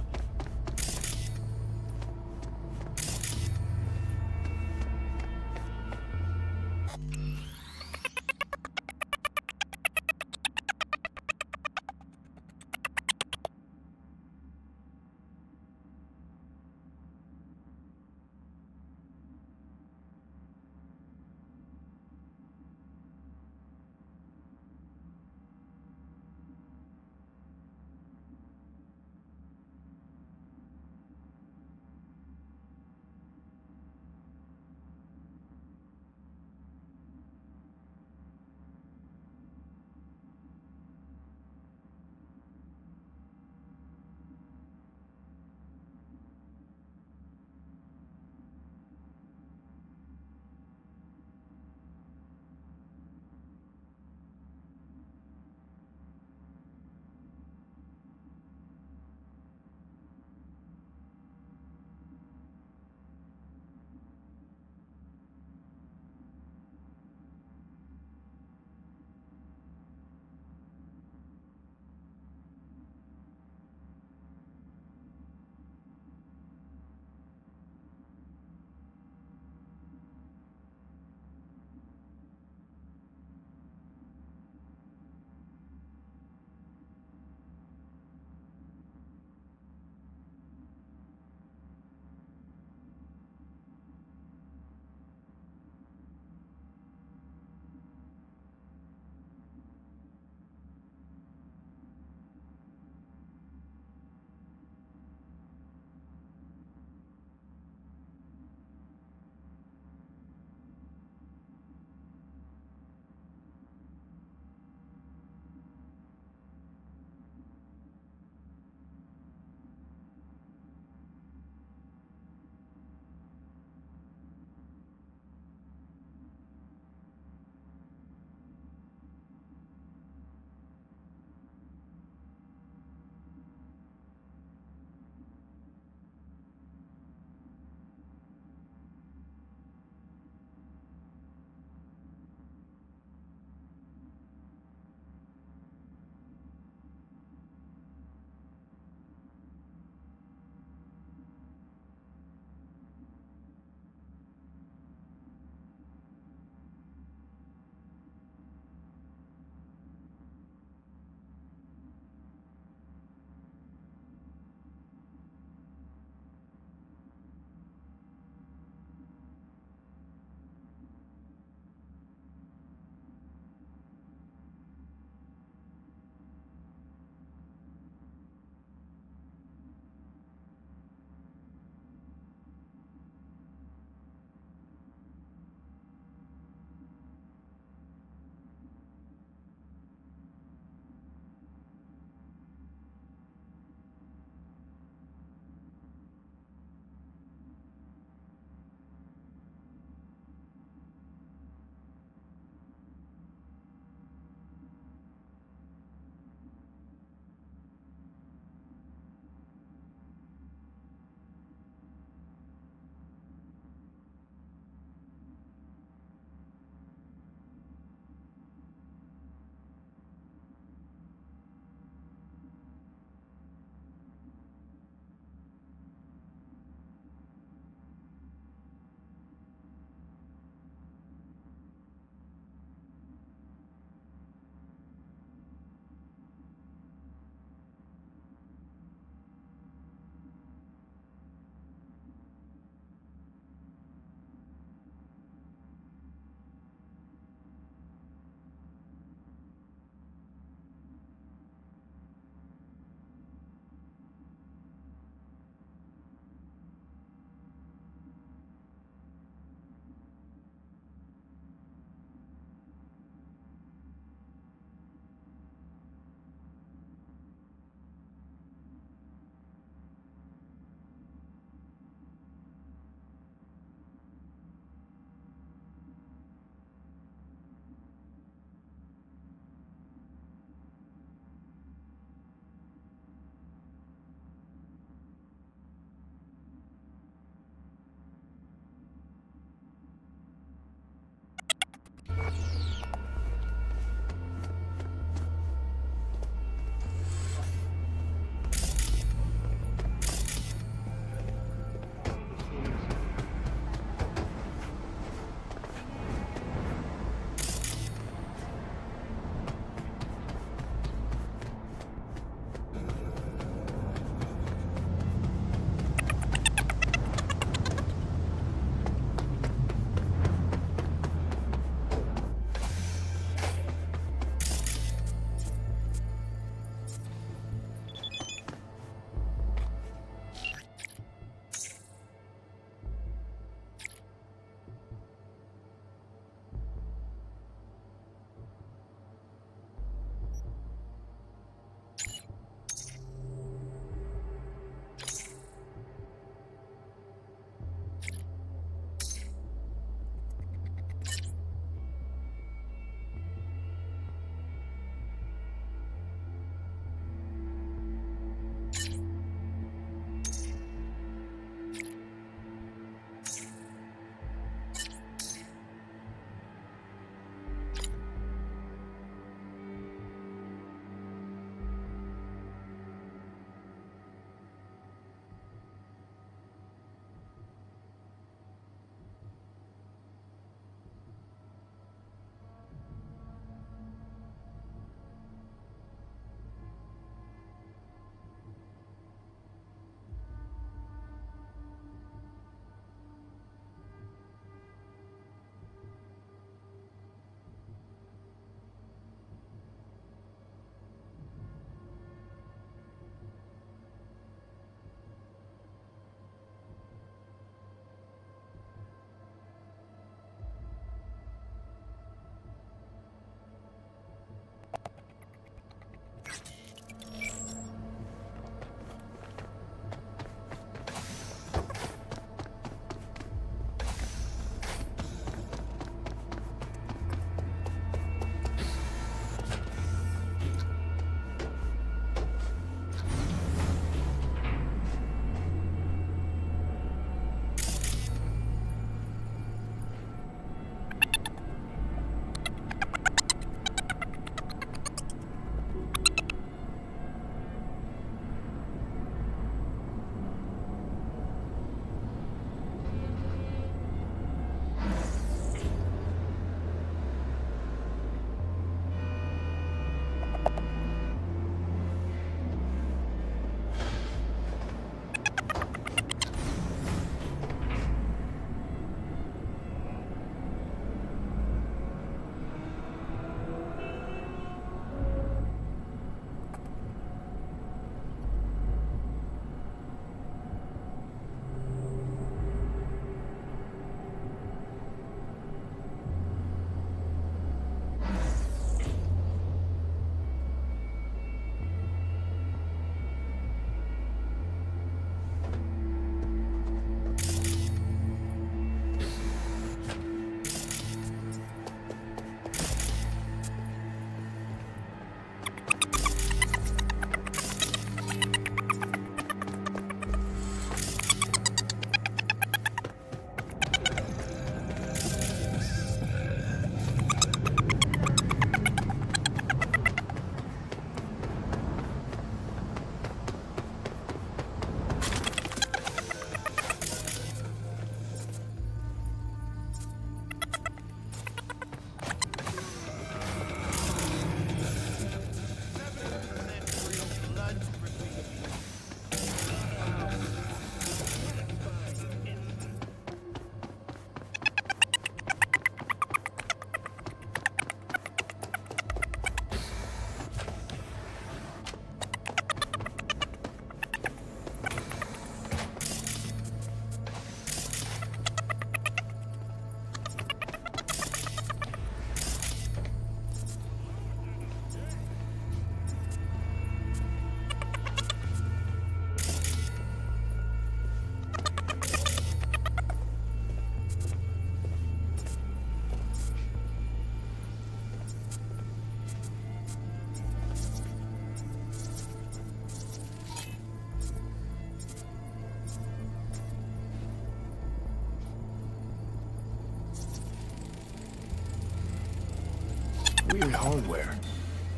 Weird hardware.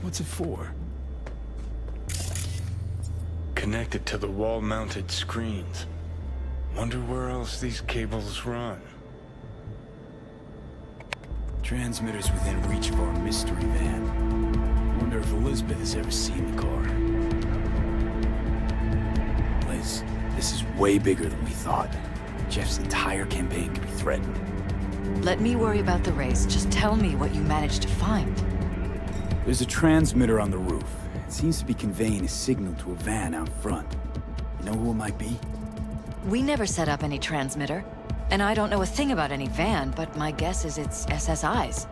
What's it for? Connected to the wall-mounted screens. Wonder where else these cables run. Transmitters within reach of our mystery van. Wonder if Elizabeth has ever seen the car. Liz, this is way bigger than we thought. Jeff's entire campaign could be threatened. Let me worry about the race. Just tell me what you managed to find. There's a transmitter on the roof. It seems to be conveying a signal to a van out front. You know who it might be? We never set up any transmitter. And I don't know a thing about any van, but my guess is it's SSI's.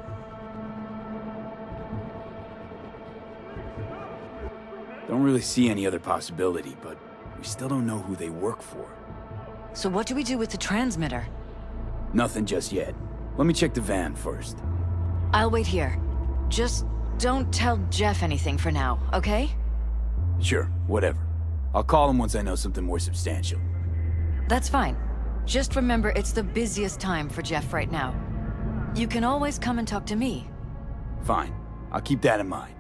Don't really see any other possibility, but we still don't know who they work for. So what do we do with the transmitter? Nothing just yet. Let me check the van first. I'll wait here. Just don't tell Jeff anything for now, okay? Sure, whatever. I'll call him once I know something more substantial. That's fine. Just remember it's the busiest time for Jeff right now. You can always come and talk to me. Fine. I'll keep that in mind.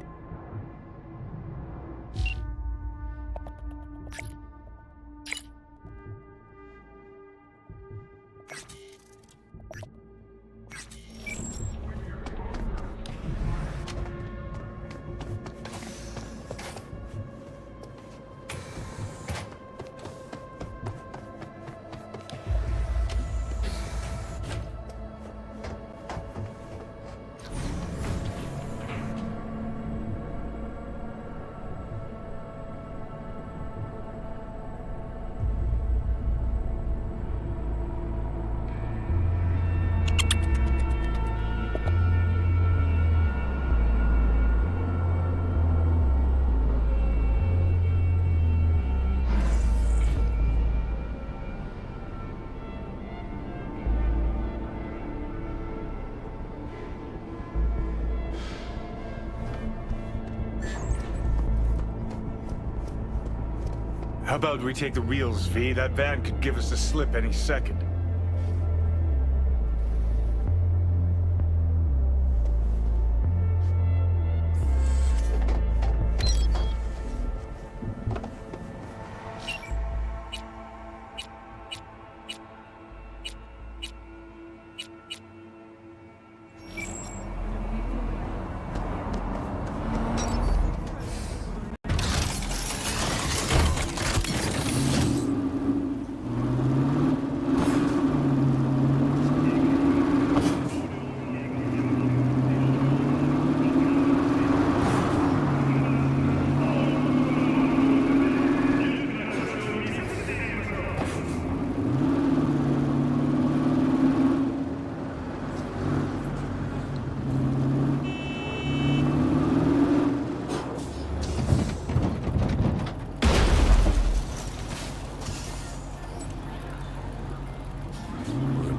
How about we take the wheels, V? That van could give us the slip any second.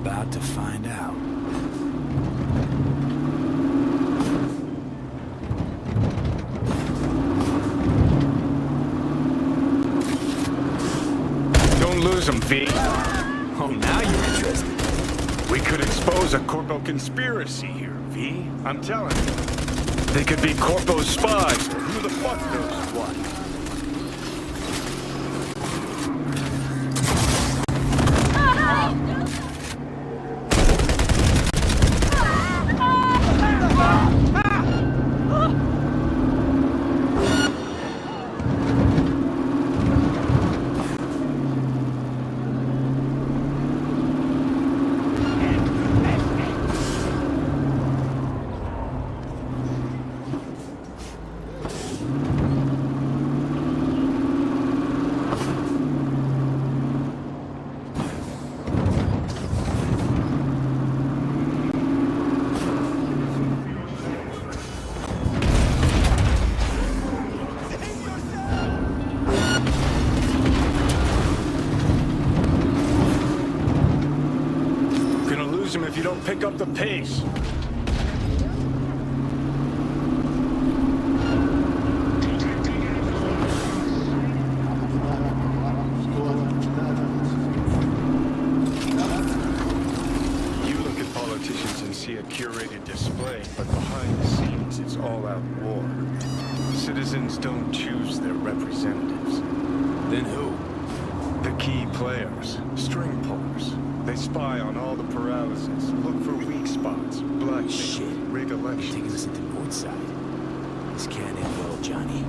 About to find out. Don't lose them, V. Oh, now you're interested. We could expose a Corpo conspiracy here, V. I'm telling you. They could be Corpo spies, or who the fuck knows what. If you don't pick up the pace. You look at politicians and see a curated display, but behind the scenes, it's Citizens don't choose their representatives. Then who? The key players, string pullers. They spy on all the paralysis, look for weak spots, blackmail, rig elections. Taking us into Northside. This can't end well, Johnny.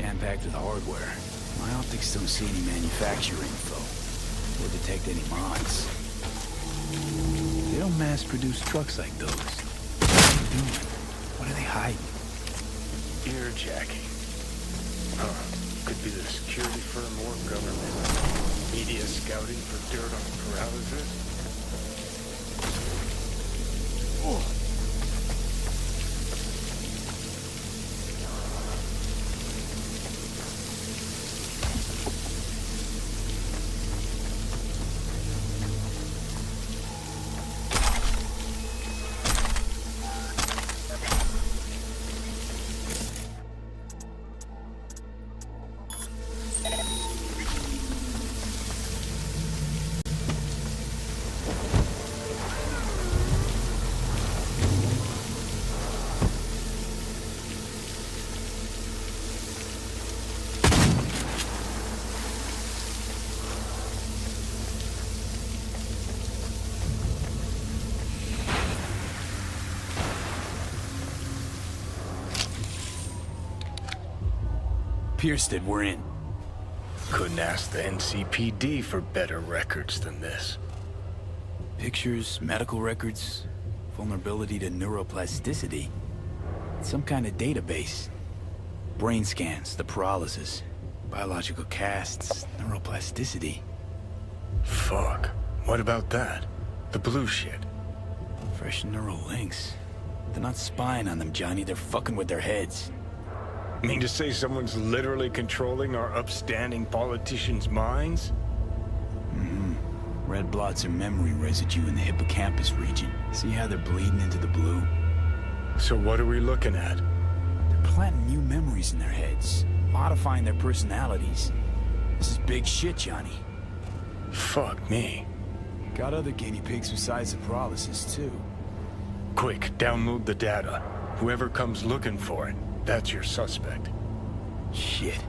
jam-packed with hardware. My optics don't see any manufacturer info, or detect any mods. They don't mass-produce trucks like those. What are they doing? What are they hiding? Earjacking. Huh. Could be the security firm or government. Media scouting for dirt on paralysis. Oh. Piersted, we're in. Couldn't ask the NCPD for better records than this. Pictures, medical records, vulnerability to neuroplasticity. Some kind of database. Brain scans, the paralysis, biological casts, neuroplasticity. Fuck. What about that? The blue shit. Fresh neural links. They're not spying on them, Johnny. They're fucking with their heads. Mean to say someone's literally controlling our upstanding politicians' minds? Mm-hmm. Red blots are memory residue in the hippocampus region. See how they're bleeding into the blue? So what are we looking at? They're planting new memories in their heads, modifying their personalities. This is big shit, Johnny. Fuck me. Got other guinea pigs besides the paralysis, too. Quick, download the data. Whoever comes looking for it, that's your suspect. Shit.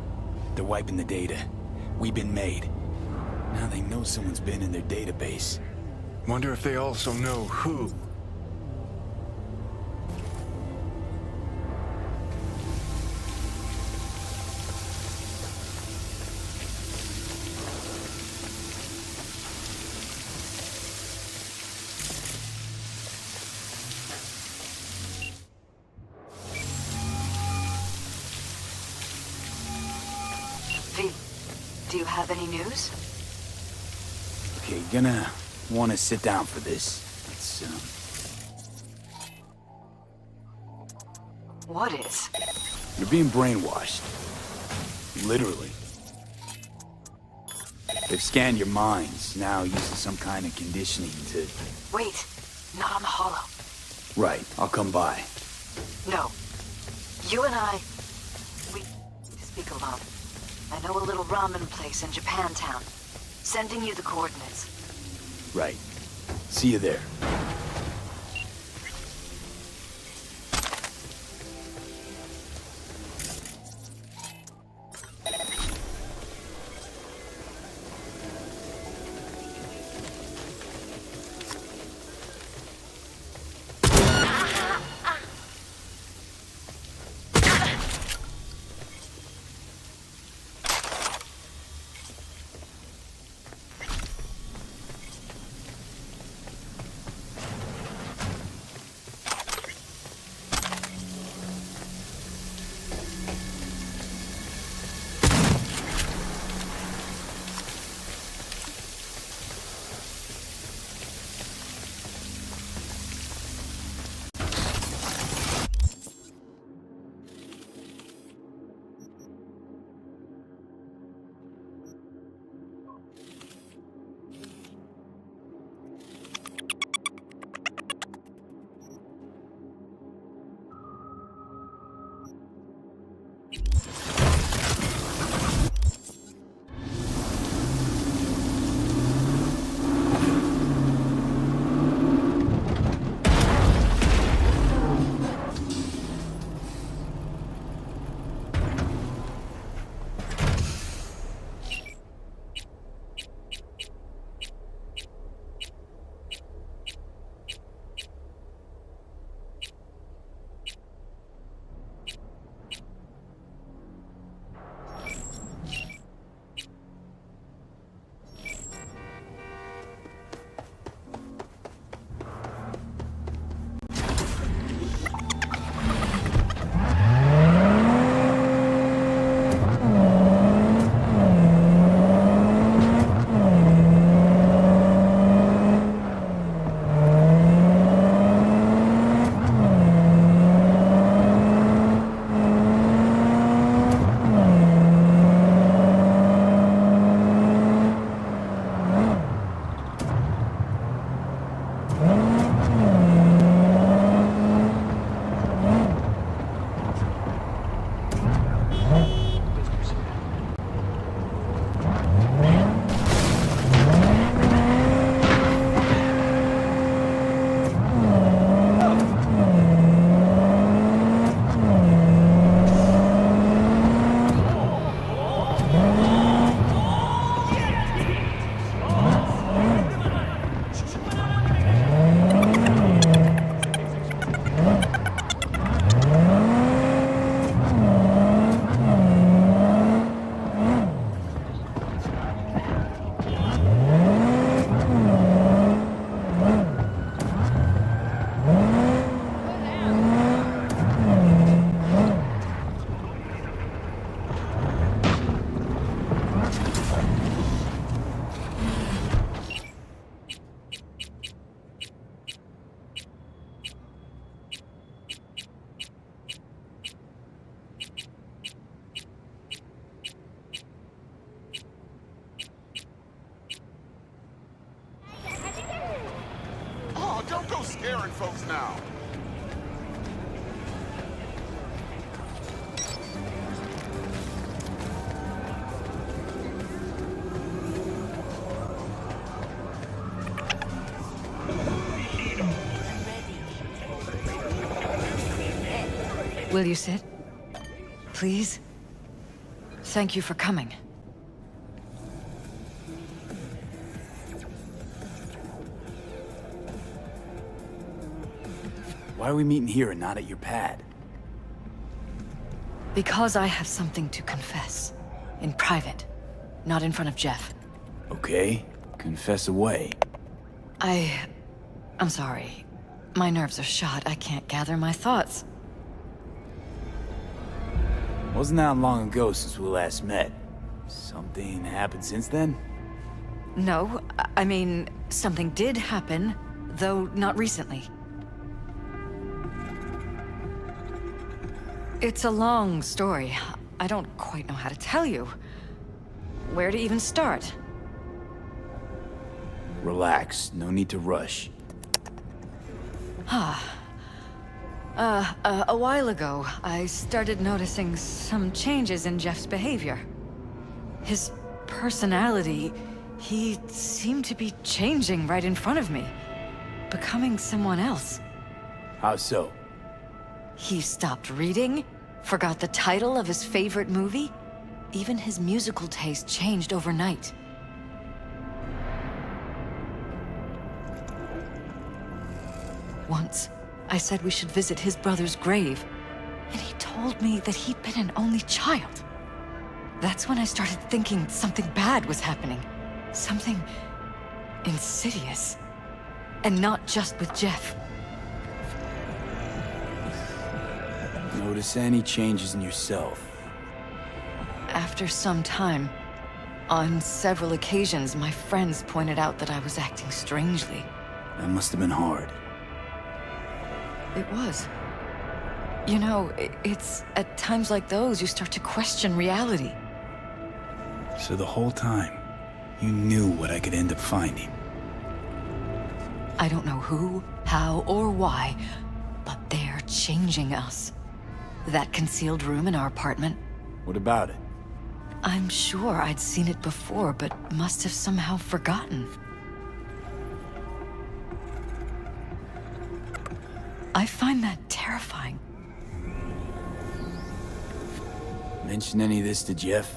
They're wiping the data. We've been made. Now they know someone's been in their database. Wonder if they also know who. Do you have any news? Okay, gonna want to sit down for this. It's, What is? You're being brainwashed. Literally. They've scanned your minds, now using some kind of conditioning to... Wait, not on the hollow. Right, I'll come by. No. You and I... we speak alone. I know a little ramen place in Japantown. Sending you the coordinates. Right. See you there. now. Will you sit? Please? Thank you for coming. Why are we meeting here and not at your pad? Because I have something to confess. In private. Not in front of Jeff. Okay, confess away. I'm sorry. My nerves are shot. I can't gather my thoughts. Wasn't that long ago since we last met. Something happened since then? No, I mean, something did happen, though not recently. It's a long story. I don't quite know how to tell you. Where to even start? Relax, no need to rush. A while ago, I started noticing some changes in Jeff's behavior. His personality, he seemed to be changing right in front of me. Becoming someone else. How so? He stopped reading, forgot the title of his favorite movie. Even his musical taste changed overnight. Once, I said we should visit his brother's grave, and he told me that he'd been an only child. That's when I started thinking something bad was happening. Something insidious. And not just with Jeff. Notice any changes in yourself? After some time, on several occasions, my friends pointed out that I was acting strangely. That must have been hard. It was. You know, it's at times like those you start to question reality. So the whole time, you knew what I could end up finding. I don't know who, how, or why, but they're changing us. That concealed room in our apartment. What about it? I'm sure I'd seen it before, but must have somehow forgotten. I find that terrifying. Mention any of this to Jeff?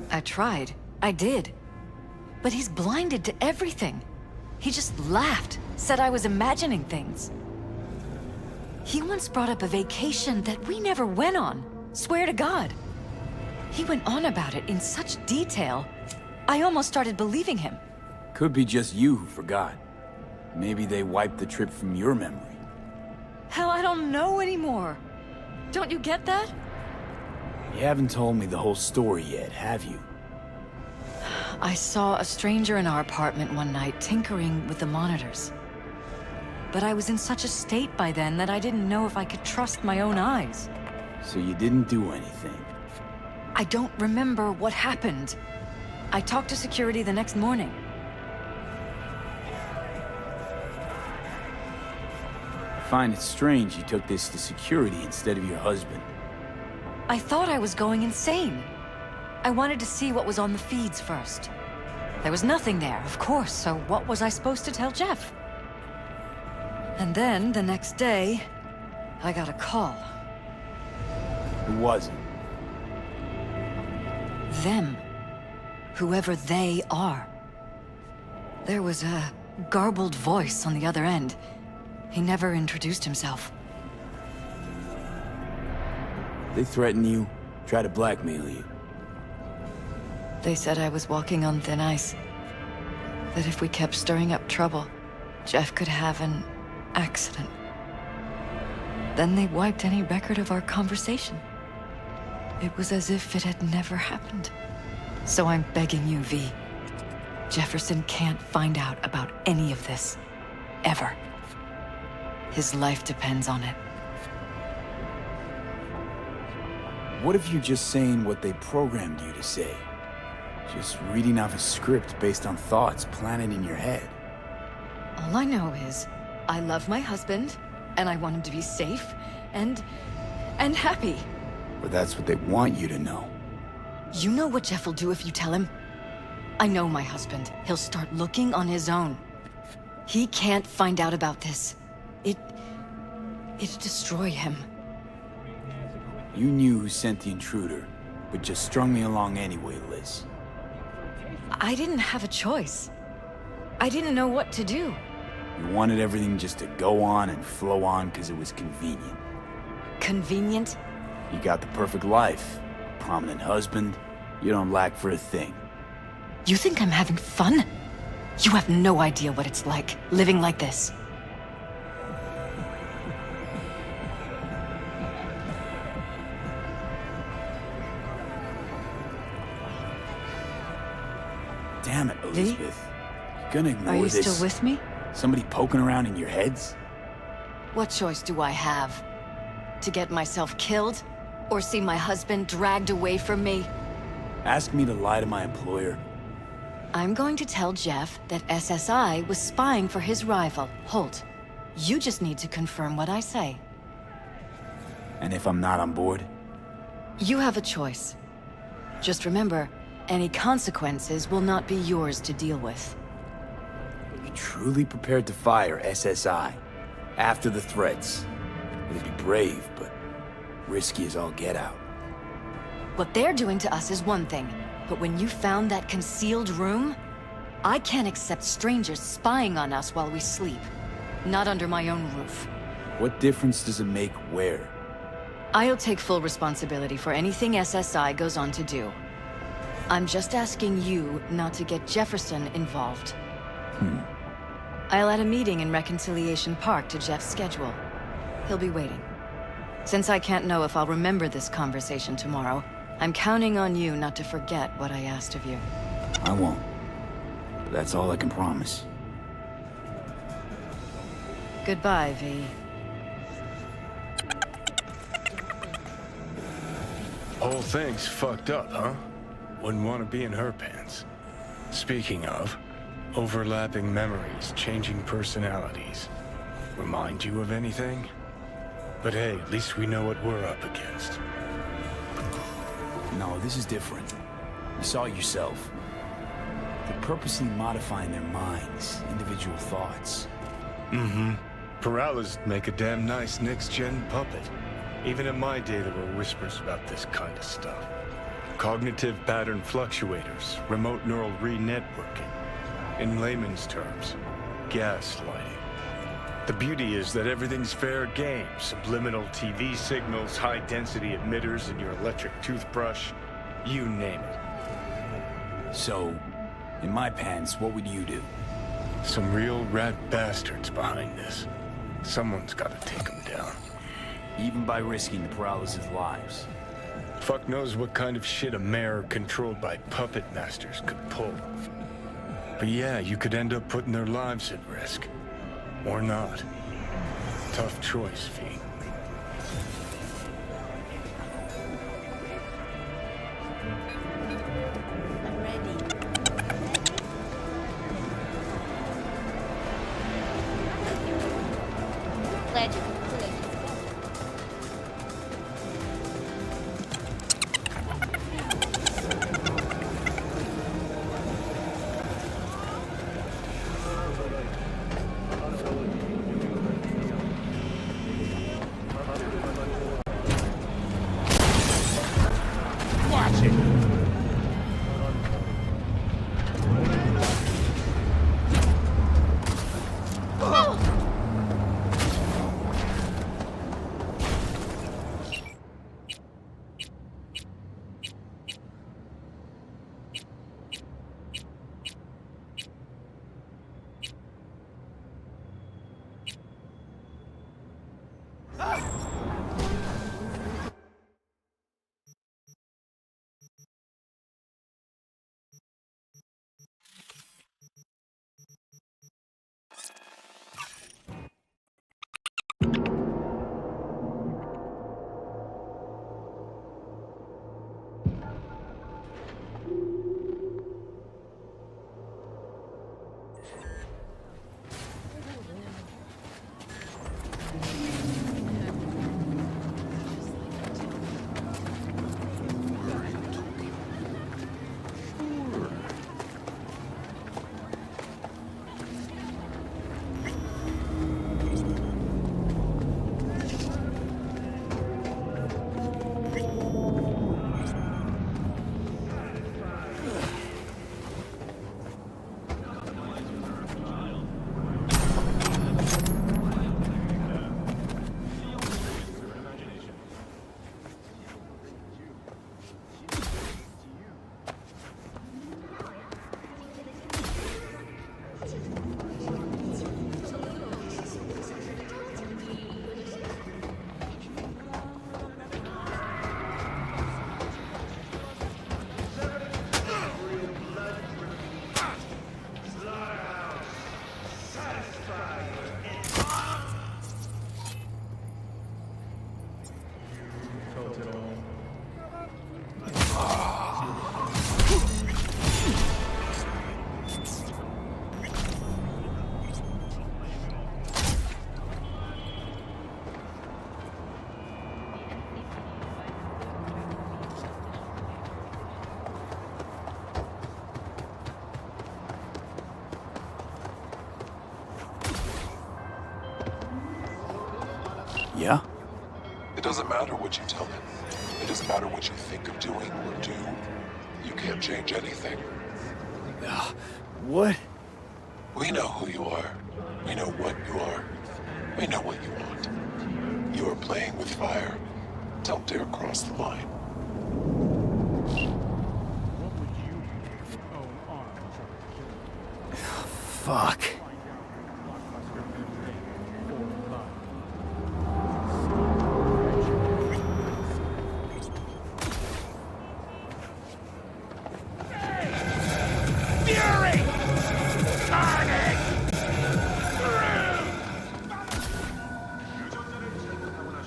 I tried. I did. But he's blinded to everything. He just laughed, said I was imagining things. He once brought up a vacation that we never went on. Swear to God. He went on about it in such detail, I almost started believing him. Could be just you who forgot. Maybe they wiped the trip from your memory. Hell, I don't know anymore. Don't you get that? You haven't told me the whole story yet, have you? I saw a stranger in our apartment one night tinkering with the monitors. But I was in such a state by then that I didn't know if I could trust my own eyes. So you didn't do anything? I don't remember what happened. I talked to security the next morning. I find it strange you took this to security instead of your husband. I thought I was going insane. I wanted to see what was on the feeds first. There was nothing there, of course, so what was I supposed to tell Jeff? And then, the next day, I got a call. Who was it? Them. Whoever they are. There was a garbled voice on the other end. He never introduced himself. They threaten you, try to blackmail you. They said I was walking on thin ice. That if we kept stirring up trouble, Jeff could have an accident. Then they wiped any record of our conversation. It was as if it had never happened. So I'm begging you, V. Jefferson can't find out about any of this. Ever. His life depends on it. What if you're just saying what they programmed you to say? Just reading off a script based on thoughts planted in your head? All I know is, I love my husband, and I want him to be safe, and happy. But that's what they want you to know. You know what Jeff will do if you tell him? I know my husband. He'll start looking on his own. He can't find out about this. It'd destroy him. You knew who sent the intruder, but just strung me along anyway, Liz. I didn't have a choice. I didn't know what to do. You wanted everything just to go on and flow on because it was convenient. Convenient? You got the perfect life. Prominent husband. You don't lack for a thing. You think I'm having fun? You have no idea what it's like, living like this. Damn it, Elizabeth. You gonna ignore Are you this? still with me? Somebody poking around in your heads? What choice do I have? To get myself killed? Or see my husband dragged away from me? Ask me to lie to my employer? I'm going to tell Jeff that SSI was spying for his rival, Holt. You just need to confirm what I say. And if I'm not on board? You have a choice. Just remember, any consequences will not be yours to deal with. You truly prepared to fire SSI after the threats? It'd be brave, but risky as all get out. What they're doing to us is one thing, but when you found that concealed room, I can't accept strangers spying on us while we sleep. Not under my own roof. What difference does it make where? I'll take full responsibility for anything SSI goes on to do. I'm just asking you not to get Jefferson involved. I'll add a meeting in Reconciliation Park to Jeff's schedule. He'll be waiting. Since I can't know if I'll remember this conversation tomorrow, I'm counting on you not to forget what I asked of you. I won't. But that's all I can promise. Goodbye, V. Whole thing's fucked up, huh? Wouldn't want to be in her pants. Speaking of, overlapping memories, changing personalities. Remind you of anything? But hey, at least we know what we're up against. No, this is different. You saw it yourself. They're purposely modifying their minds, individual thoughts. Peralez make a damn nice next-gen puppet. Even in my day, there were whispers about this kind of stuff. Cognitive pattern fluctuators, remote neural re-networking. In layman's terms, gaslighting. The beauty is that everything's fair game. Subliminal TV signals, high-density emitters in your electric toothbrush. You name it. So, in my pants, what would you do? Some real rat bastards behind this. Someone's gotta take them down. Even by risking the Peralez's lives. Fuck knows what kind of shit a mayor controlled by puppet masters could pull. But yeah, you could end up putting their lives at risk. Or not. Tough choice, V. Glad you could. Yeah? It doesn't matter what you tell him. It doesn't matter what you think of doing or do. You can't change anything. What? We know who you are. We know what you are. We know what you want. You are playing with fire. Don't dare cross the line. Fuck.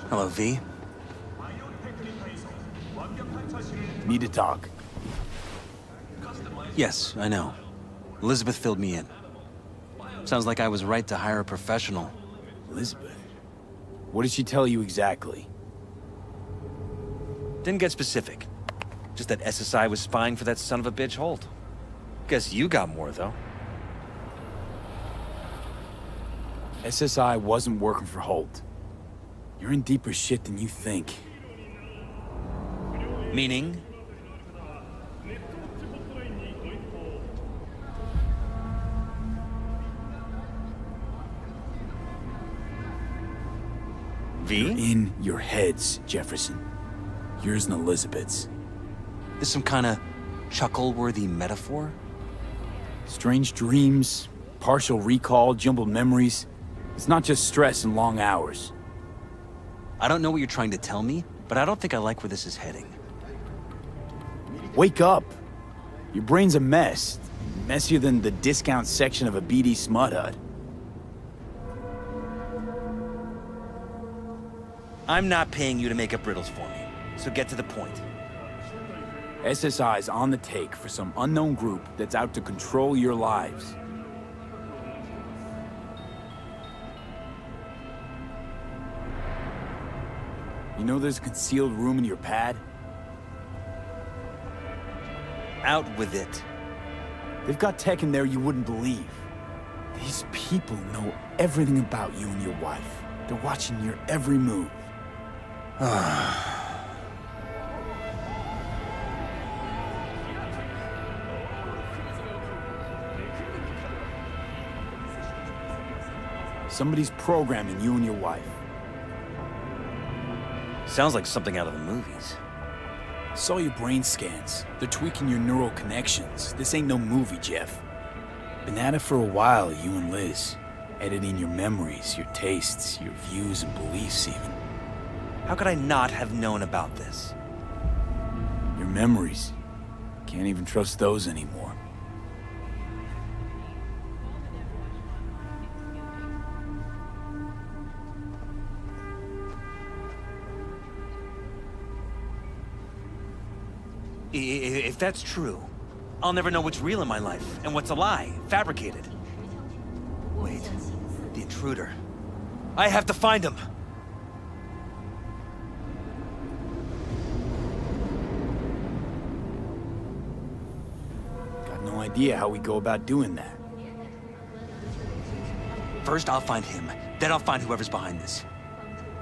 Hello, V. Need to talk. Yes, I know. Elizabeth filled me in. Sounds like I was right to hire a professional. Elizabeth? What did she tell you exactly? Didn't get specific. Just that SSI was spying for that son of a bitch Holt. Guess you got more, though. SSI wasn't working for Holt. You're in deeper shit than you think. Meaning? V? You're in your heads, Jefferson. Yours and Elizabeth's. This some kind of chuckle-worthy metaphor? Strange dreams, partial recall, jumbled memories. It's not just stress and long hours. I don't know what you're trying to tell me, but I don't think I like where this is heading. Wake up! Your brain's a mess. Messier than the discount section of a BD smut hut. I'm not paying you to make up riddles for me, so get to the point. SSI's on the take for some unknown group that's out to control your lives. You know there's a concealed room in your pad? Out with it. They've got tech in there you wouldn't believe. These people know everything about you and your wife. They're watching your every move. Somebody's programming you and your wife. Sounds like something out of the movies. Saw your brain scans. They're tweaking your neural connections. This ain't no movie, Jeff. Been at it for a while, you and Liz. Editing your memories, your tastes, your views and beliefs even. How could I not have known about this? Your memories. Can't even trust those anymore. If that's true, I'll never know what's real in my life and what's a lie, fabricated. Wait, the intruder. I have to find him! Got no idea how we go about doing that. First, I'll find him. Then I'll find whoever's behind this.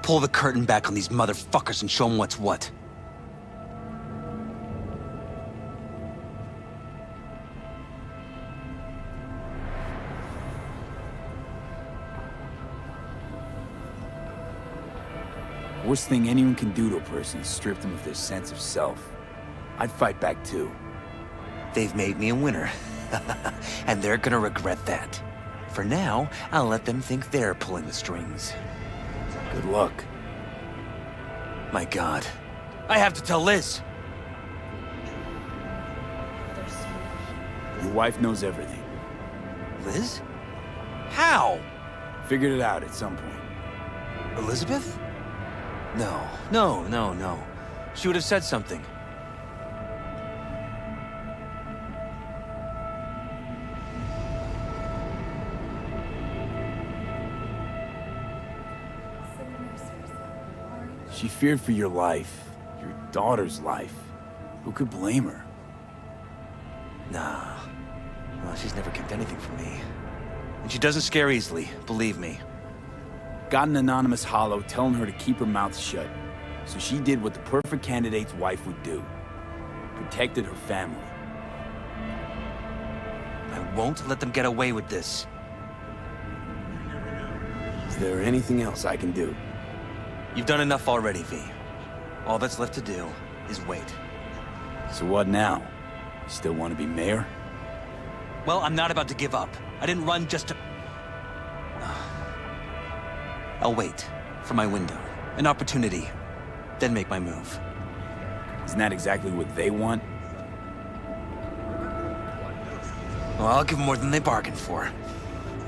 Pull the curtain back on these motherfuckers and show them what's what. Worst thing anyone can do to a person is strip them of their sense of self. I'd fight back too. They've made me a winner. And they're gonna regret that. For now, I'll let them think they're pulling the strings. Good luck. My God. I have to tell Liz! Your wife knows everything. Liz? How? Figured it out at some point. Elizabeth? No. She would have said something. She feared for your life, your daughter's life. Who could blame her? Nah. Well, she's never kept anything from me. And she doesn't scare easily, believe me. Got an anonymous holo telling her to keep her mouth shut. So she did what the perfect candidate's wife would do. Protected her family. I won't let them get away with this. Is there anything else I can do? You've done enough already, V. All that's left to do is wait. So what now? You still want to be mayor? Well, I'm not about to give up. I didn't run just to... I'll wait for my window, an opportunity, then make my move. Isn't that exactly what they want? Well, I'll give them more than they bargained for.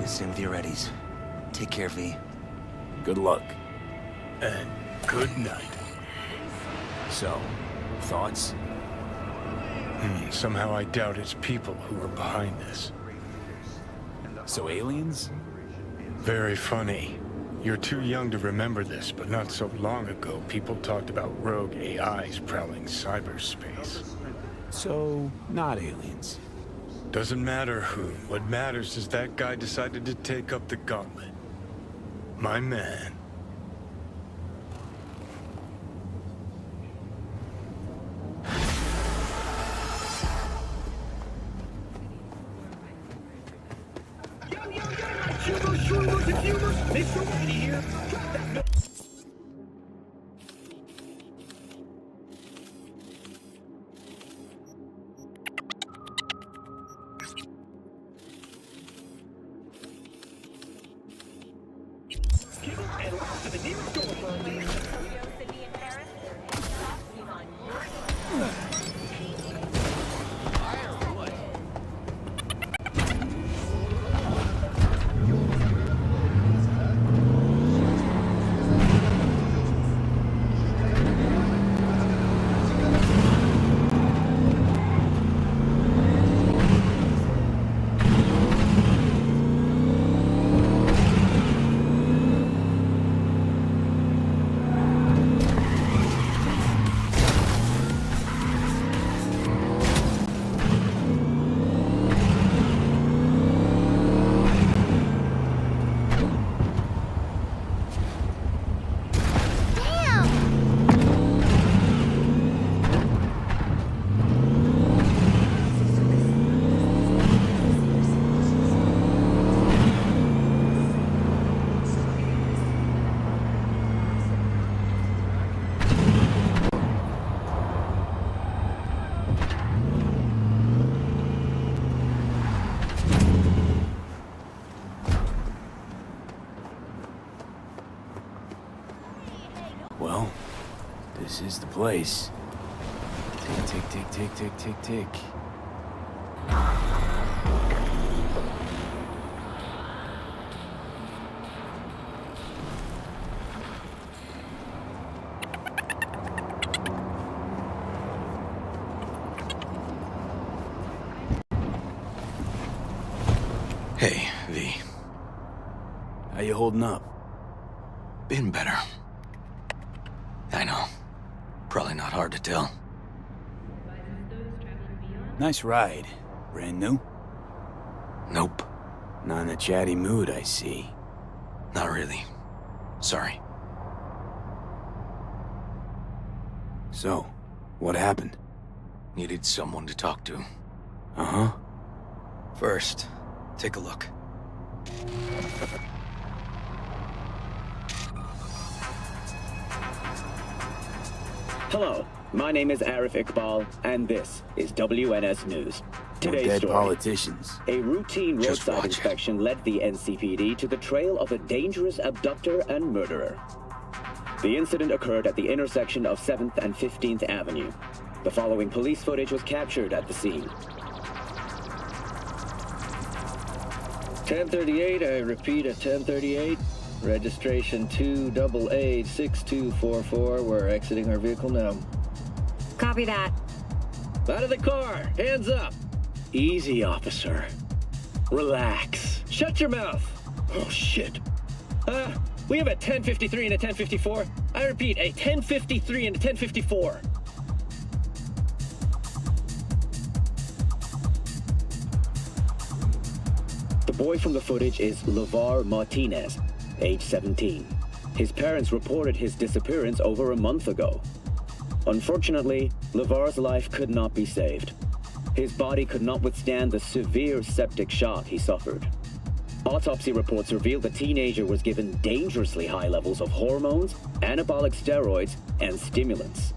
Same with your Eddies. Take care, V. Good luck. And good night. So, thoughts? Somehow I doubt it's people who are behind this. So aliens? Very funny. You're too young to remember this, but not so long ago, people talked about rogue AIs prowling cyberspace. So, not aliens. Doesn't matter who. What matters is that guy decided to take up the gauntlet. My man. Mr. Whitey here. Drop that milk. And walk to the nearest door for a lead. Well, this is the place. Tick, tick, tick, tick, tick, tick, tick. Hey, V. How you holding up? Been better. I know. Probably not hard to tell. Nice ride. Brand new? Nope. Not in a chatty mood, I see. Not really. Sorry. So, what happened? Needed someone to talk to. Uh-huh. First, take a look. Hello, my name is Arif Iqbal, and this is WNS News. Today's dead story. politicians. A routine Just roadside watch. inspection led the NCPD to the trail of a dangerous abductor and murderer. The incident occurred at the intersection of 7th and 15th Avenue. The following police footage was captured at the scene. 1038, I repeat at 1038. Registration 2AA6244. We're exiting our vehicle now. Copy that. Out of the car! Hands up! Easy, officer. Relax. Shut your mouth! Oh, shit. We have a 1053 and a 1054. I repeat, a 1053 and a 1054. The boy from the footage is LeVar Martinez. age 17. His parents reported his disappearance over a month ago. Unfortunately, LeVar's life could not be saved. His body could not withstand the severe septic shock he suffered. Autopsy reports revealed the teenager was given dangerously high levels of hormones, anabolic steroids, and stimulants.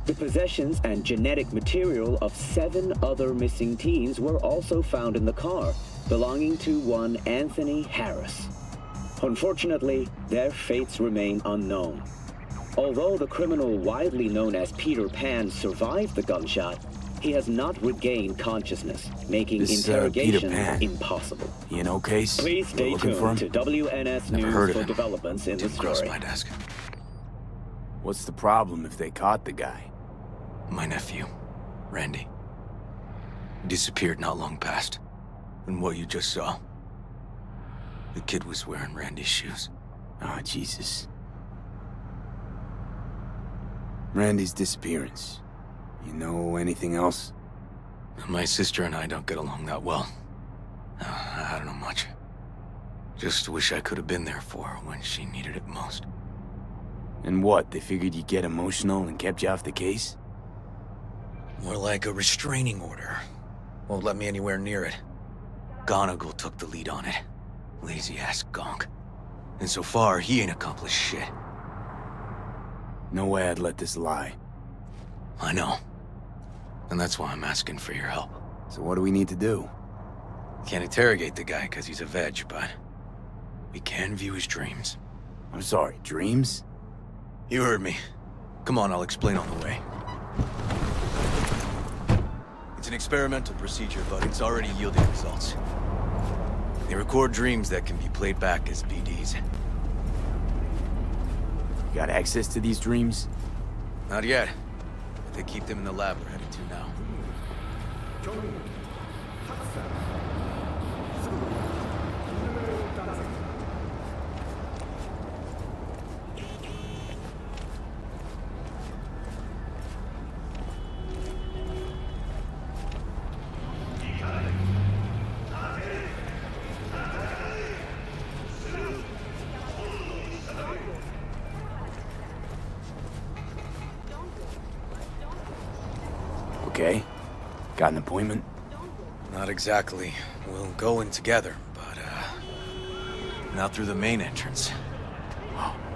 The possessions and genetic material of 7 other missing teens were also found in the car, belonging to one Anthony Harris. Unfortunately, their fates remain unknown. Although the criminal widely known as Peter Pan survived the gunshot, he has not regained consciousness, making Peter interrogation Pan. impossible. You in okay? Please stay Looking for tuned him? to WNS Never heard News of for him. developments in the Didn't cross story. my desk. What's the problem if they caught the guy? My nephew, Randy. He disappeared not long past. And what you just saw, the kid was wearing Randy's shoes. Ah, Jesus. Randy's disappearance. You know anything else? My sister and I don't get along that well. I don't know much. Just wish I could have been there for her when she needed it most. And what, they figured you'd get emotional and kept you off the case? More like a restraining order. Won't let me anywhere near it. Gonigal took the lead on it. Lazy-ass gonk. And so far, he ain't accomplished shit. No way I'd let this lie. I know. And that's why I'm asking for your help. So what do we need to do? Can't interrogate the guy because he's a veg, but we can view his dreams. I'm sorry, dreams? You heard me. Come on, I'll explain on the way. It's an experimental procedure, but it's already yielding results. They record dreams that can be played back as BDs. You got access to these dreams? Not yet. But they keep them in the lab we're headed to now. Okay. Got an appointment? Not exactly. We'll go in together, but, not through the main entrance.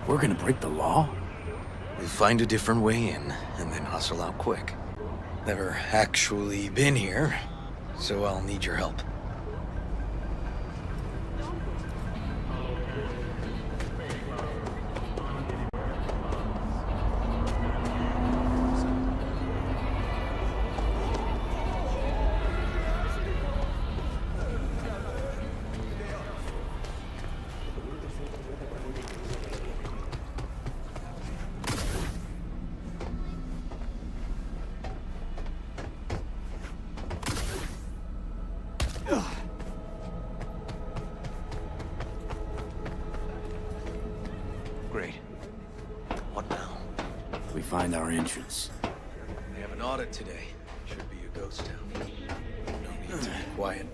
We're gonna break the law? We'll find a different way in, and then hustle out quick. Never actually been here, so I'll need your help. Great. What now? We find our entrance. We have an audit today. Should be a ghost town. No need to be quiet.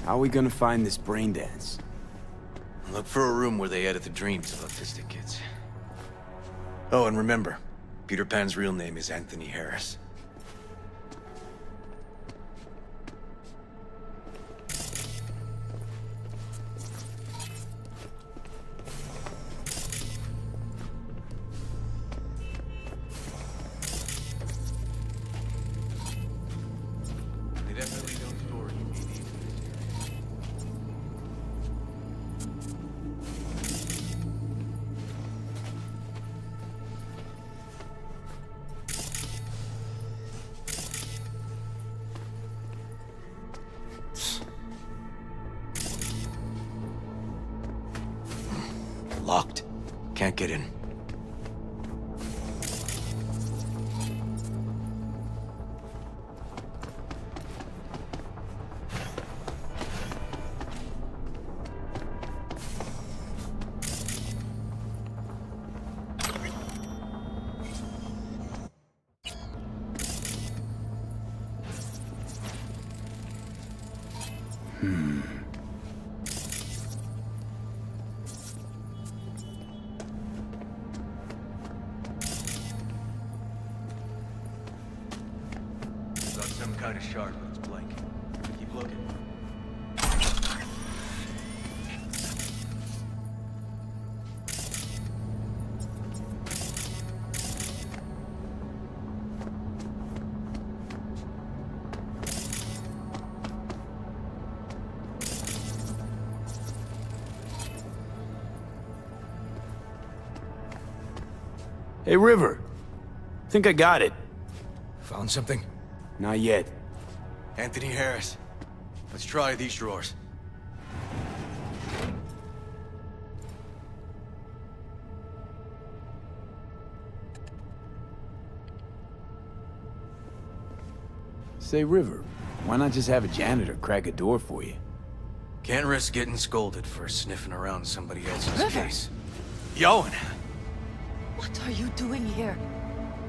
How are we gonna find this brain dance? Look for a room where they edit the dreams of autistic kids. Oh, and remember, Peter Pan's real name is Anthony Harris. They definitely don't store you, Locked. Can't get in. Got some kind of shard, but it's blank. Keep looking. Hey, River. Think I got it. Found something? Not yet. Anthony Harris. Let's try these drawers. Say, River, why not just have a janitor crack a door for you? Can't risk getting scolded for sniffing around somebody else's River. case. Yoan! What are you doing here?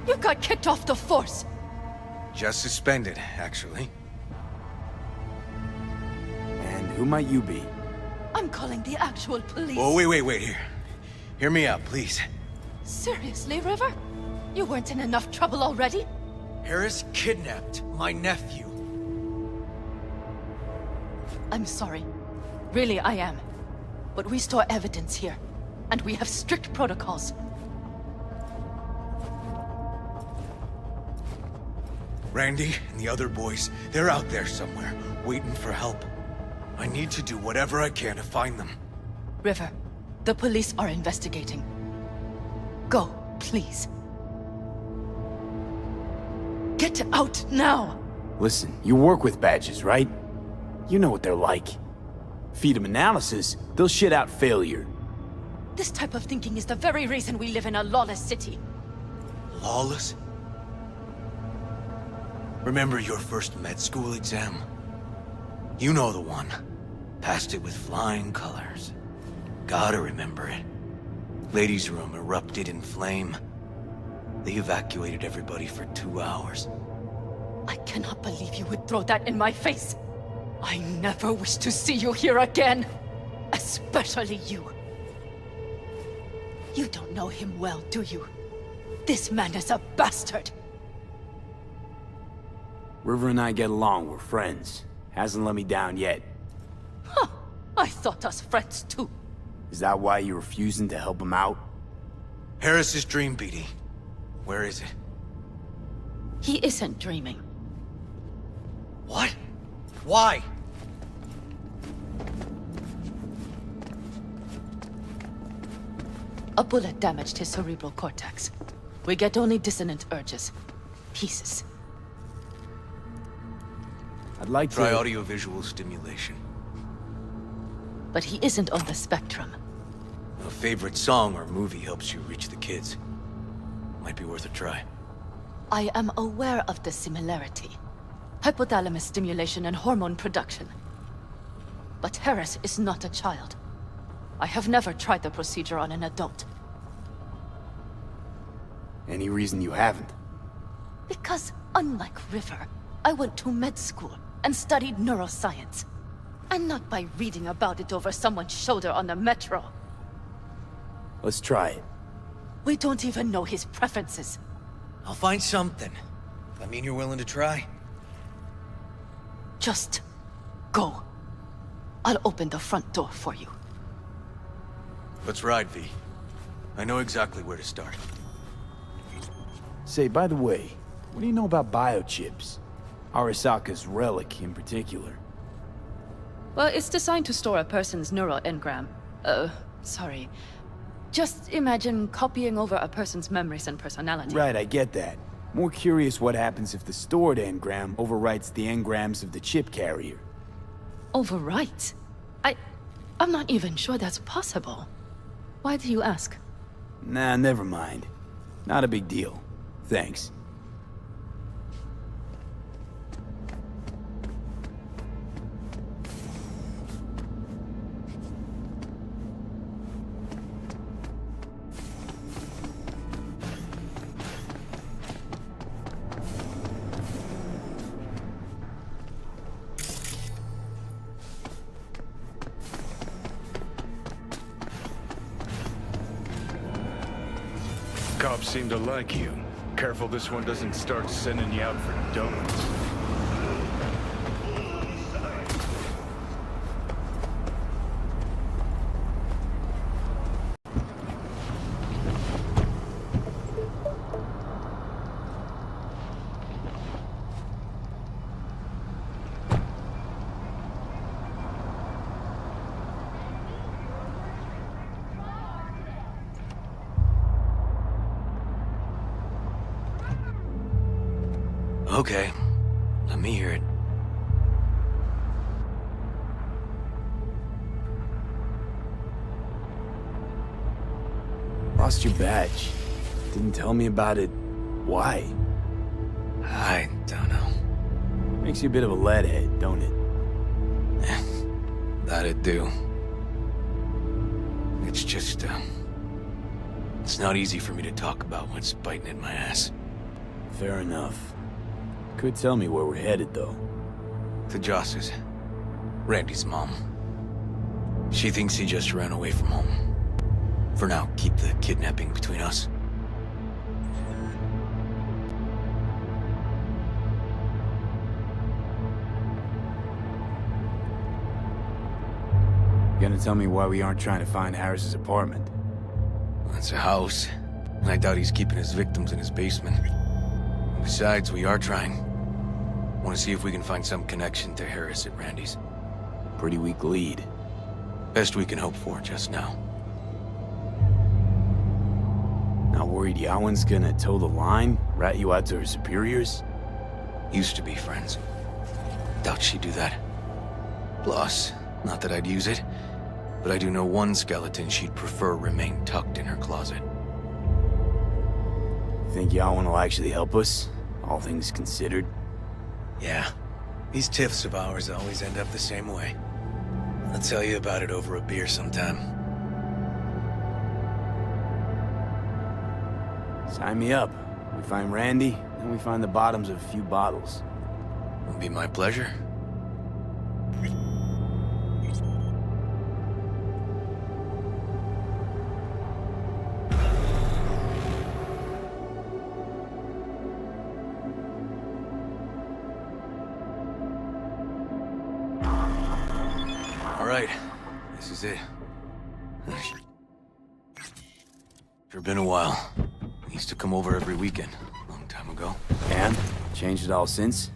You got kicked off the force! Just suspended, actually. And who might you be? I'm calling the actual police. Oh, wait, here. Hear me out, please. Seriously, River? You weren't in enough trouble already? Harris kidnapped my nephew. I'm sorry. Really, I am. But we store evidence here, and we have strict protocols. Randy and the other boys, they're out there somewhere, waiting for help. I need to do whatever I can to find them. River, the police are investigating. Go, please. Get out now! Listen, you work with badges, right? You know what they're like. Feed them analysis, they'll shit out failure. This type of thinking is the very reason we live in a lawless city. Lawless? Remember your first med school exam? You know the one. Passed it with flying colors. Gotta remember it. Ladies' room erupted in flame. They evacuated everybody for 2 hours. I cannot believe you would throw that in my face. I never wish to see you here again. Especially you. You don't know him well, do you? This man is a bastard. River and I get along, we're friends. Hasn't let me down yet. Huh. I thought us friends too. Is that why you're refusing to help him out? Harris's dream, BD. Where is it? He isn't dreaming. What? Why? A bullet damaged his cerebral cortex. We get only dissonant urges. Pieces. I'd like to... Try audiovisual stimulation. But he isn't on the spectrum. A favorite song or movie helps you reach the kids. Might be worth a try. I am aware of the similarity. Hypothalamus stimulation and hormone production. But Harris is not a child. I have never tried the procedure on an adult. Any reason you haven't? Because, unlike River, I went to med school and studied neuroscience. And not by reading about it over someone's shoulder on the metro. Let's try it. We don't even know his preferences. I'll find something. I mean you're willing to try? Just go. I'll open the front door for you. Let's ride, V. I know exactly where to start. Say, by the way, what do you know about biochips? Arasaka's relic in particular. Well, it's designed to store a person's neural engram. Sorry. Just imagine copying over a person's memories and personality. Right, I get that. More curious what happens if the stored engram overwrites the engrams of the chip carrier. Overwrite? I'm not even sure that's possible. Why do you ask? Nah, never mind. Not a big deal. Thanks. Cops seem to like you. Careful this one doesn't start sending you out for donuts. Okay, let me hear it. Lost your badge. Didn't tell me about it. Why? I don't know. Makes you a bit of a leadhead, don't it? That'd do. It's just, it's not easy for me to talk about what's biting at my ass. Fair enough. Could tell me where we're headed, though. To Joss's. Randy's mom. She thinks he just ran away from home. For now, keep the kidnapping between us. You gonna tell me why we aren't trying to find Harris's apartment? It's a house, and I doubt he's keeping his victims in his basement. Besides, we are trying. Want to see if we can find some connection to Harris at Randy's. Pretty weak lead. Best we can hope for just now. Not worried Yawen's gonna toe the line? Rat you out to her superiors? Used to be friends. Doubt she'd do that. Plus, not that I'd use it, but I do know one skeleton she'd prefer remain tucked in her closet. Think Yawen will actually help us? All things considered? Yeah. These tiffs of ours always end up the same way. I'll tell you about it over a beer sometime. Sign me up. We find Randy, then we find the bottoms of a few bottles. It'll be my pleasure. All right, this is it. Sure been a while. Used to come over every weekend, long time ago. And? Changed it all since?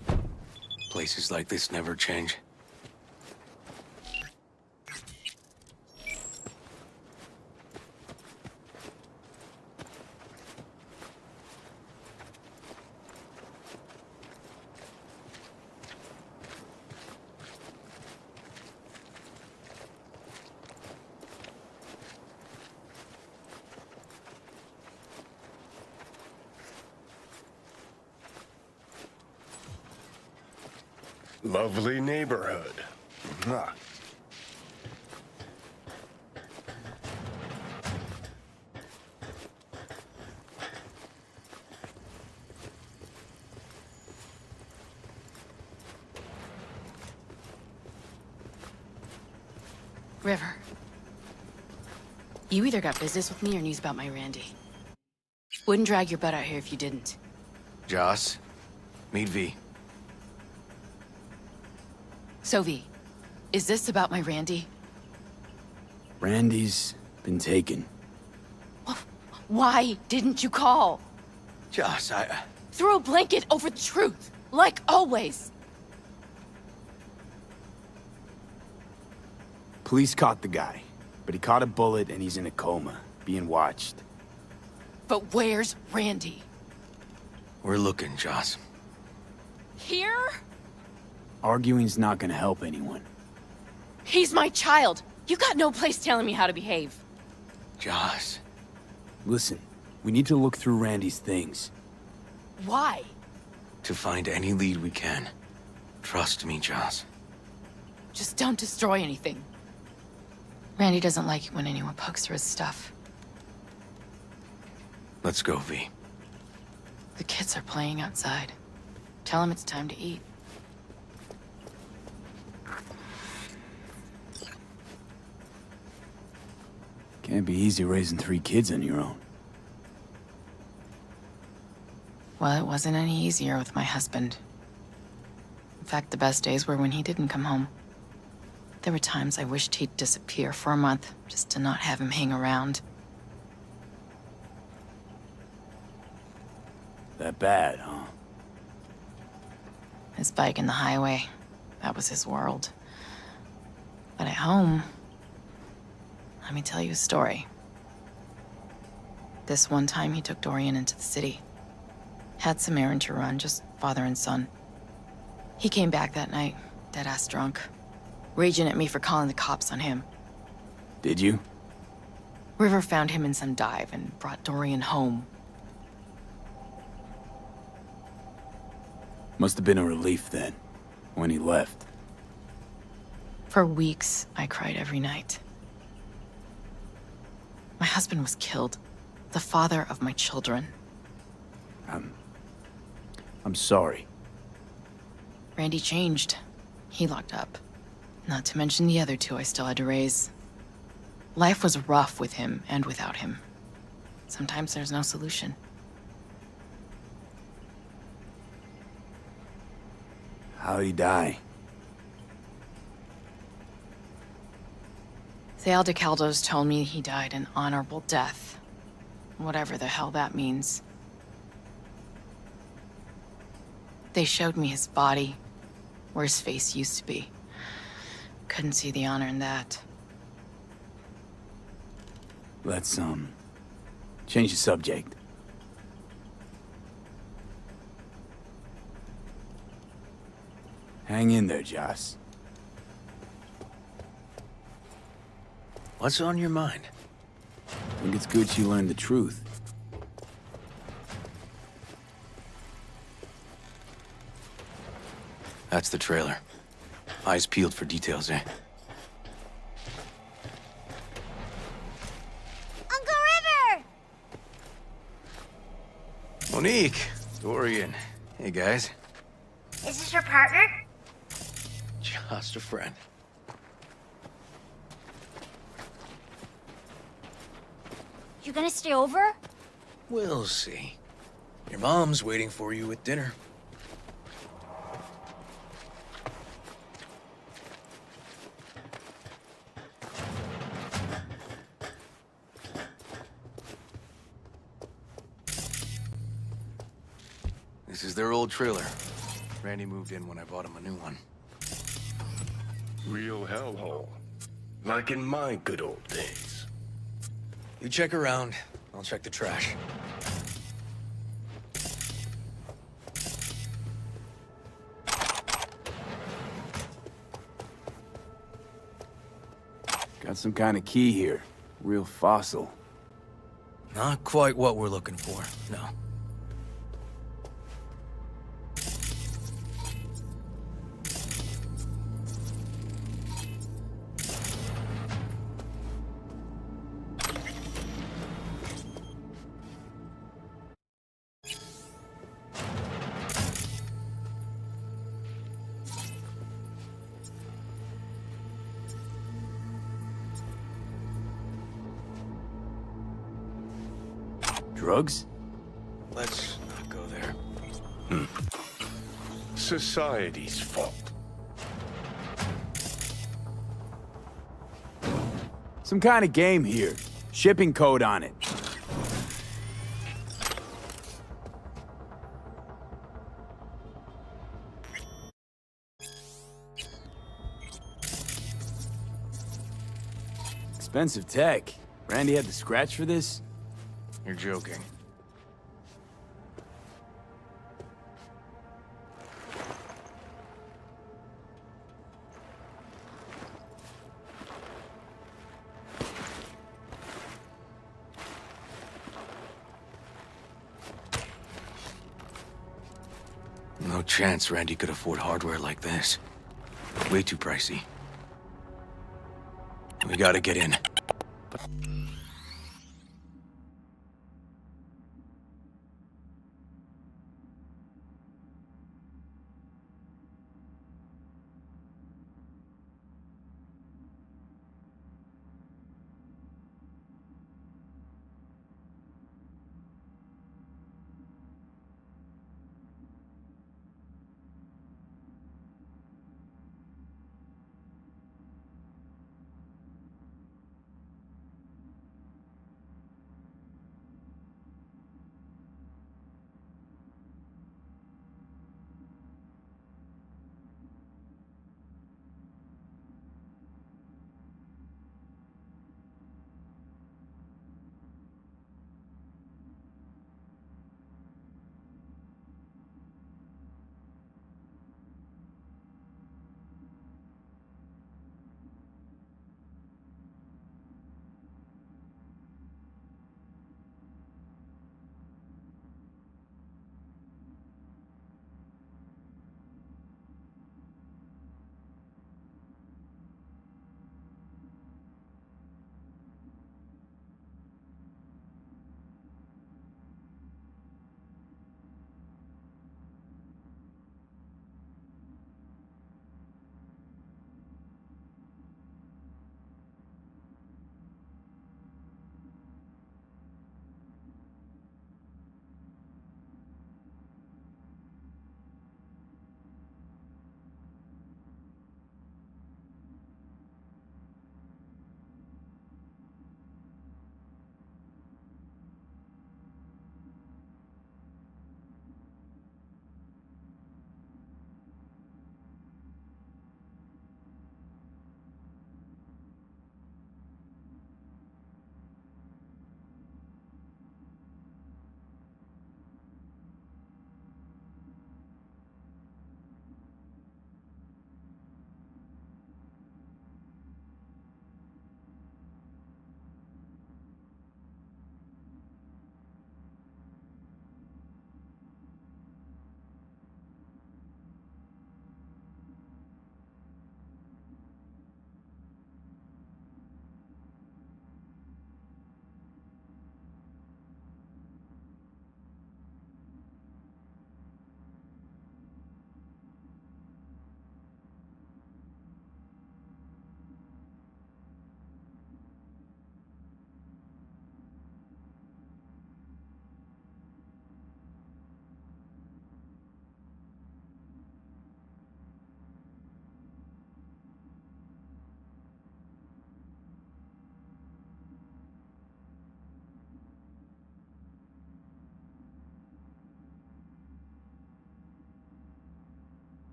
Places like this never change. Lovely neighborhood. Huh. River. You either got business with me or news about my Randy. Wouldn't drag your butt out here if you didn't. Joss, meet V. So, V, is this about my Randy? Randy's been taken. Why didn't you call? Joss, Throw a blanket over the truth, like always. Police caught the guy, but he caught a bullet and he's in a coma, being watched. But where's Randy? We're looking, Joss. Here? Arguing's not gonna help anyone. He's my child. You got no place telling me how to behave. Joss. Listen, we need to look through Randy's things. Why? To find any lead we can. Trust me, Joss. Just don't destroy anything. Randy doesn't like it when anyone pokes through his stuff. Let's go, V. The kids are playing outside. Tell them it's time to eat. Can't be easy raising 3 kids on your own. Well, it wasn't any easier with my husband. In fact, the best days were when he didn't come home. There were times I wished he'd disappear for a month, just to not have him hang around. That bad, huh? His bike in the highway, that was his world. But at home, let me tell you a story. This one time he took Dorian into the city. Had some errand to run, just father and son. He came back that night, dead-ass drunk, raging at me for calling the cops on him. Did you? River found him in some dive and brought Dorian home. Must have been a relief then, when he left. For weeks, I cried every night. My husband was killed. The father of my children. I'm sorry. Randy changed. He locked up. Not to mention the other 2 I still had to raise. Life was rough with him and without him. Sometimes there's no solution. How'd he die? The Aldecaldos told me he died an honorable death. Whatever the hell that means. They showed me his body, where his face used to be. Couldn't see the honor in that. Let's, change the subject. Hang in there, Joss. What's on your mind? I think it's good she learned the truth. That's the trailer. Eyes peeled for details, eh? Uncle River! Monique, Dorian. Hey, guys. Is this your partner? Just a friend. You gonna stay over? We'll see. Your mom's waiting for you with dinner. This is their old trailer. Randy moved in when I bought him a new one. Real hellhole. Like in my good old days. You check around, I'll check the trash. Got some kind of key here. Real fossil. Not quite what we're looking for, no. Drugs? Let's not go there. Society's fault. Some kind of game here. Shipping code on it. Expensive tech. Randy had the scratch for this? You're joking. No chance Randy could afford hardware like this. Way too pricey. We gotta get in.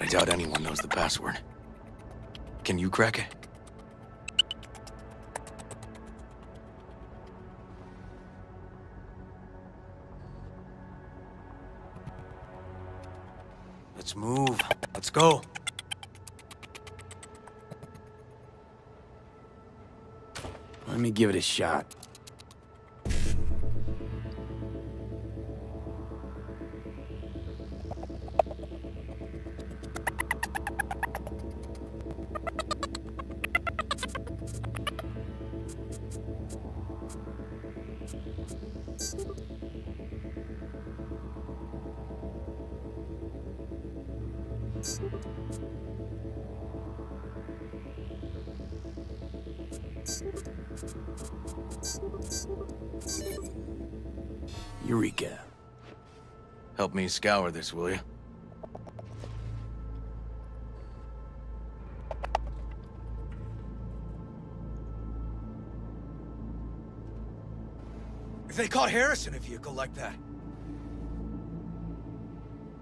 I doubt anyone knows the password. Can you crack it? Let's move. Let's go. Let me give it a shot. Eureka. Help me scour this, will you? They caught Harris in a vehicle like that.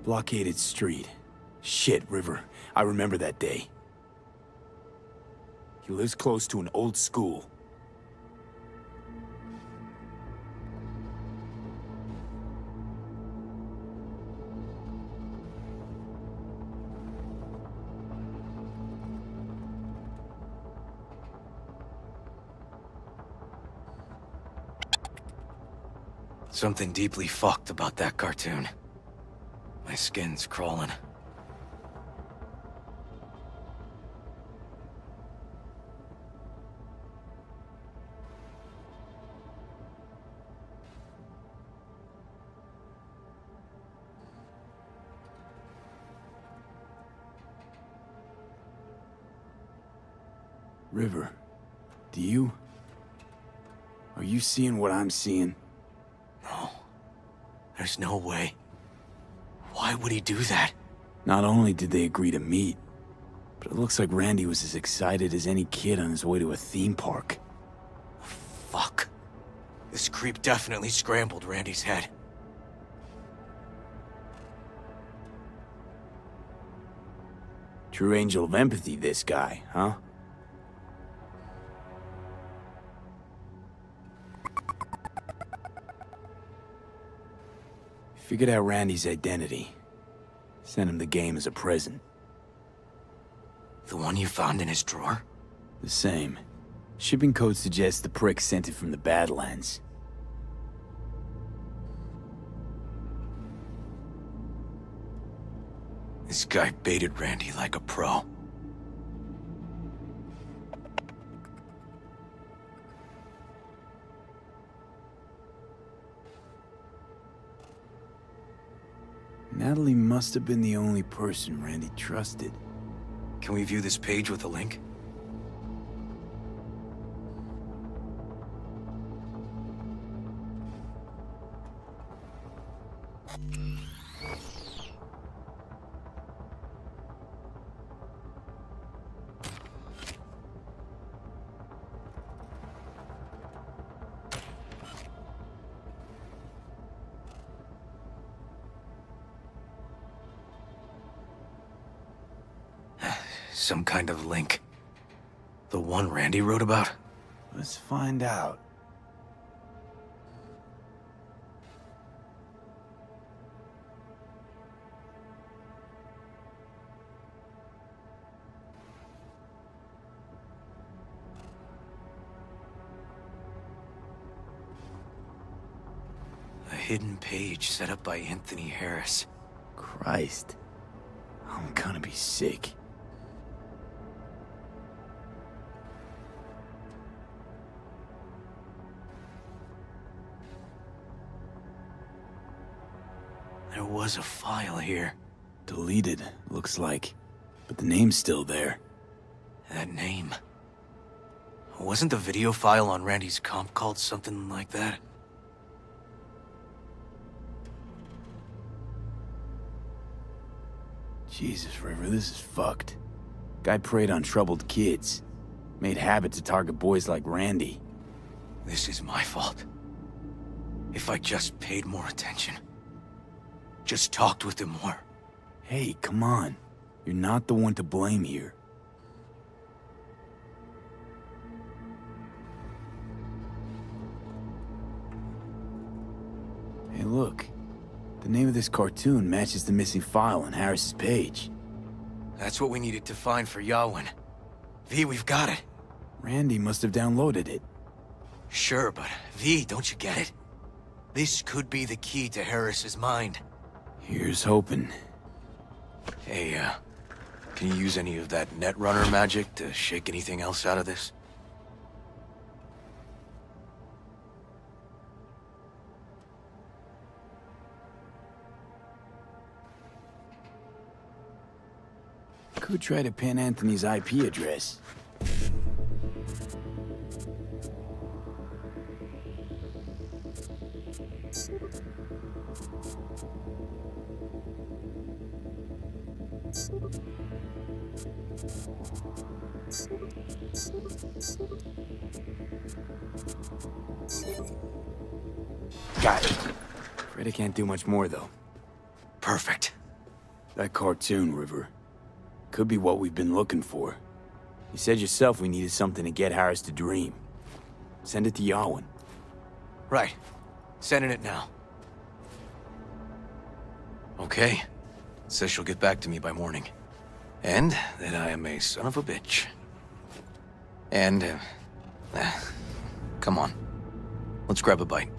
Blockaded street. Shit, River. I remember that day. He lives close to an old school. Something deeply fucked about that cartoon. My skin's crawling. River, do you... Are you seeing what I'm seeing? No. There's no way. Why would he do that? Not only did they agree to meet, but it looks like Randy was as excited as any kid on his way to a theme park. Fuck. This creep definitely scrambled Randy's head. True angel of empathy, this guy, huh? Figured out Randy's identity. Sent him the game as a present. The one you found in his drawer? The same. Shipping code suggests the prick sent it from the Badlands. This guy baited Randy like a pro. Natalie must have been the only person Randy trusted. Can we view this page with a link? Some kind of link. The one Randy wrote about? Let's find out. A hidden page set up by Anthony Harris. Christ. I'm gonna be sick. There was a file here. Deleted, looks like. But the name's still there. That name. Wasn't the video file on Randy's comp called something like that? Jesus, River, this is fucked. Guy preyed on troubled kids. Made habit to target boys like Randy. This is my fault. If I just paid more attention. Just talked with him more. Hey, come on. You're not the one to blame here. Hey, look. The name of this cartoon matches the missing file on Harris's page. That's what we needed to find for Yawin. V, we've got it. Randy must have downloaded it. Sure, but V, don't you get it? This could be the key to Harris's mind. Here's hoping. Hey, can you use any of that Netrunner magic to shake anything else out of this? Could try to pin Anthony's IP address. Got it. Afraid I can't do much more, though. Perfect. That cartoon, River. Could be what we've been looking for. You said yourself we needed something to get Harris to dream. Send it to Yawin. Right. Sending it now. Okay. Says she'll get back to me by morning. And that I am a son of a bitch. And, come on. Let's grab a bite.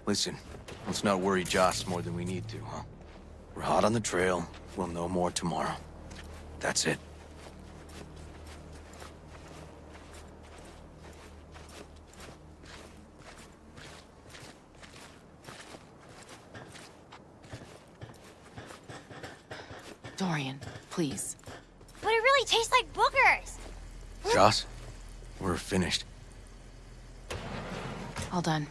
Listen, let's not worry Joss more than we need to, huh? We're hot on the trail. We'll know more tomorrow. That's it. Dorian, please. But it really tastes like boogers. Joss, we're finished. All done.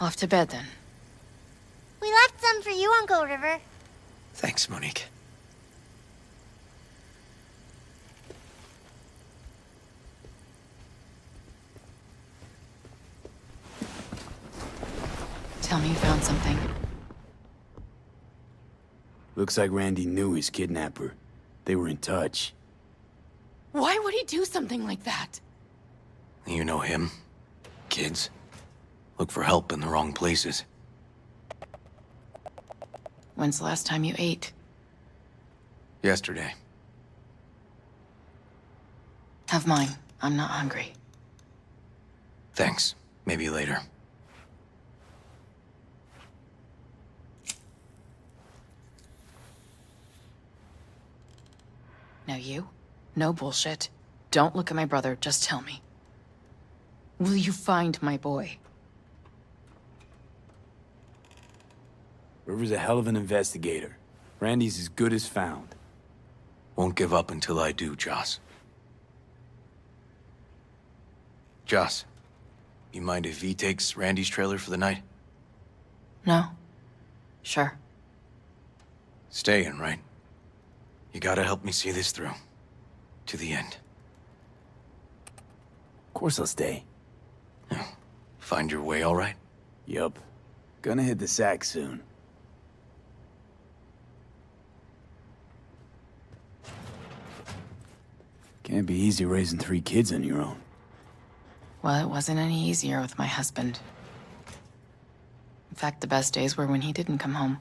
Off to bed, then. We left some for you, Uncle River. Thanks, Monique. Tell me you found something. Looks like Randy knew his kidnapper. They were in touch. Why would he do something like that? You know him. Kids. Look for help in the wrong places. When's the last time you ate? Yesterday. Have mine. I'm not hungry. Thanks. Maybe later. Now you? No bullshit. Don't look at my brother, just tell me. Will you find my boy? River's a hell of an investigator. Randy's as good as found. Won't give up until I do, Joss. Joss, you mind if V takes Randy's trailer for the night? No? Sure. Staying, right? You gotta help me see this through. To the end. Of course I'll stay. Find your way all right? Yup. Gonna hit the sack soon. Can't be easy raising 3 kids on your own. Well, it wasn't any easier with my husband. In fact, the best days were when he didn't come home.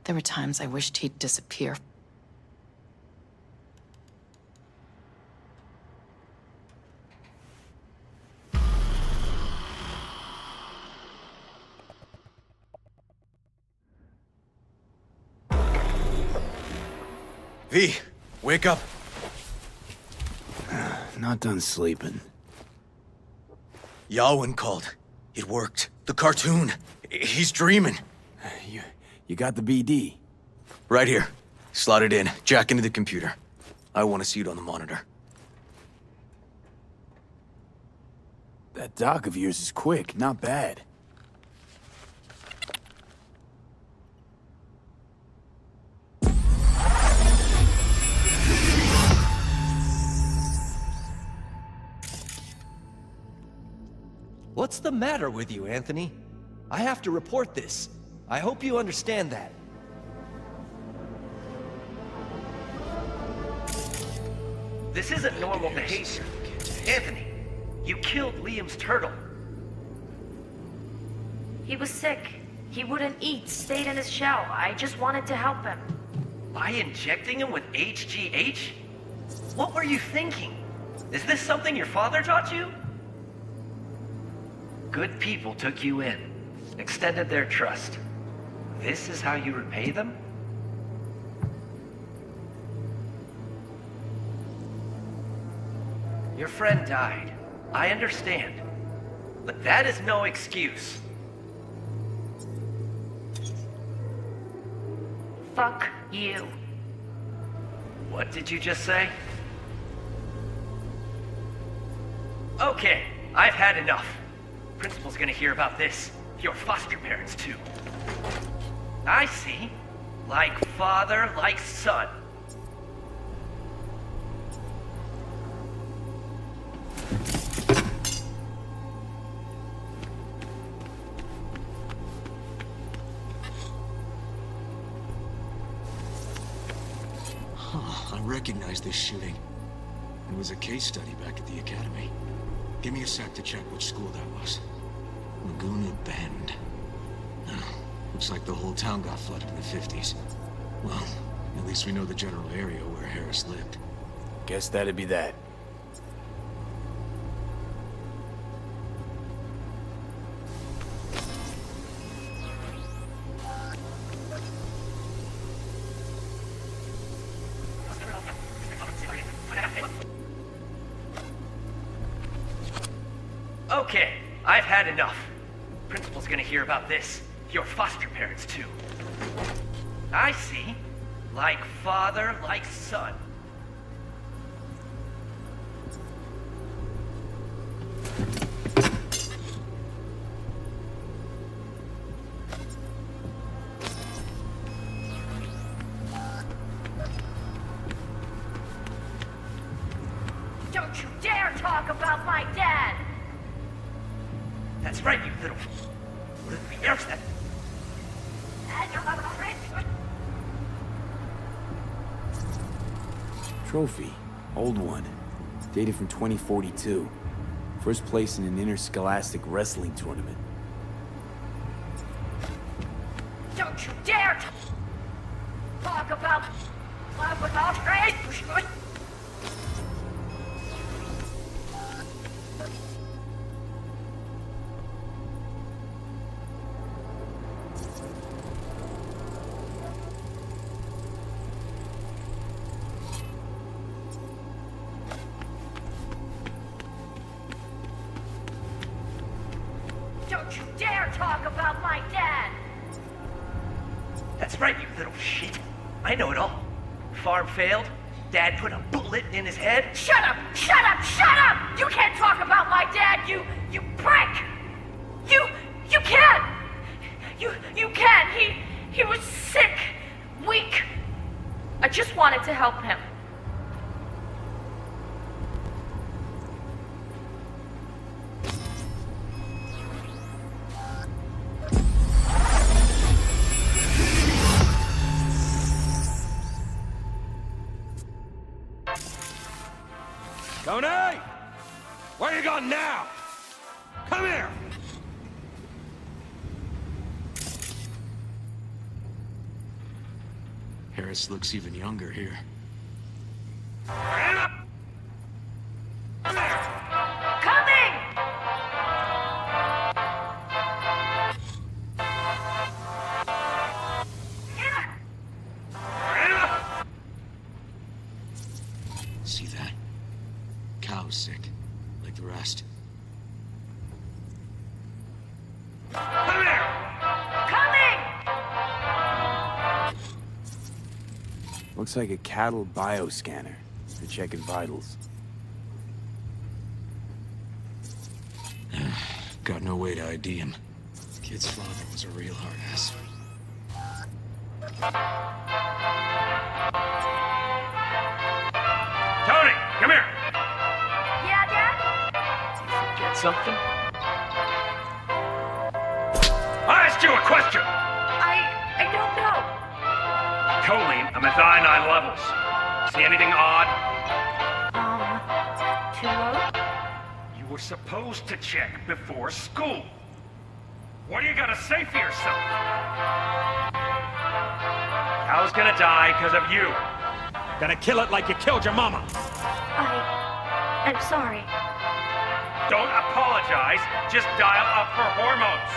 There were times I wished he'd disappear. V, wake up. Not done sleeping. Yawin called. It worked. The cartoon. He's dreaming. You got the BD? Right here. Slot it in. Jack into the computer. I want to see it on the monitor. That dock of yours is quick, not bad. What's the matter with you, Anthony? I have to report this. I hope you understand that. This isn't normal behavior. Anthony, you killed Liam's turtle. He was sick. He wouldn't eat, stayed in his shell. I just wanted to help him. By injecting him with HGH? What were you thinking? Is this something your father taught you? Good people took you in, extended their trust. This is how you repay them? Your friend died. I understand. But that is no excuse. Fuck you. What did you just say? Okay, I've had enough. Principal's gonna hear about this. Your foster parents, too. I see. Like father, like son. I recognize this shooting. It was a case study back at the academy. Give me a sec to check which school that was. Laguna Bend. Looks like the whole town got flooded in the 50s. Well, at least we know the general area where Harris lived. Guess that'd be that. Okay, I've had enough. Principal's gonna hear about this. Your foster parents, too. I see. Like father, like son. Don't you dare talk about my dad! That's right, you little... What did we else that? Trophy. Old one. Dated from 2042. First place in an interscholastic wrestling tournament. Don't you dare talk about love without hate! Don't you dare talk about my dad! That's right, you little shit. I know it all. Farm failed. Dad put a bullet in his head. Shut up! Shut up! Shut up! You can't talk about my dad, you prick! You can't! You can't! He was sick, weak. I just wanted to help him. Tony! Where you going now? Come here! Harris looks even younger here. Coming! See that? Cow's sick, like the rest. Coming! Looks like a cattle bioscanner for checking vitals. Got no way to ID him. Kid's father was a real hard ass. Tony, come here. Yeah, Dad? Get something? asked you a question! I don't know. Choline, methionine levels. See anything odd? Too low? You were supposed to check before school. What do you gotta say for yourself? Cal's gonna die because of you. Gonna kill it like you killed your mama. I'm sorry. Don't apologize, just dial up her hormones.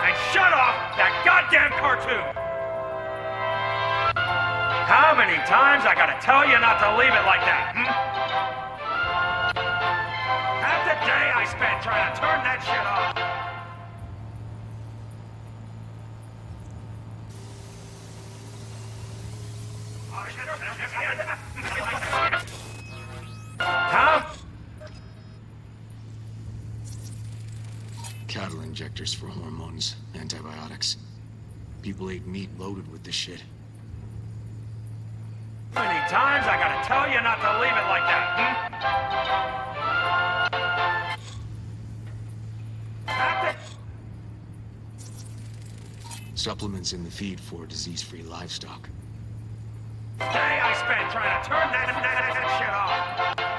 And shut off that goddamn cartoon! How many times I gotta tell you not to leave it like that, Half the day I spent trying to turn that shit off. Cattle injectors for hormones, antibiotics. People ate meat loaded with this shit. How many times I gotta tell you not to leave it like that, Supplements in the feed for disease-free livestock. Day I spent trying to turn that shit off.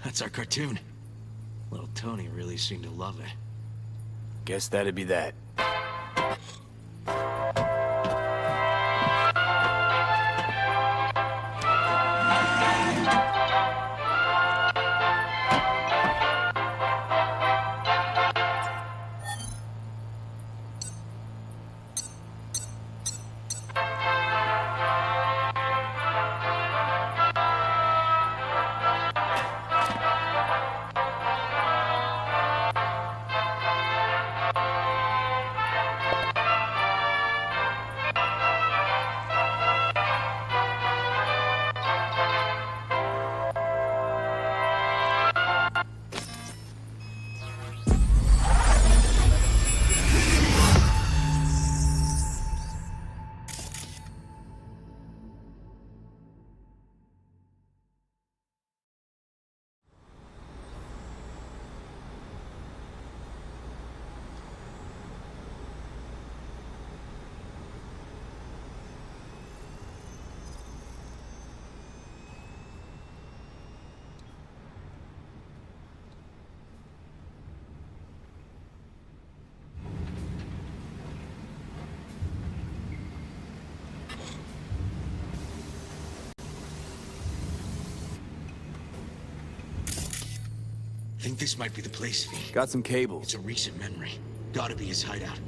That's our cartoon. Little Tony really seemed to love it. Guess that'd be that. Think this might be the place, V. Got some cables. It's a recent memory. Gotta be his hideout.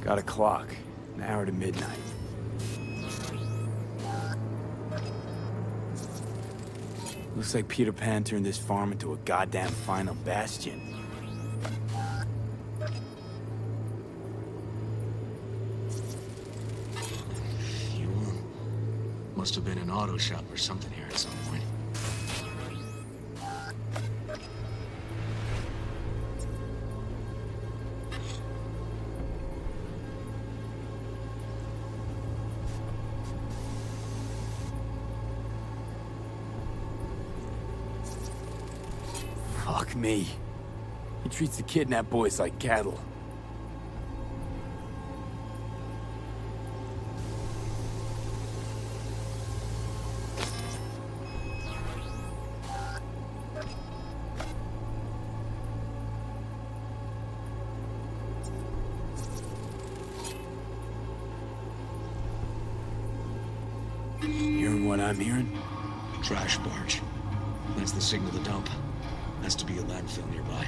Got a clock. An hour to midnight. Looks like Peter Pan turned this farm into a goddamn final bastion. Must have been an auto shop or something here at some point. Fuck me. He treats the kidnapped boys like cattle. Hearing what I'm hearing? Trash barge. That's the signal to dump. Has to be a landfill nearby.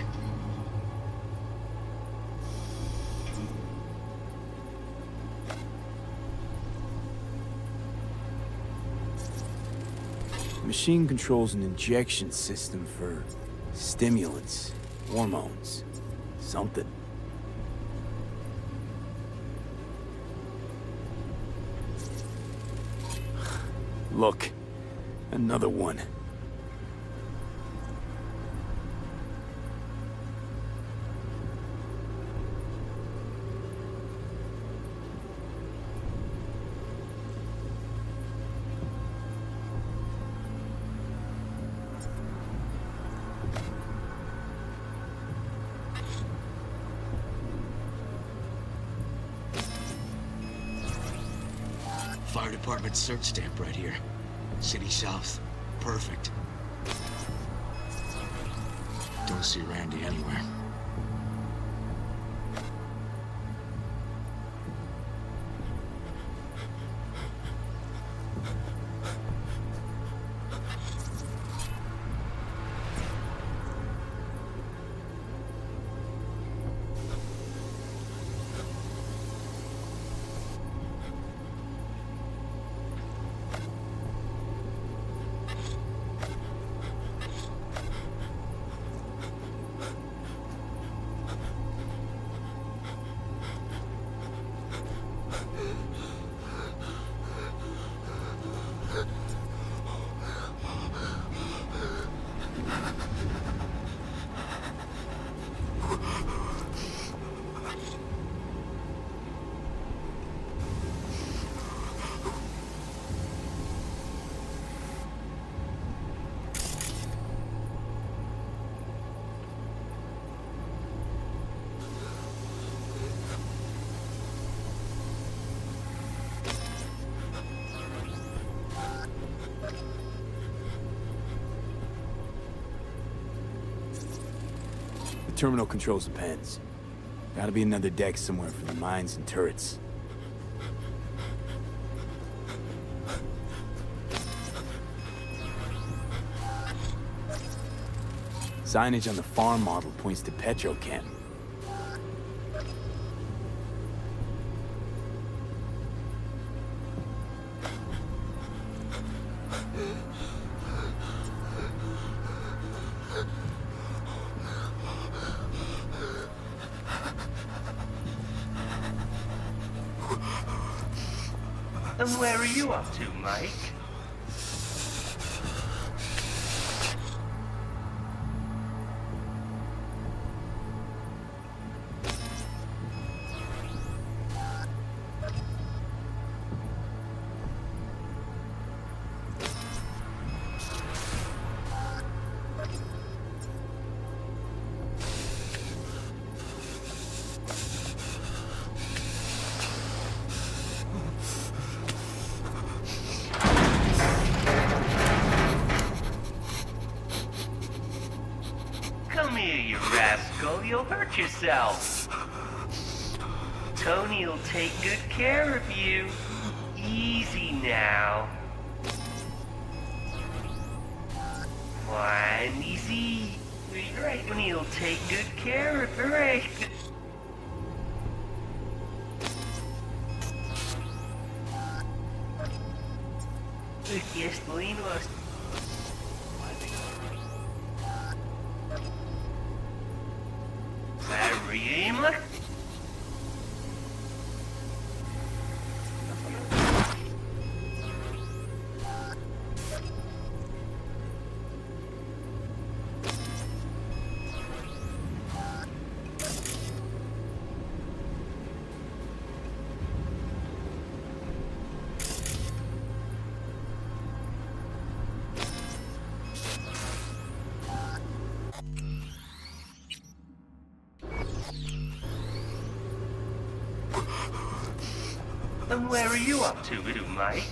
machine controls an injection system for stimulants, hormones, something. Look, another one. Fire department search stamp right here. City South. Perfect. Don't see Randy anywhere. The terminal controls the pens. Gotta be another deck somewhere for the mines and turrets. Signage on the farm model points to Petrochem. And where are you up to, Mike? Come here, you rascal. You'll hurt yourself. Tony'll take good care of you. Easy now. One, easy. Right, Tony'll take good care of you, right? Yes, Polinos. Barima? And where are you up to, Mike?